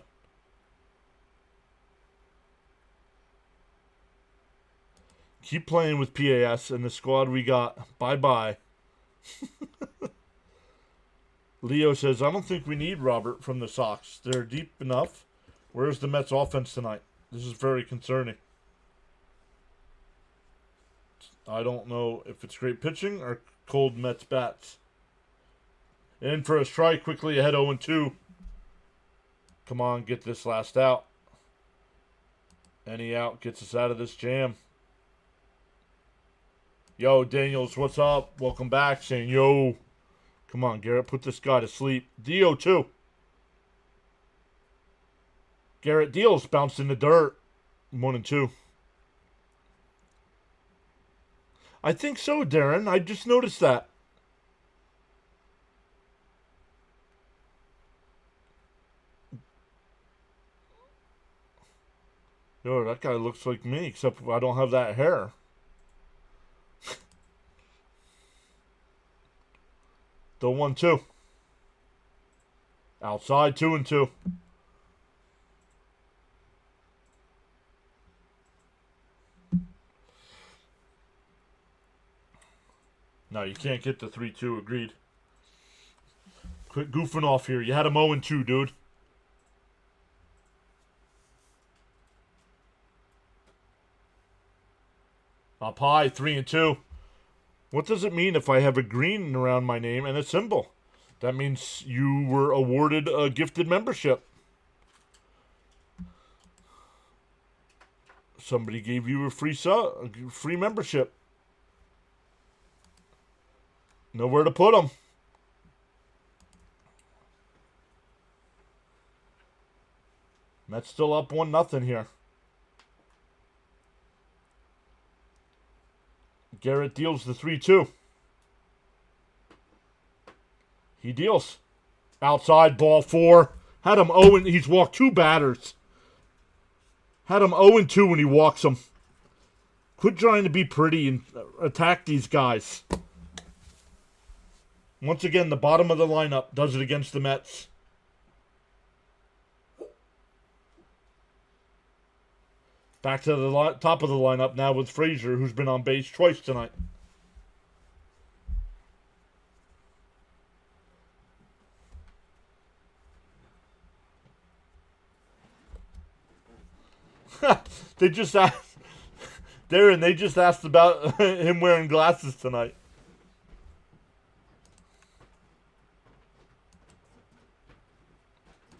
Keep playing with PAS and the squad we got. Bye-bye. Leo says, I don't think we need Robert from the Sox. They're deep enough. Where's the Mets offense tonight? This is very concerning. I don't know if it's great pitching or cold Mets bats. In for a strike, quickly ahead 0-2. Come on, get this last out. Any out gets us out of this jam. Yo, Daniels, what's up? Welcome back. Saying, yo. Come on, Garrett, put this guy to sleep. Dio, too. Garrett Deals bounced in the dirt. 1 and 2. I think so, Darren. I just noticed that. Yo, that guy looks like me, except I don't have that hair. The 1-2. Outside, 2 and 2. No, you can't get the 3-2. Agreed. Quit goofing off here. You had him 0 and 2, dude. Up high, 3 and 2. What does it mean if I have a green around my name and a symbol? That means you were awarded a gifted membership. Somebody gave you a free membership. Nowhere to put them. Mets still up 1-0 here. Garrett deals the 3-2. He deals. Outside, ball 4. Had him 0 and he's walked 2 batters. Had him 0 and 2 when he walks them. Quit trying to be pretty and attack these guys. Once again, the bottom of the lineup does it against the Mets. Back to the top of the lineup now with Frazier, who's been on base twice tonight. They just asked, Darren, they just asked about him wearing glasses tonight.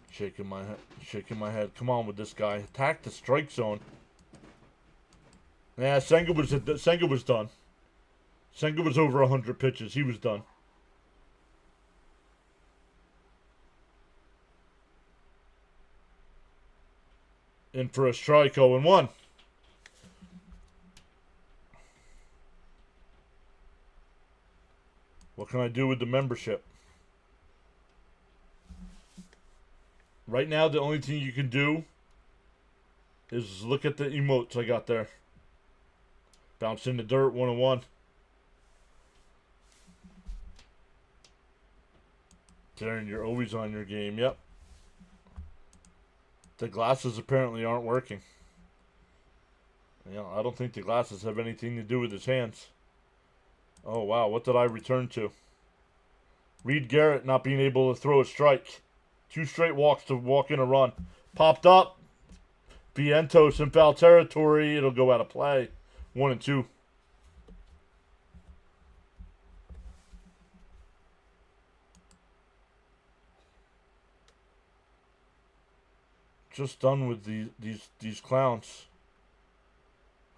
Shaking my head. Come on with this guy. Attack the strike zone. Yeah, Senga was done. Senga was over 100 pitches. He was done. In for a strike, 0 and 1. What can I do with the membership? Right now, the only thing you can do is look at the emotes I got there. Bounce in the dirt, 1 and 1. Darren, you're always on your game. Yep. The glasses apparently aren't working. I don't think the glasses have anything to do with his hands. Oh, wow. What did I return to? Reed Garrett not being able to throw a strike. 2 straight walks to walk in a run. Popped up. Vientos in foul territory. It'll go out of play. 1 and 2. Just done with these clowns.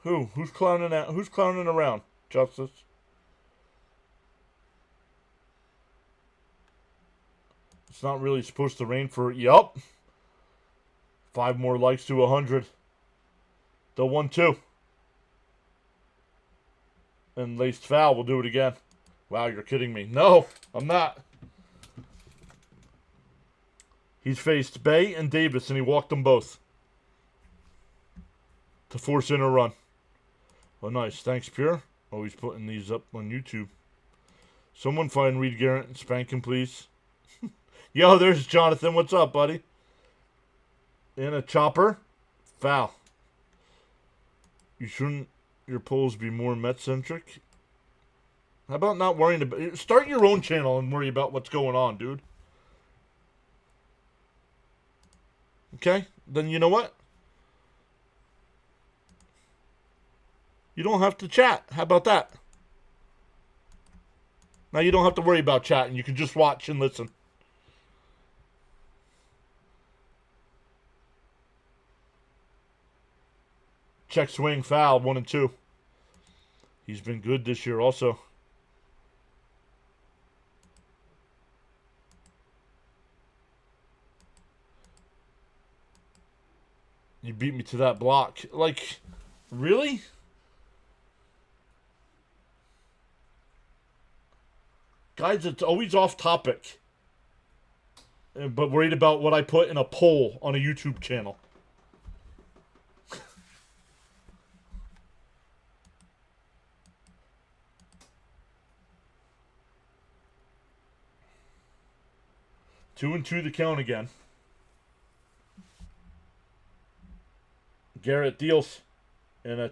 Who's clowning out? Who's clowning around? Justice. It's not really supposed to rain for. Yup. 5 more likes to 100. The 1-2. And laced foul. We'll do it again. Wow, you're kidding me. No, I'm not. He's faced Bay and Davis, and he walked them both to force in a run. Oh, nice. Thanks, Pure. Always putting these up on YouTube. Someone find Reed Garrett and spank him, please. Yo, there's Jonathan. What's up, buddy? In a chopper. Foul. You shouldn't your polls be more Met-centric? How about not worrying about... Start your own channel and worry about what's going on, dude. Okay? Then you know what? You don't have to chat. How about that? Now you don't have to worry about chatting. You can just watch and listen. Check swing, foul, 1-2. He's been good this year also. You beat me to that block. Like, really? Guys, it's always off topic. But worried about what I put in a poll on a YouTube channel. Two and two the count again. Garrett deals. And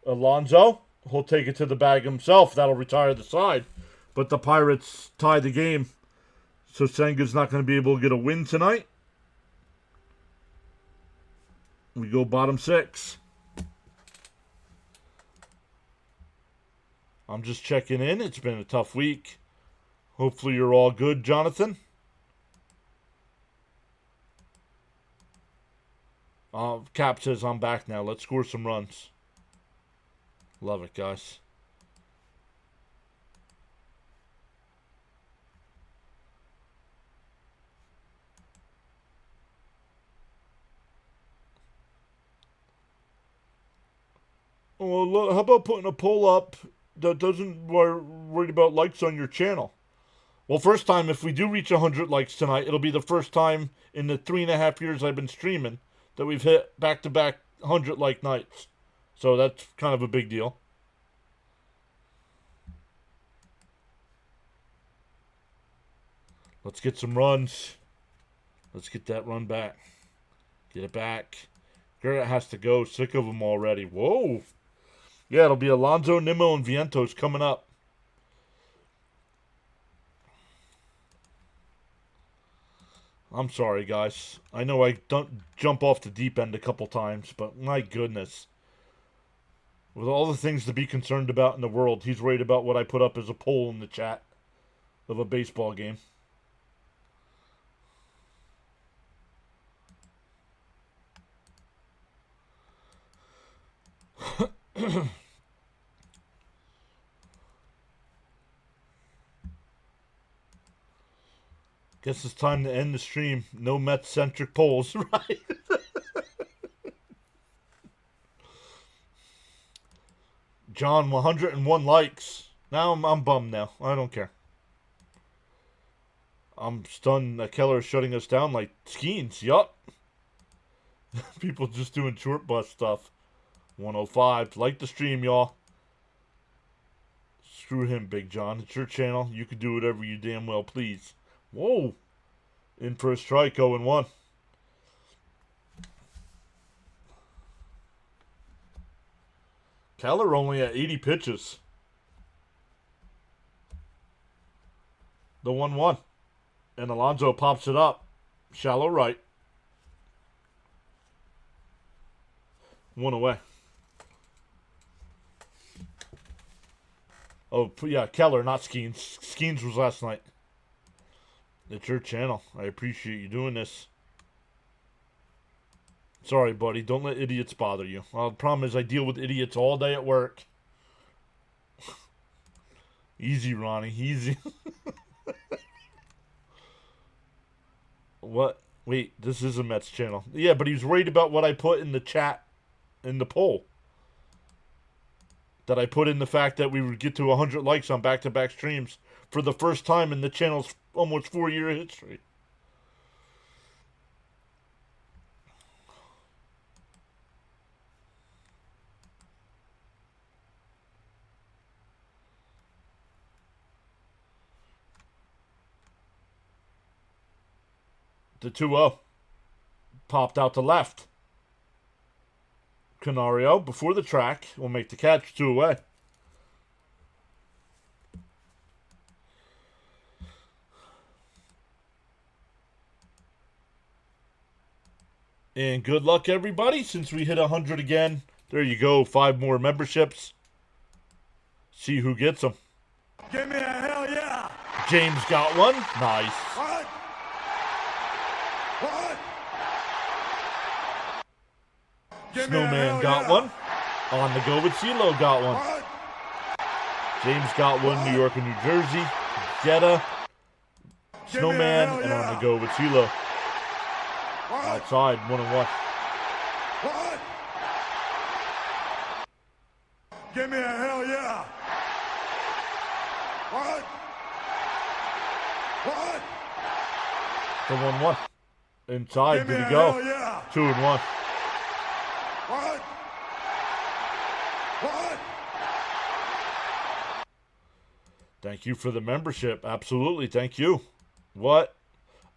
Alonso, he'll take it to the bag himself. That'll retire the side. But the Pirates tie the game. So Senga's not going to be able to get a win tonight. We go bottom six. I'm just checking in. It's been a tough week. Hopefully you're all good, Jonathan. Cap says I'm back now. Let's score some runs. Love it, guys. Well, how about putting a poll up that doesn't worry about likes on your channel? Well, first time, if we do reach 100 likes tonight, it'll be the first time in the 3.5 years I've been streaming that we've hit back-to-back 100 like nights. So that's kind of a big deal. Let's get some runs. Let's get that run back. Get it back. Garrett has to go. Sick of them already. Whoa. Yeah, it'll be Alonso, Nimmo, and Vientos coming up. I'm sorry, guys. I know I don't jump off the deep end a couple times, but my goodness. With all the things to be concerned about in the world, he's worried about what I put up as a poll in the chat of a baseball game. Guess it's time to end the stream. No Mets-centric polls, right? John, 101 likes. Now I'm bummed now. I don't care. I'm stunned that Keller is shutting us down like Skeens. Yup. People just doing short bus stuff. 105. Like the stream, y'all. Screw him, Big John. It's your channel. You can do whatever you damn well please. Whoa. In for a strike, 0-1. Keller only at 80 pitches. The 1-1. And Alonso pops it up. Shallow right. One away. Oh, yeah, Keller, not Skeens. Skeens was last night. It's your channel. I appreciate you doing this. Sorry, buddy. Don't let idiots bother you. The problem is I deal with idiots all day at work. Easy, Ronnie. Easy. What? Wait, this is a Mets channel. Yeah, but he was worried about what I put in the chat, in the poll. That I put in the fact that we would get to 100 likes on back-to-back streams for the first time in the channel's almost 4-year history. The 2-0 popped out to left. Canario, before the track, will make the catch, 2 away. And good luck, everybody. Since we hit 100 again, there you go. 5 more memberships. See who gets them. Give me a hell yeah. James got one. Nice. What? What? Give me a Snowman hell got yeah. one. On the go with CeeLo got one. What? James got one. New York and New Jersey. Jetta. Give me a Snowman. hell And on yeah. the go with CeeLo. What? Outside. 1-1. What? Give me a hell yeah. What? What? The 1-1. Inside. Give me Did a he go? hell yeah. 2-1. What? What? Thank you for the membership. Absolutely. Thank you. What?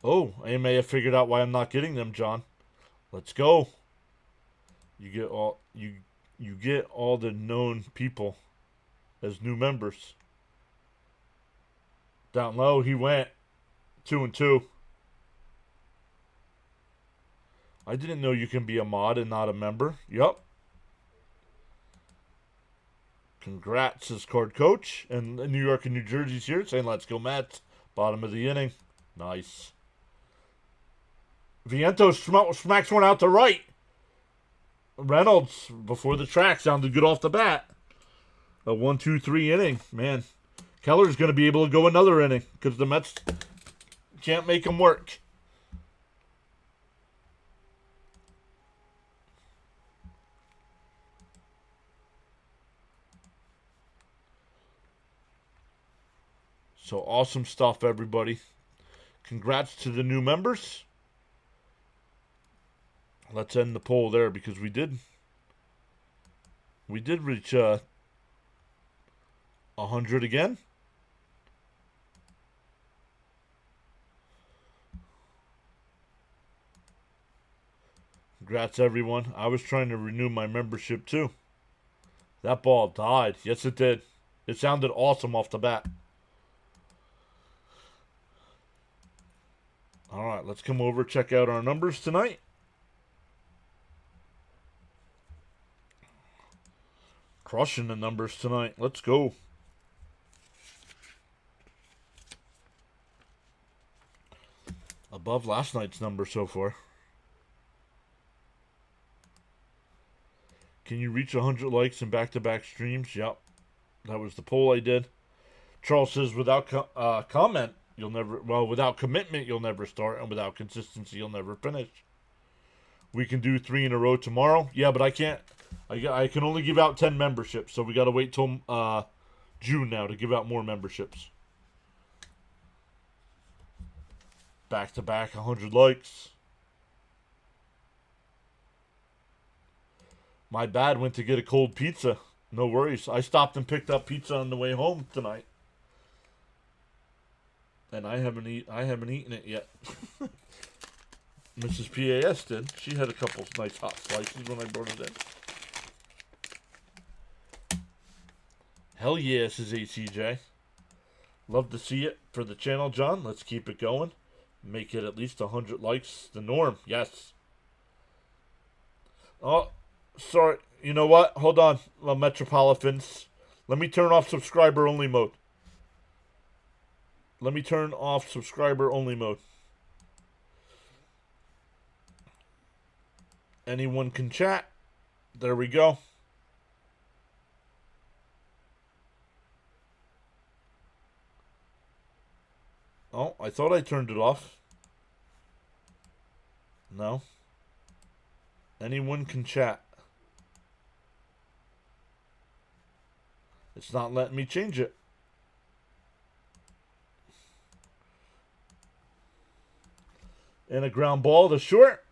Oh, I may have figured out why I'm not getting them, John. Let's go. You get all the known people as new members. Down low, he went 2-2. I didn't know you can be a mod and not a member. Yup. Congrats, says Card Coach. And New York and New Jersey's here saying, let's go, Mets. Bottom of the inning. Nice. Vientos smacks one out to right. Reynolds, before the track, sounded good off the bat. A 1-2-3 inning. Man, Keller's going to be able to go another inning because the Mets can't make him work. So awesome stuff, everybody. Congrats to the new members. Let's end the poll there because we did reach 100 again. Congrats, everyone. I was trying to renew my membership too. That ball died. Yes, it did. It sounded awesome off the bat. All right, let's come over, check out our numbers tonight. Crushing the numbers tonight. Let's go. Above last night's number so far. Can you reach 100 likes in back-to-back streams? Yep. That was the poll I did. Charles says, without comment, you'll never... Well, without commitment, you'll never start. And without consistency, you'll never finish. We can do 3 in a row tomorrow. Yeah, but I can't... I can only give out 10 memberships. So we got to wait till June now to give out more memberships. Back-to-back, 100 likes. My bad, went to get a cold pizza. No worries. I stopped and picked up pizza on the way home tonight. And I haven't eaten it yet. Mrs. PAS did. She had a couple nice hot slices when I brought it in. Hell yeah, says ACJ. Love to see it for the channel, John. Let's keep it going. Make it at least 100 likes. The norm. Yes. Oh, sorry. You know what? Hold on, Metropolitans. Let me turn off subscriber only mode. Let me turn off subscriber only mode. Anyone can chat. There we go. Oh, I thought I turned it off. No. Anyone can chat. It's not letting me change it. And a ground ball to short.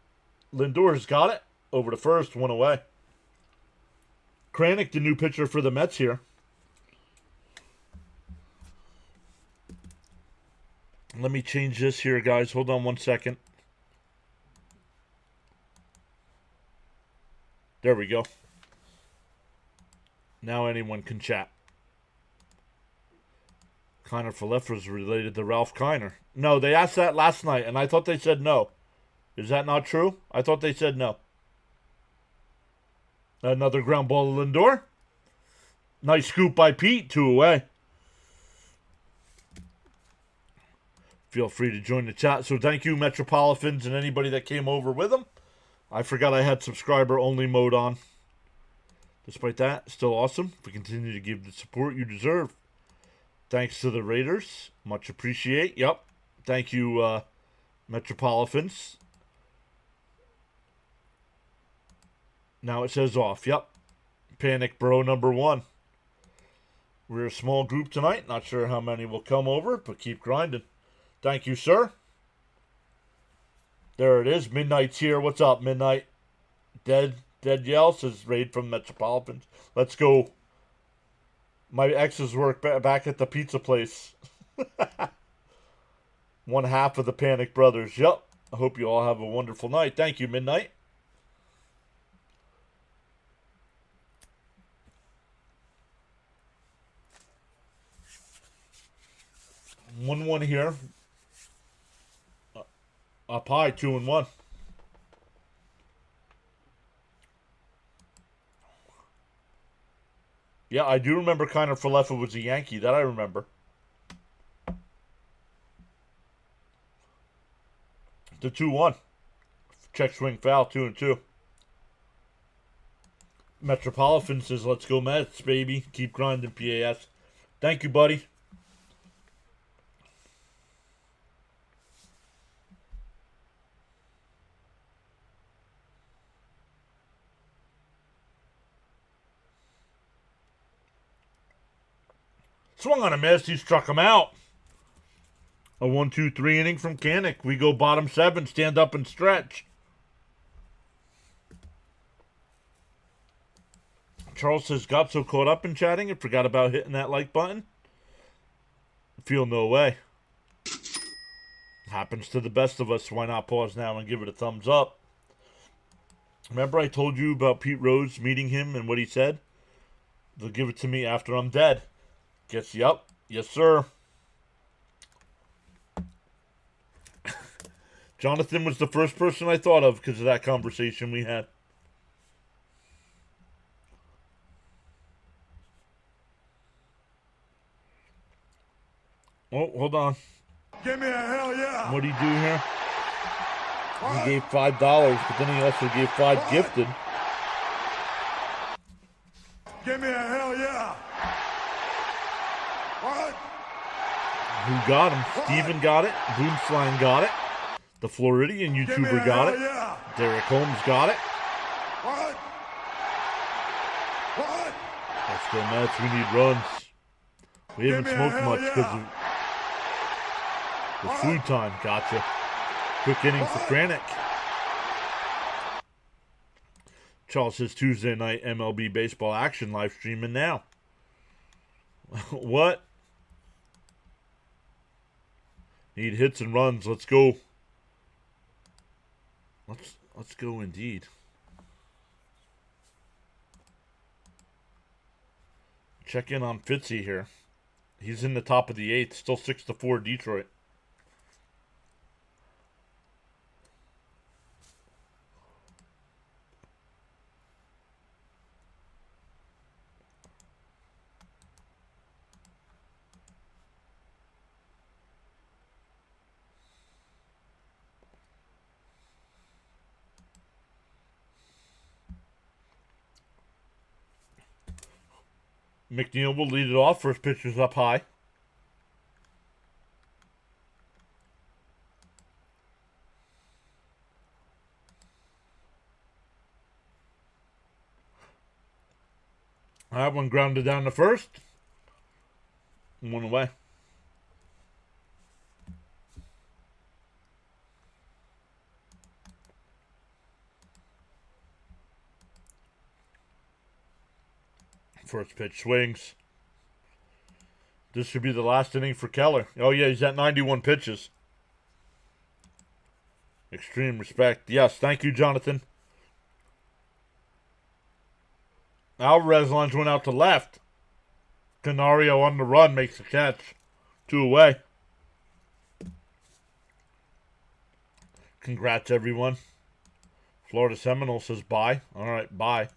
Lindor's got it. Over to first, one away. Kranick, the new pitcher for the Mets here. Let me change this here, guys. Hold on one second. There we go. Now anyone can chat. Kiner Falefa was related to Ralph Kiner. No, they asked that last night, and I thought they said no. Is that not true? I thought they said no. Another ground ball to Lindor. Nice scoop by Pete. 2 away. Feel free to join the chat. So thank you, Metropolitans, and anybody that came over with them. I forgot I had subscriber only mode on. Despite that, still awesome. We continue to give the support you deserve. Thanks to the Raiders. Much appreciate. Yep. Thank you, Metropolitans. Now it says off. Yep. Panic Bro #1. We're a small group tonight. Not sure how many will come over, but keep grinding. Thank you, sir. There it is. Midnight's here. What's up, Midnight? Dead Yell says raid from Metropolitans. Let's go. My exes work back at the pizza place. One half of the Panic Brothers. Yep. I hope you all have a wonderful night. Thank you, Midnight. One here. Up high, 2-1. Yeah, I do remember Kiner Falefa was a Yankee. That I remember. The 2-1. Check swing foul, 2-2. Metropolitan says, let's go Mets, baby. Keep grinding, PAS. Thank you, buddy. Swung on a miss. He struck him out. A 1-2-3 inning from Canick. We go bottom 7. Stand up and stretch. Charles says, got so caught up in chatting and forgot about hitting that like button. Feel no way. Happens to the best of us. Why not pause now and give it a thumbs up? Remember I told you about Pete Rose meeting him and what he said? They'll give it to me after I'm dead. Guess, yep. Yes, sir. Jonathan was the first person I thought of because of that conversation we had. Oh, hold on. Give me a hell yeah. What did he do here? He gave $5, but then he also gave 5 gifted. Give me a hell yeah. What? Who got him? Steven got it. Boomslang got it. The Floridian YouTuber got it. Yeah. Derek Holmes got it. What? What? Let's go, Mets. We need runs. We haven't smoked much because of the food time. Gotcha. Quick inning for Kranick. Charles says Tuesday night MLB baseball action live streaming now. What? Need hits and runs. Let's go. Let's go indeed. Check in on Fitzy here. He's in the top of the 8th. Still 6-4 Detroit. McNeil will lead it off. First pitcher's up high. That one grounded down to first. 1 away. First pitch swings. This should be the last inning for Keller. Oh, yeah, he's at 91 pitches. Extreme respect. Yes, thank you, Jonathan. Alvarez lines one out to left. Canario on the run makes the catch. 2 away. Congrats, everyone. Florida Seminole says bye. All right, bye.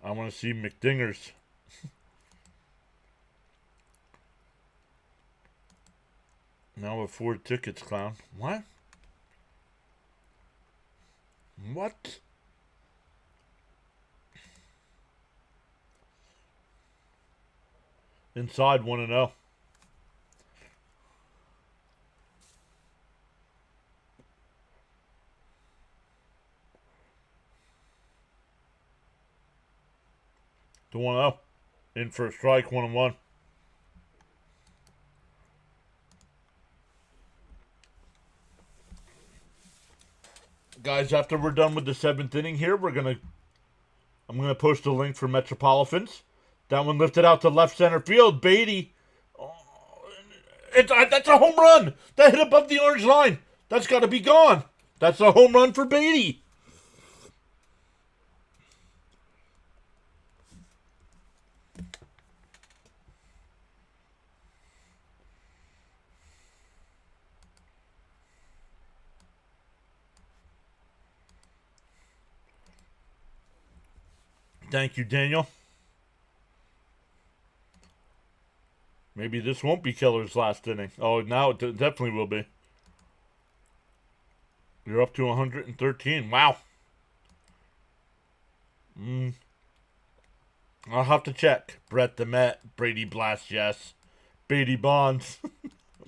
I want to see McDingers. Now afford tickets, clown. What? What? Inside 1-0. To 1-0. In for a strike, 1-1. Guys, after we're done with the 7th inning here, I'm gonna post a link for Metropolitans. That one lifted out to left center field. Batty. Oh, that's a home run. That hit above the orange line. That's got to be gone. That's a home run for Batty. Thank you, Daniel. Maybe this won't be Keller's last inning. Oh, now it definitely will be. You're up to 113. Wow. I'll have to check. Brett the Met, Brady Blast, yes. Beatty Bonds.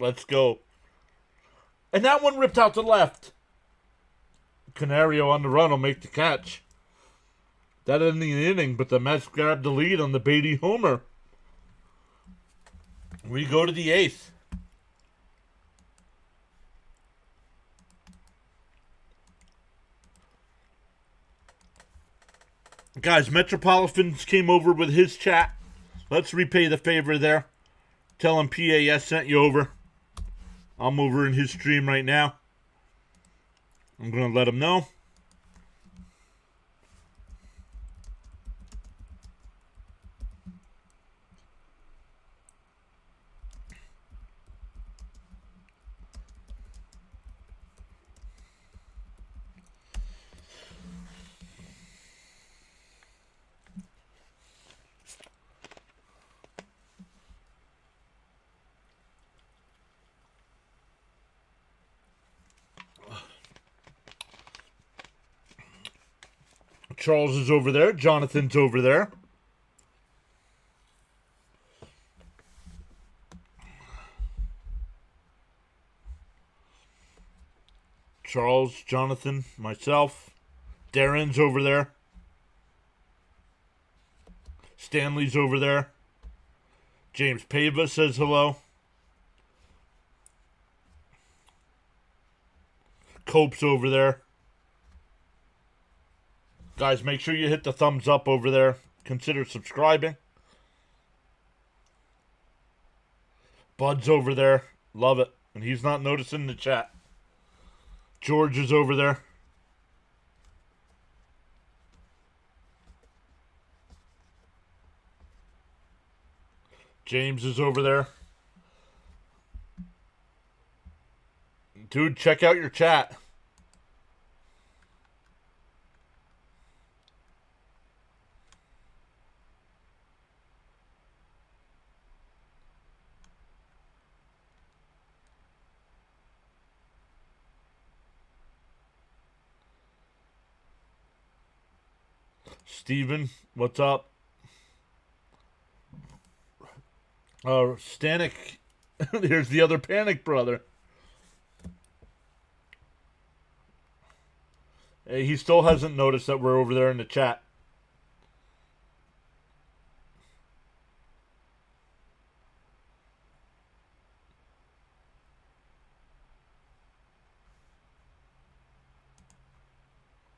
Let's go. And that one ripped out to left. Canario on the run will make the catch. That ended the inning, but the Mets grabbed the lead on the Batty homer. We go to the 8th. Guys, Metropolitans came over with his chat. Let's repay the favor there. Tell him PAS sent you over. I'm over in his stream right now. I'm going to let him know. Charles is over there. Jonathan's over there. Charles, Jonathan, myself. Darren's over there. Stanley's over there. James Pava says hello. Cope's over there. Guys, make sure you hit the thumbs up over there. Consider subscribing. Bud's over there. Love it. And he's not noticing the chat. George is over there. James is over there. Dude, check out your chat. Steven, what's up? Stanek. Here's the other Panic brother. Hey, he still hasn't noticed that we're over there in the chat.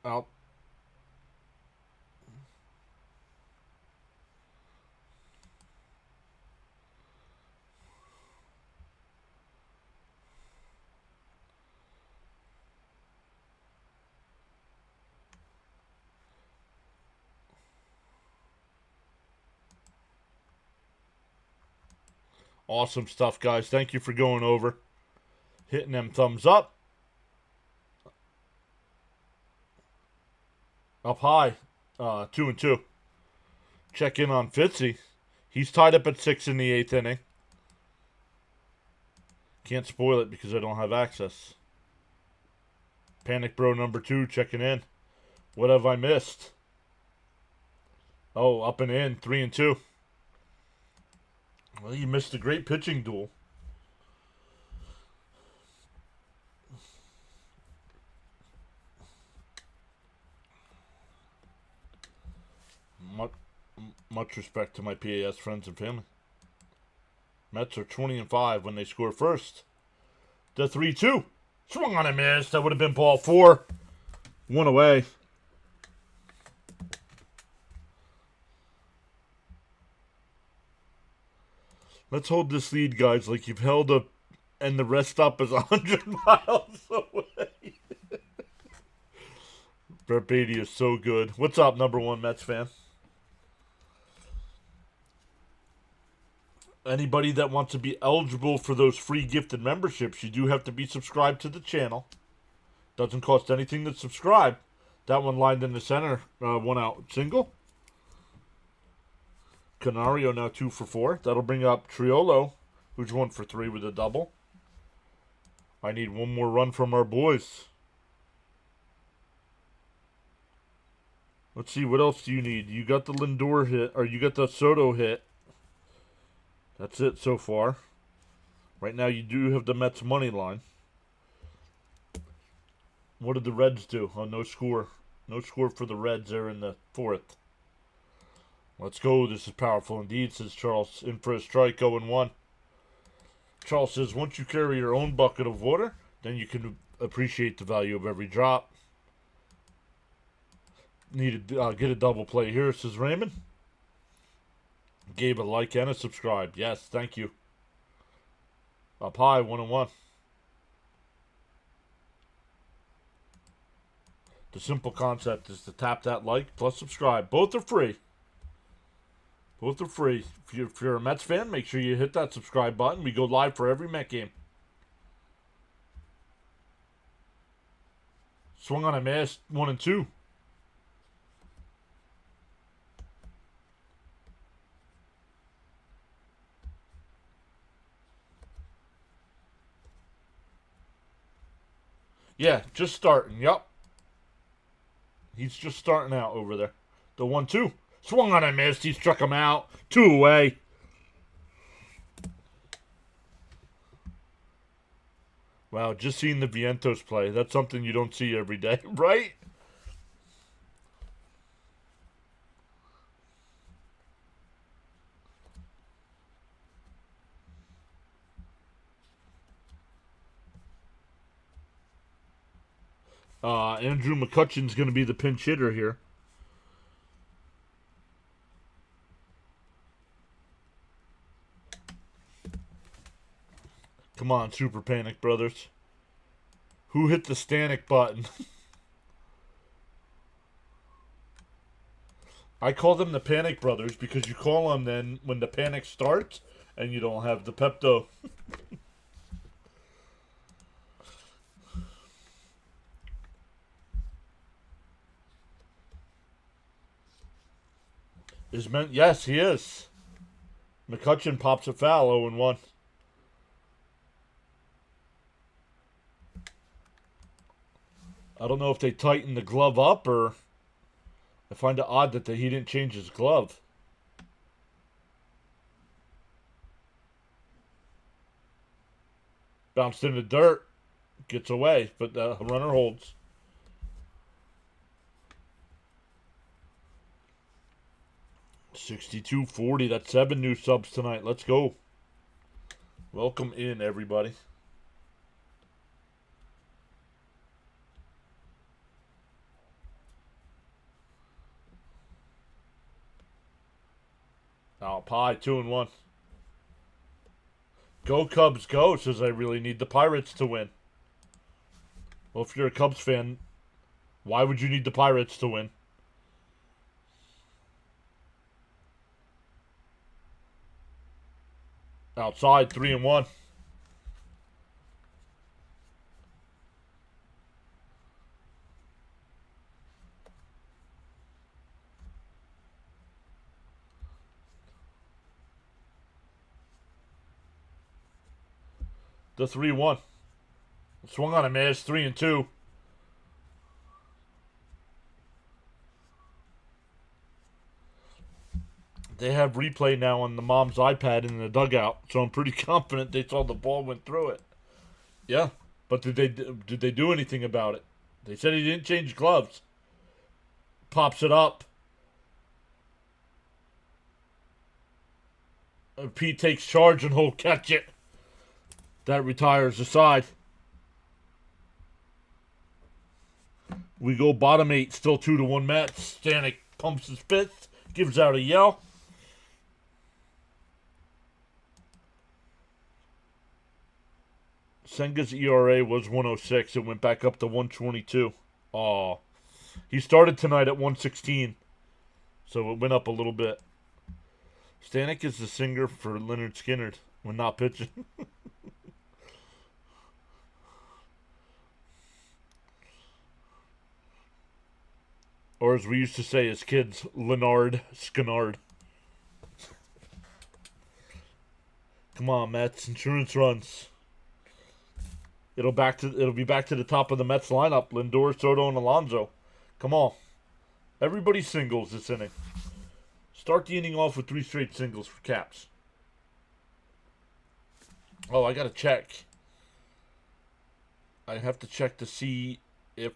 Out. Awesome stuff, guys. Thank you for going over. Hitting them thumbs up. Up high. 2-2. Check in on Fitzy. He's tied up at 6 in the 8th inning. Can't spoil it because I don't have access. Panic Bro number 2 checking in. What have I missed? Oh, up and in, 3-2. Well, you missed a great pitching duel. Much respect to my PAS friends and family. Mets are 20-5 when they score first. The 3-2. Swung on a miss. That would have been ball 4. One away. Let's hold this lead, guys, like you've held up, and the rest up is 100 miles away. Batty is so good. What's up, number one Mets fan? Anybody that wants to be eligible for those free gifted memberships, you do have to be subscribed to the channel. Doesn't cost anything to subscribe. That one lined in the center, one out single. Canario now 2 for 4. That'll bring up Triolo, who's 1 for 3 with a double. I need one more run from our boys. Let's see, what else do you need? You got the Lindor hit, or you got the Soto hit. That's it so far. Right now you do have the Mets money line. What did the Reds do? Oh, no score. No score for the Reds there in the 4th. Let's go. This is powerful indeed, says Charles. In for a strike, 0-1. Charles says, once you carry your own bucket of water, then you can appreciate the value of every drop. Need to get a double play here, says Raymond. Gave a like and a subscribe. Yes, thank you. Up high, 1-1. The simple concept is to tap that like plus subscribe. Both are free. Both are free. If you're a Mets fan, make sure you hit that subscribe button. We go live for every Met game. Swung on a miss, 1-2. Yeah, just starting. Yup. He's just starting out over there. The 1-2. Swung on and missed. He struck him out. 2 away. Wow, just seeing the Vientos play. That's something you don't see every day, right? Andrew McCutcheon's going to be the pinch hitter here. Come on, Super Panic Brothers. Who hit the Stanek button? I call them the Panic Brothers because you call them then when the panic starts and you don't have the Pepto. Yes, he is. McCutcheon pops a foul, 0-1. I don't know if they tightened the glove up or I find it odd that he didn't change his glove. Bounced in the dirt. Gets away, but the runner holds. $62.40. That's 7 new subs tonight. Let's go. Welcome in, everybody. Now, Pie, 2-1. Go Cubs, go, says I really need the Pirates to win. Well, if you're a Cubs fan, why would you need the Pirates to win? Outside, 3-1. The 3-1. Swung on a miss, 3-2. They have replay now on the mom's iPad in the dugout, so I'm pretty confident they saw the ball went through it. Yeah, but did they do anything about it? They said he didn't change gloves. Pops it up. Pete takes charge and he'll catch it. That retires the side. We go bottom 8, still 2-1 Mets. Stanek pumps his fist, gives out a yell. Senga's ERA was 106. It went back up to 122. Aw. He started tonight at 116, so it went up a little bit. Stanek is the singer for Leonard Skinner when not pitching. Or as we used to say as kids, Leonard Skinner. Come on, Mets. Insurance runs. It'll be back to the top of the Mets lineup. Lindor, Soto, and Alonso. Come on. Everybody singles this inning. Start the inning off with 3 straight singles for Caps. Oh, I gotta check. I have to check to see if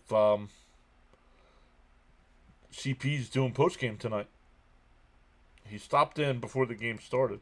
CP's doing postgame tonight. He stopped in before the game started.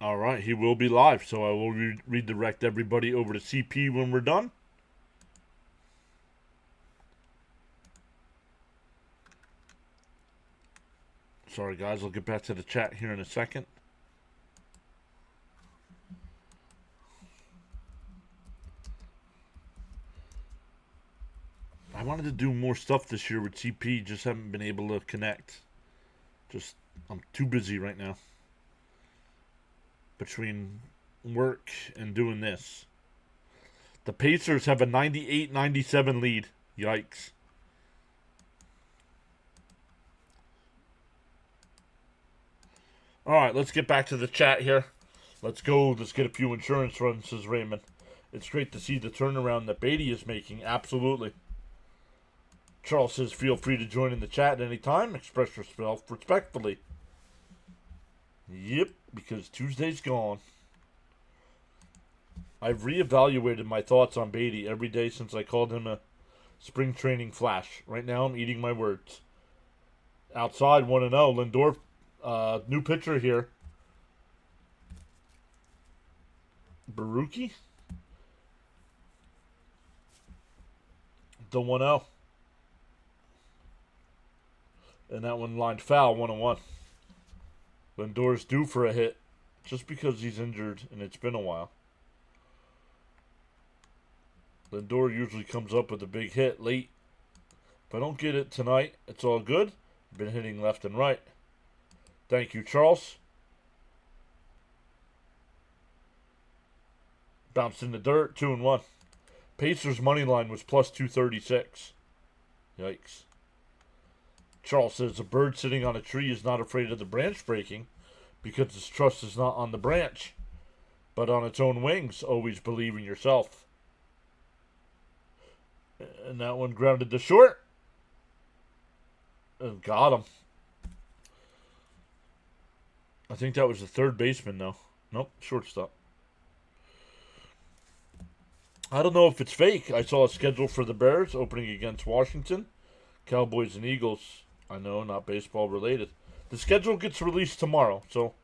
All right, he will be live, so I will redirect everybody over to CP when we're done. Sorry, guys, I'll get back to the chat here in a second. I wanted to do more stuff this year with CP, just haven't been able to connect. I'm too busy right now. Between work and doing this. The Pacers have a 98-97 lead. Yikes. Alright, let's get back to the chat here. Let's go. Let's get a few insurance runs, says Raymond. It's great to see the turnaround that Batty is making. Absolutely. Charles says, feel free to join in the chat at any time. Express yourself respectfully. Yep, because Tuesday's gone. I've reevaluated my thoughts on Batty every day since I called him a spring training flash. Right now, I'm eating my words. Outside, 1-0. Lindor, new pitcher here. Baruki? The 1-0. And that one lined foul, 1-1. Lindor's due for a hit just because he's injured and it's been a while. Lindor usually comes up with a big hit late. If I don't get it tonight, it's all good. I've been hitting left and right. Thank you, Charles. Bounced in the dirt, 2-1. Pacers' money line was plus 236. Yikes. Charles says a bird sitting on a tree is not afraid of the branch breaking because its trust is not on the branch, but on its own wings. Always believe in yourself. And that one grounded to short. And got him. I think that was the third baseman, though. Nope, shortstop. I don't know if it's fake. I saw a schedule for the Bears opening against Washington, Cowboys, and Eagles. I know, not baseball related. The schedule gets released tomorrow, so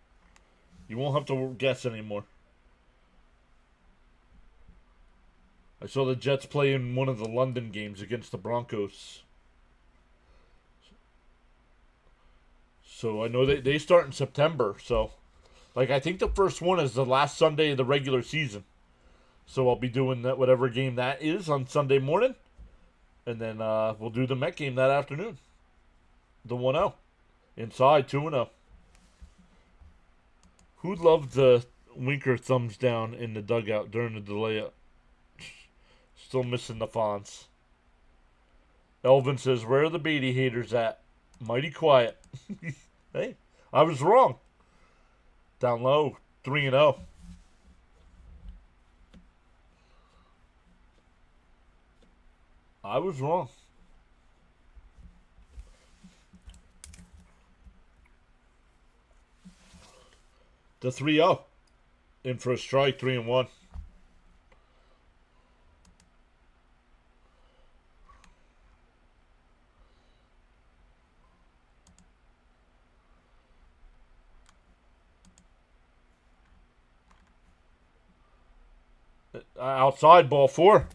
you won't have to guess anymore. I saw the Jets play in one of the London games against the Broncos. So I know they start in September, so I think the first one is the last Sunday of the regular season. So I'll be doing that whatever game that is on Sunday morning. And then we'll do the Met game that afternoon. The 1-0. Inside, 2-0. Who loved the winker thumbs down in the dugout during the delay? Still missing the fonts. Elvin says, where are the Batty haters at? Mighty quiet. Hey, I was wrong. Down low, 3-0. I was wrong. The 3-0. In for a strike, 3-1. Outside, ball 4.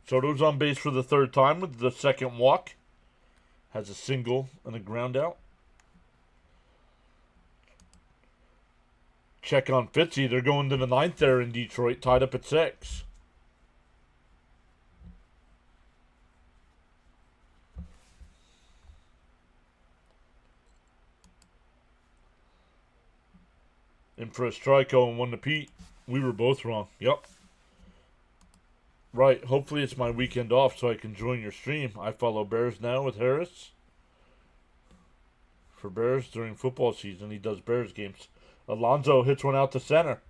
Soto's on base for the 3rd time with the 2nd walk. Has a single and a ground out. Check on Fitzy. They're going to the 9th there in Detroit, tied up at 6. In for a strike, 0-1 to Pete. We were both wrong. Yep. Right. Hopefully it's my weekend off so I can join your stream. I follow Bears now with Harris. For Bears during football season. He does Bears games. Alonso hits one out to center.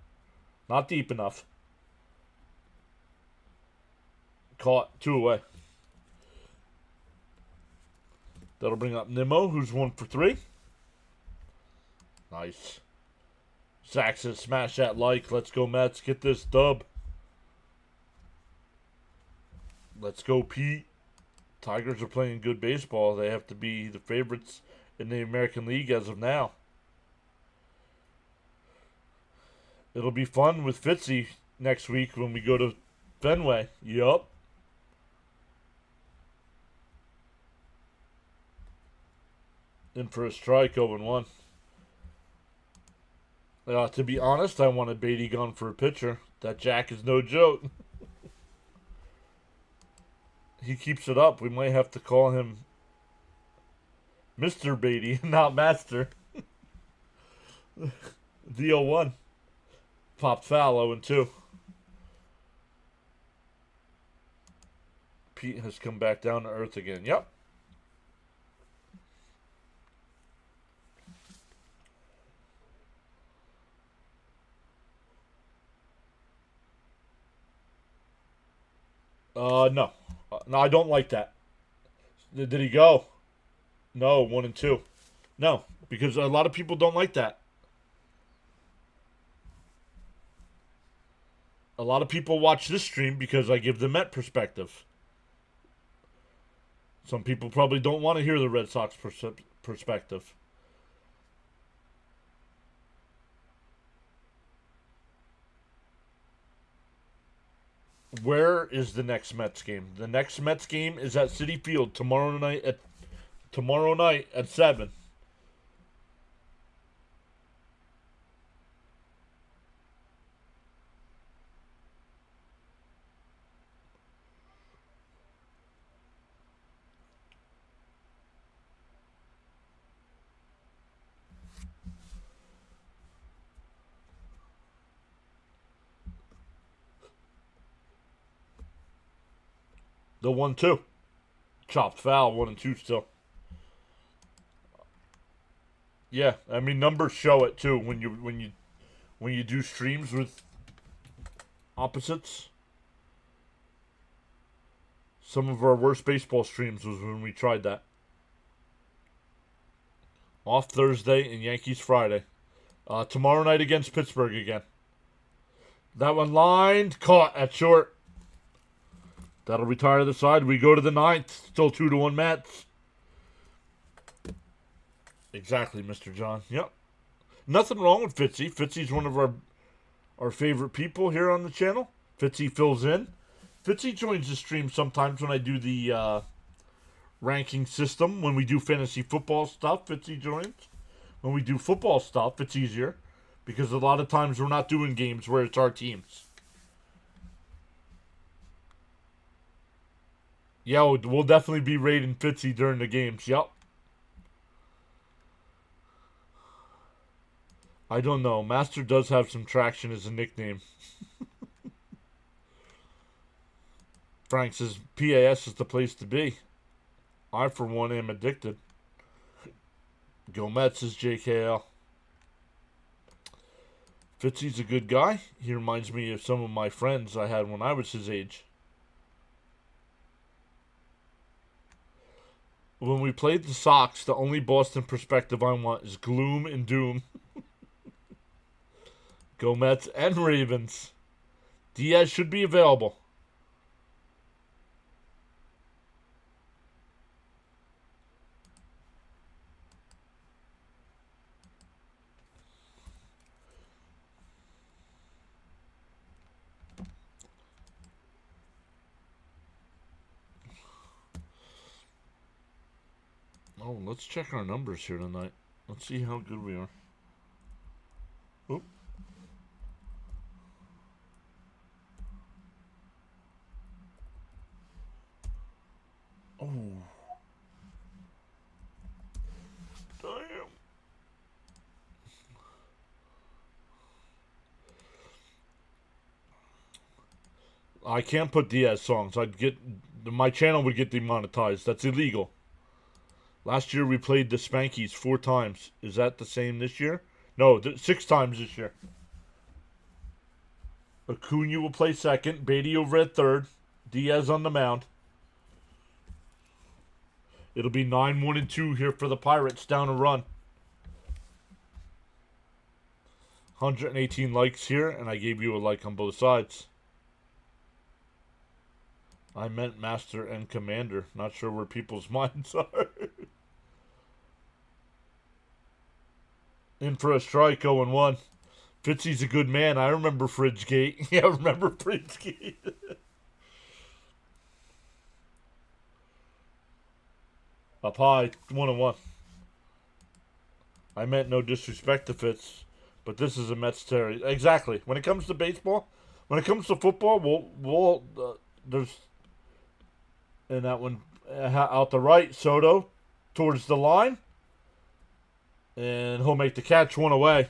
Not deep enough. Caught. 2 away. That'll bring up Nimmo, who's 1 for 3. Nice. Zach says, smash that like. Let's go, Mets. Get this dub. Let's go, Pete. Tigers are playing good baseball. They have to be the favorites in the American League as of now. It'll be fun with Fitzy next week when we go to Fenway. Yup. In for a strike, 0-1. To be honest, I wanted Batty gone for a pitcher. That Jack is no joke. He keeps it up. We might have to call him Mr. Batty, not Master. The 0-1. Popped foul, 0-2. Pete has come back down to earth again. Yep. No. No, I don't like that. Did he go? No, 1-2. No, because a lot of people don't like that. A lot of people watch this stream because I give the Met perspective. Some people probably don't want to hear the Red Sox perspective. Where is the next Mets game? The next Mets game is at Citi Field tomorrow night at 7. The 1-2. Chopped foul, 1-2 still. Yeah, I mean numbers show it too when you do streams with opposites. Some of our worst baseball streams was when we tried that. Off Thursday and Yankees Friday. Tomorrow night against Pittsburgh again. That one lined, caught at short. That'll retire to the side. We go to the 9th. Still 2-1 Mets. Exactly, Mr. John. Yep. Nothing wrong with Fitzy. Fitzy's one of our favorite people here on the channel. Fitzy fills in. Fitzy joins the stream sometimes when I do the ranking system. When we do fantasy football stuff, Fitzy joins. When we do football stuff, it's easier. Because a lot of times we're not doing games where it's our teams. Yeah, we'll definitely be raiding Fitzy during the games. Yep. I don't know. Master does have some traction as a nickname. Frank says PAS is the place to be. I, for one, am addicted. Go Mets, says JKL. Fitzy's a good guy. He reminds me of some of my friends I had when I was his age. When we played the Sox, the only Boston perspective I want is gloom and doom. Go Mets and Ravens. Diaz should be available. Oh, let's check our numbers here tonight. Let's see how good we are. Oop. Oh. Damn. I can't put Diaz songs. My channel would get demonetized. That's illegal. Last year we played the Spankies 4 times. Is that the same this year? No, 6 times this year. Acuna will play second. Batty over at third. Diaz on the mound. It'll be 9-1-2 here for the Pirates. Down a run. 118 likes here, and I gave you a like on both sides. I meant Master and Commander. Not sure where people's minds are. In for a strike, 0-1. Fitzy's a good man. I remember Fridgegate. Yeah, I remember Fridgegate. Up high, 1-1. I meant no disrespect to Fitz, but this is a Mets territory. Exactly. When it comes to baseball, when it comes to football, we'll there's and that one out the right, Soto towards the line, and he'll make the catch, 1 away.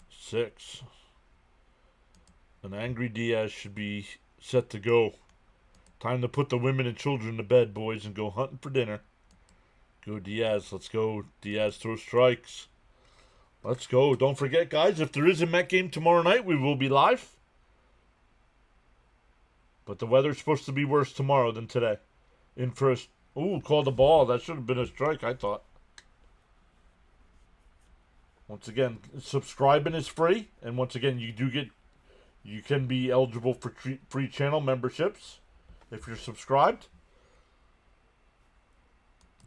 Six. An angry Diaz should be set to go. Time to put the women and children to bed, boys, and go hunting for dinner. Go Diaz. Let's go. Diaz throws strikes. Let's go. Don't forget, guys, if there is a Met game tomorrow night, we will be live. But the weather's supposed to be worse tomorrow than today. In first. Ooh, called the ball. That should have been a strike, I thought. Once again, subscribing is free. And once again, you can be eligible for free channel memberships if you're subscribed.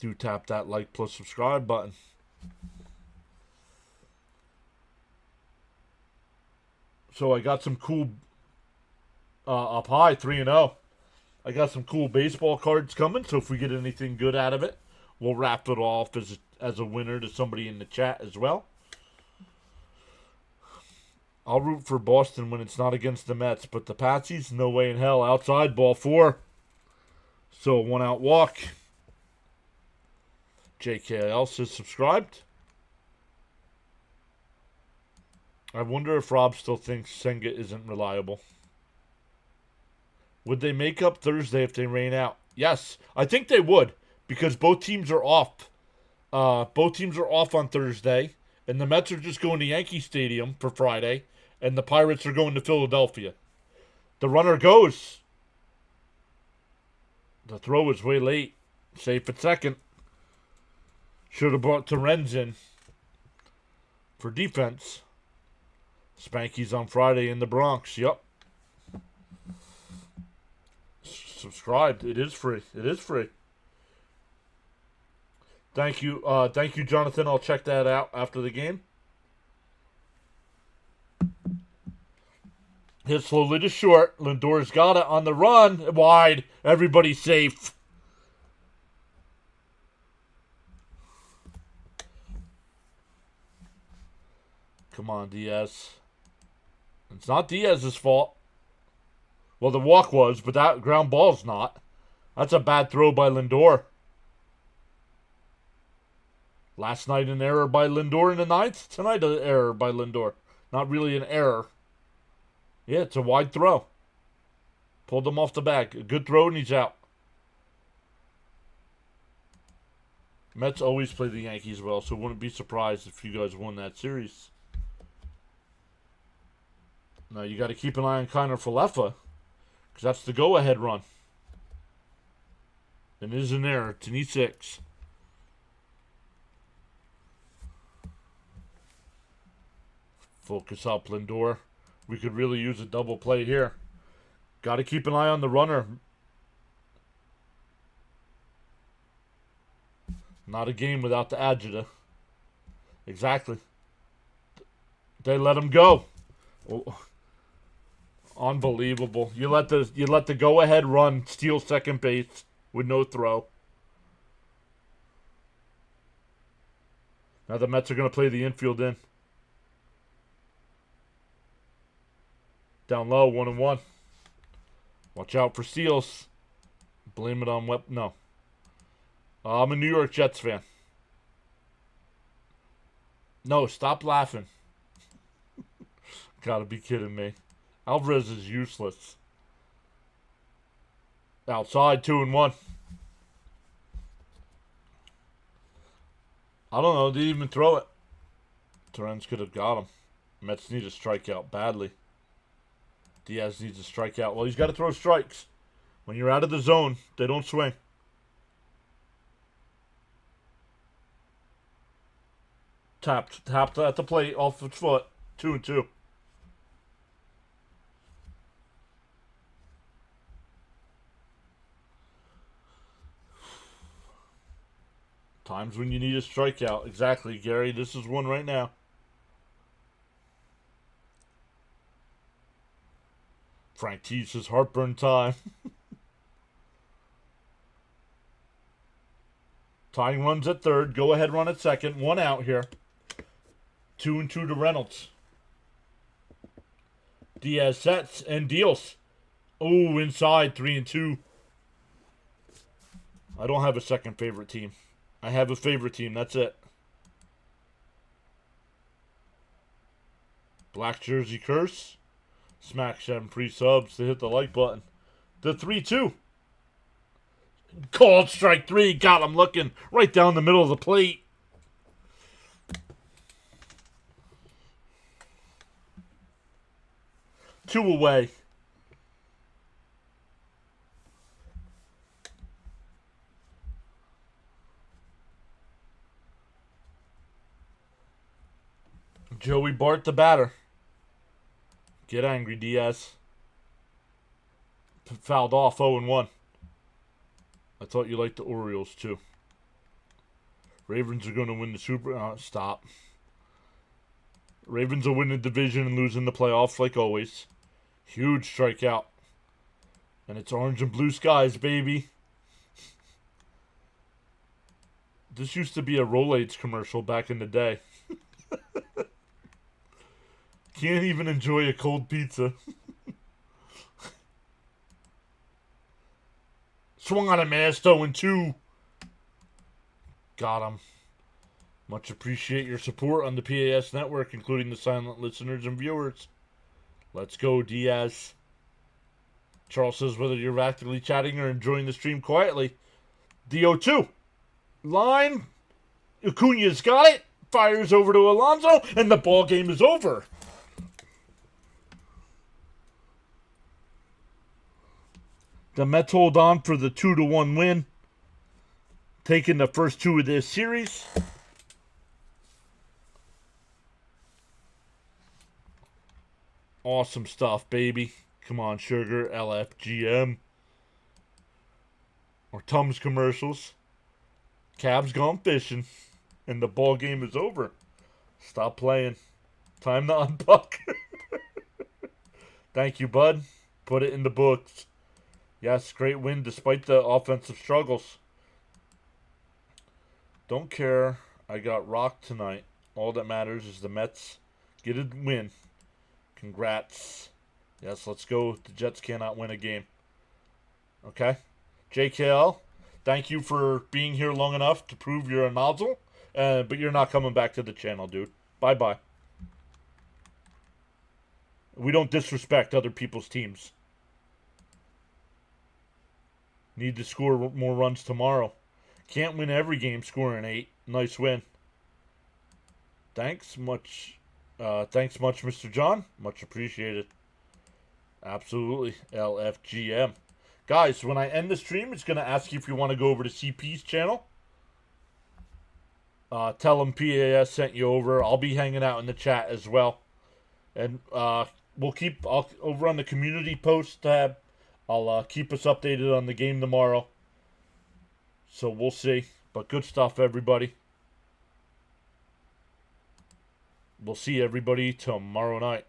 Do tap that like plus subscribe button. So I got some cool up high, 3-0. I got some cool baseball cards coming, so if we get anything good out of it, we'll wrap it off as a winner to somebody in the chat as well. I'll root for Boston when it's not against the Mets, but the Patsies, no way in hell. Outside, ball 4. So 1 out walk. JKL says subscribed. I wonder if Rob still thinks Senga isn't reliable. Would they make up Thursday if they rain out? Yes, I think they would, because both teams are off. Both teams are off on Thursday, and the Mets are just going to Yankee Stadium for Friday, and the Pirates are going to Philadelphia. The runner goes. The throw is way late. Safe at second. Should have brought Terens in for defense. Spanky's on Friday in the Bronx. Yup. Subscribed. It is free. It is free. Thank you, Jonathan. I'll check that out after the game. Hit slowly to short. Lindor's got it on the run. Wide. Everybody safe. Come on, Diaz. It's not Diaz's fault. Well, the walk was, but that ground ball's not. That's a bad throw by Lindor. Last night an error by Lindor in the ninth. Tonight an error by Lindor. Not really an error. Yeah, it's a wide throw. Pulled him off the back. A good throw and he's out. Mets always play the Yankees well, so wouldn't be surprised if you guys won that series. Now you got to keep an eye on Kiner Falefa, because that's the go-ahead run. And it is an error. It's an E6. Focus up, Lindor. We could really use a double play here. Got to keep an eye on the runner. Not a game without the agita. Exactly. They let him go. Oh, unbelievable. You let the go ahead run steal second base with no throw. Now the Mets are going to play the infield in. Down low, 1-1. Watch out for steals. Blame it on no. I'm a New York Jets fan. No, stop laughing. Gotta be kidding me. Alvarez is useless. Outside, 2-1. I don't know. Did he even throw it? Torrens could have got him. Mets need a strikeout badly. Diaz needs a strikeout. Well, he's got to throw strikes. When you're out of the zone, they don't swing. Tapped at the plate, off the foot. 2-2. Times when you need a strikeout. Exactly, Gary. This is one right now. Frank T says heartburn time. Tying runs at third. Go ahead run at second. One out here. 2-2 to Reynolds. Diaz sets and deals. Oh, inside 3-2. I don't have a second favorite team. I have a favorite team. That's it. Black jersey curse. Smack 7 pre-subs to hit the like button. The 3-2. Called strike 3. Got him looking right down the middle of the plate. Two away. Joey Bart, the batter. Get angry, Diaz. Fouled off 0-1. I thought you liked the Orioles, too. Ravens are going to win the Super... stop. Ravens will win the division and lose in the playoffs like always. Huge strikeout. And it's orange and blue skies, baby. This used to be a Rolaids commercial back in the day. Can't even enjoy a cold pizza. Swung on a mass, 0-2. Got him. Much appreciate your support on the PAS network, including the silent listeners and viewers. Let's go, Diaz. Charles says whether you're actively chatting or enjoying the stream quietly. DO2. Line. Acuna's got it. Fires over to Alonso, and the ball game is over. The Mets hold on for the 2-1 win. Taking the first two of this series. Awesome stuff, baby. Come on, Sugar, LFGM. Or Tums commercials. Cavs gone fishing. And the ball game is over. Stop playing. Time to unpuck. Thank you, bud. Put it in the books. Yes, great win despite the offensive struggles. Don't care. I got rocked tonight. All that matters is the Mets get a win. Congrats. Yes, let's go. The Jets cannot win a game. Okay? JKL, thank you for being here long enough to prove you're a nozzle, but you're not coming back to the channel, dude. Bye-bye. We don't disrespect other people's teams. Need to score more runs tomorrow. Can't win every game scoring 8. Nice win. Thanks much, Mr. John. Much appreciated. Absolutely. LFGM. Guys, when I end the stream, it's going to ask you if you want to go over to CP's channel. Tell him PAS sent you over. I'll be hanging out in the chat as well. And I'll over on the community post tab. I'll keep us updated on the game tomorrow. So we'll see. But good stuff, everybody. We'll see everybody tomorrow night.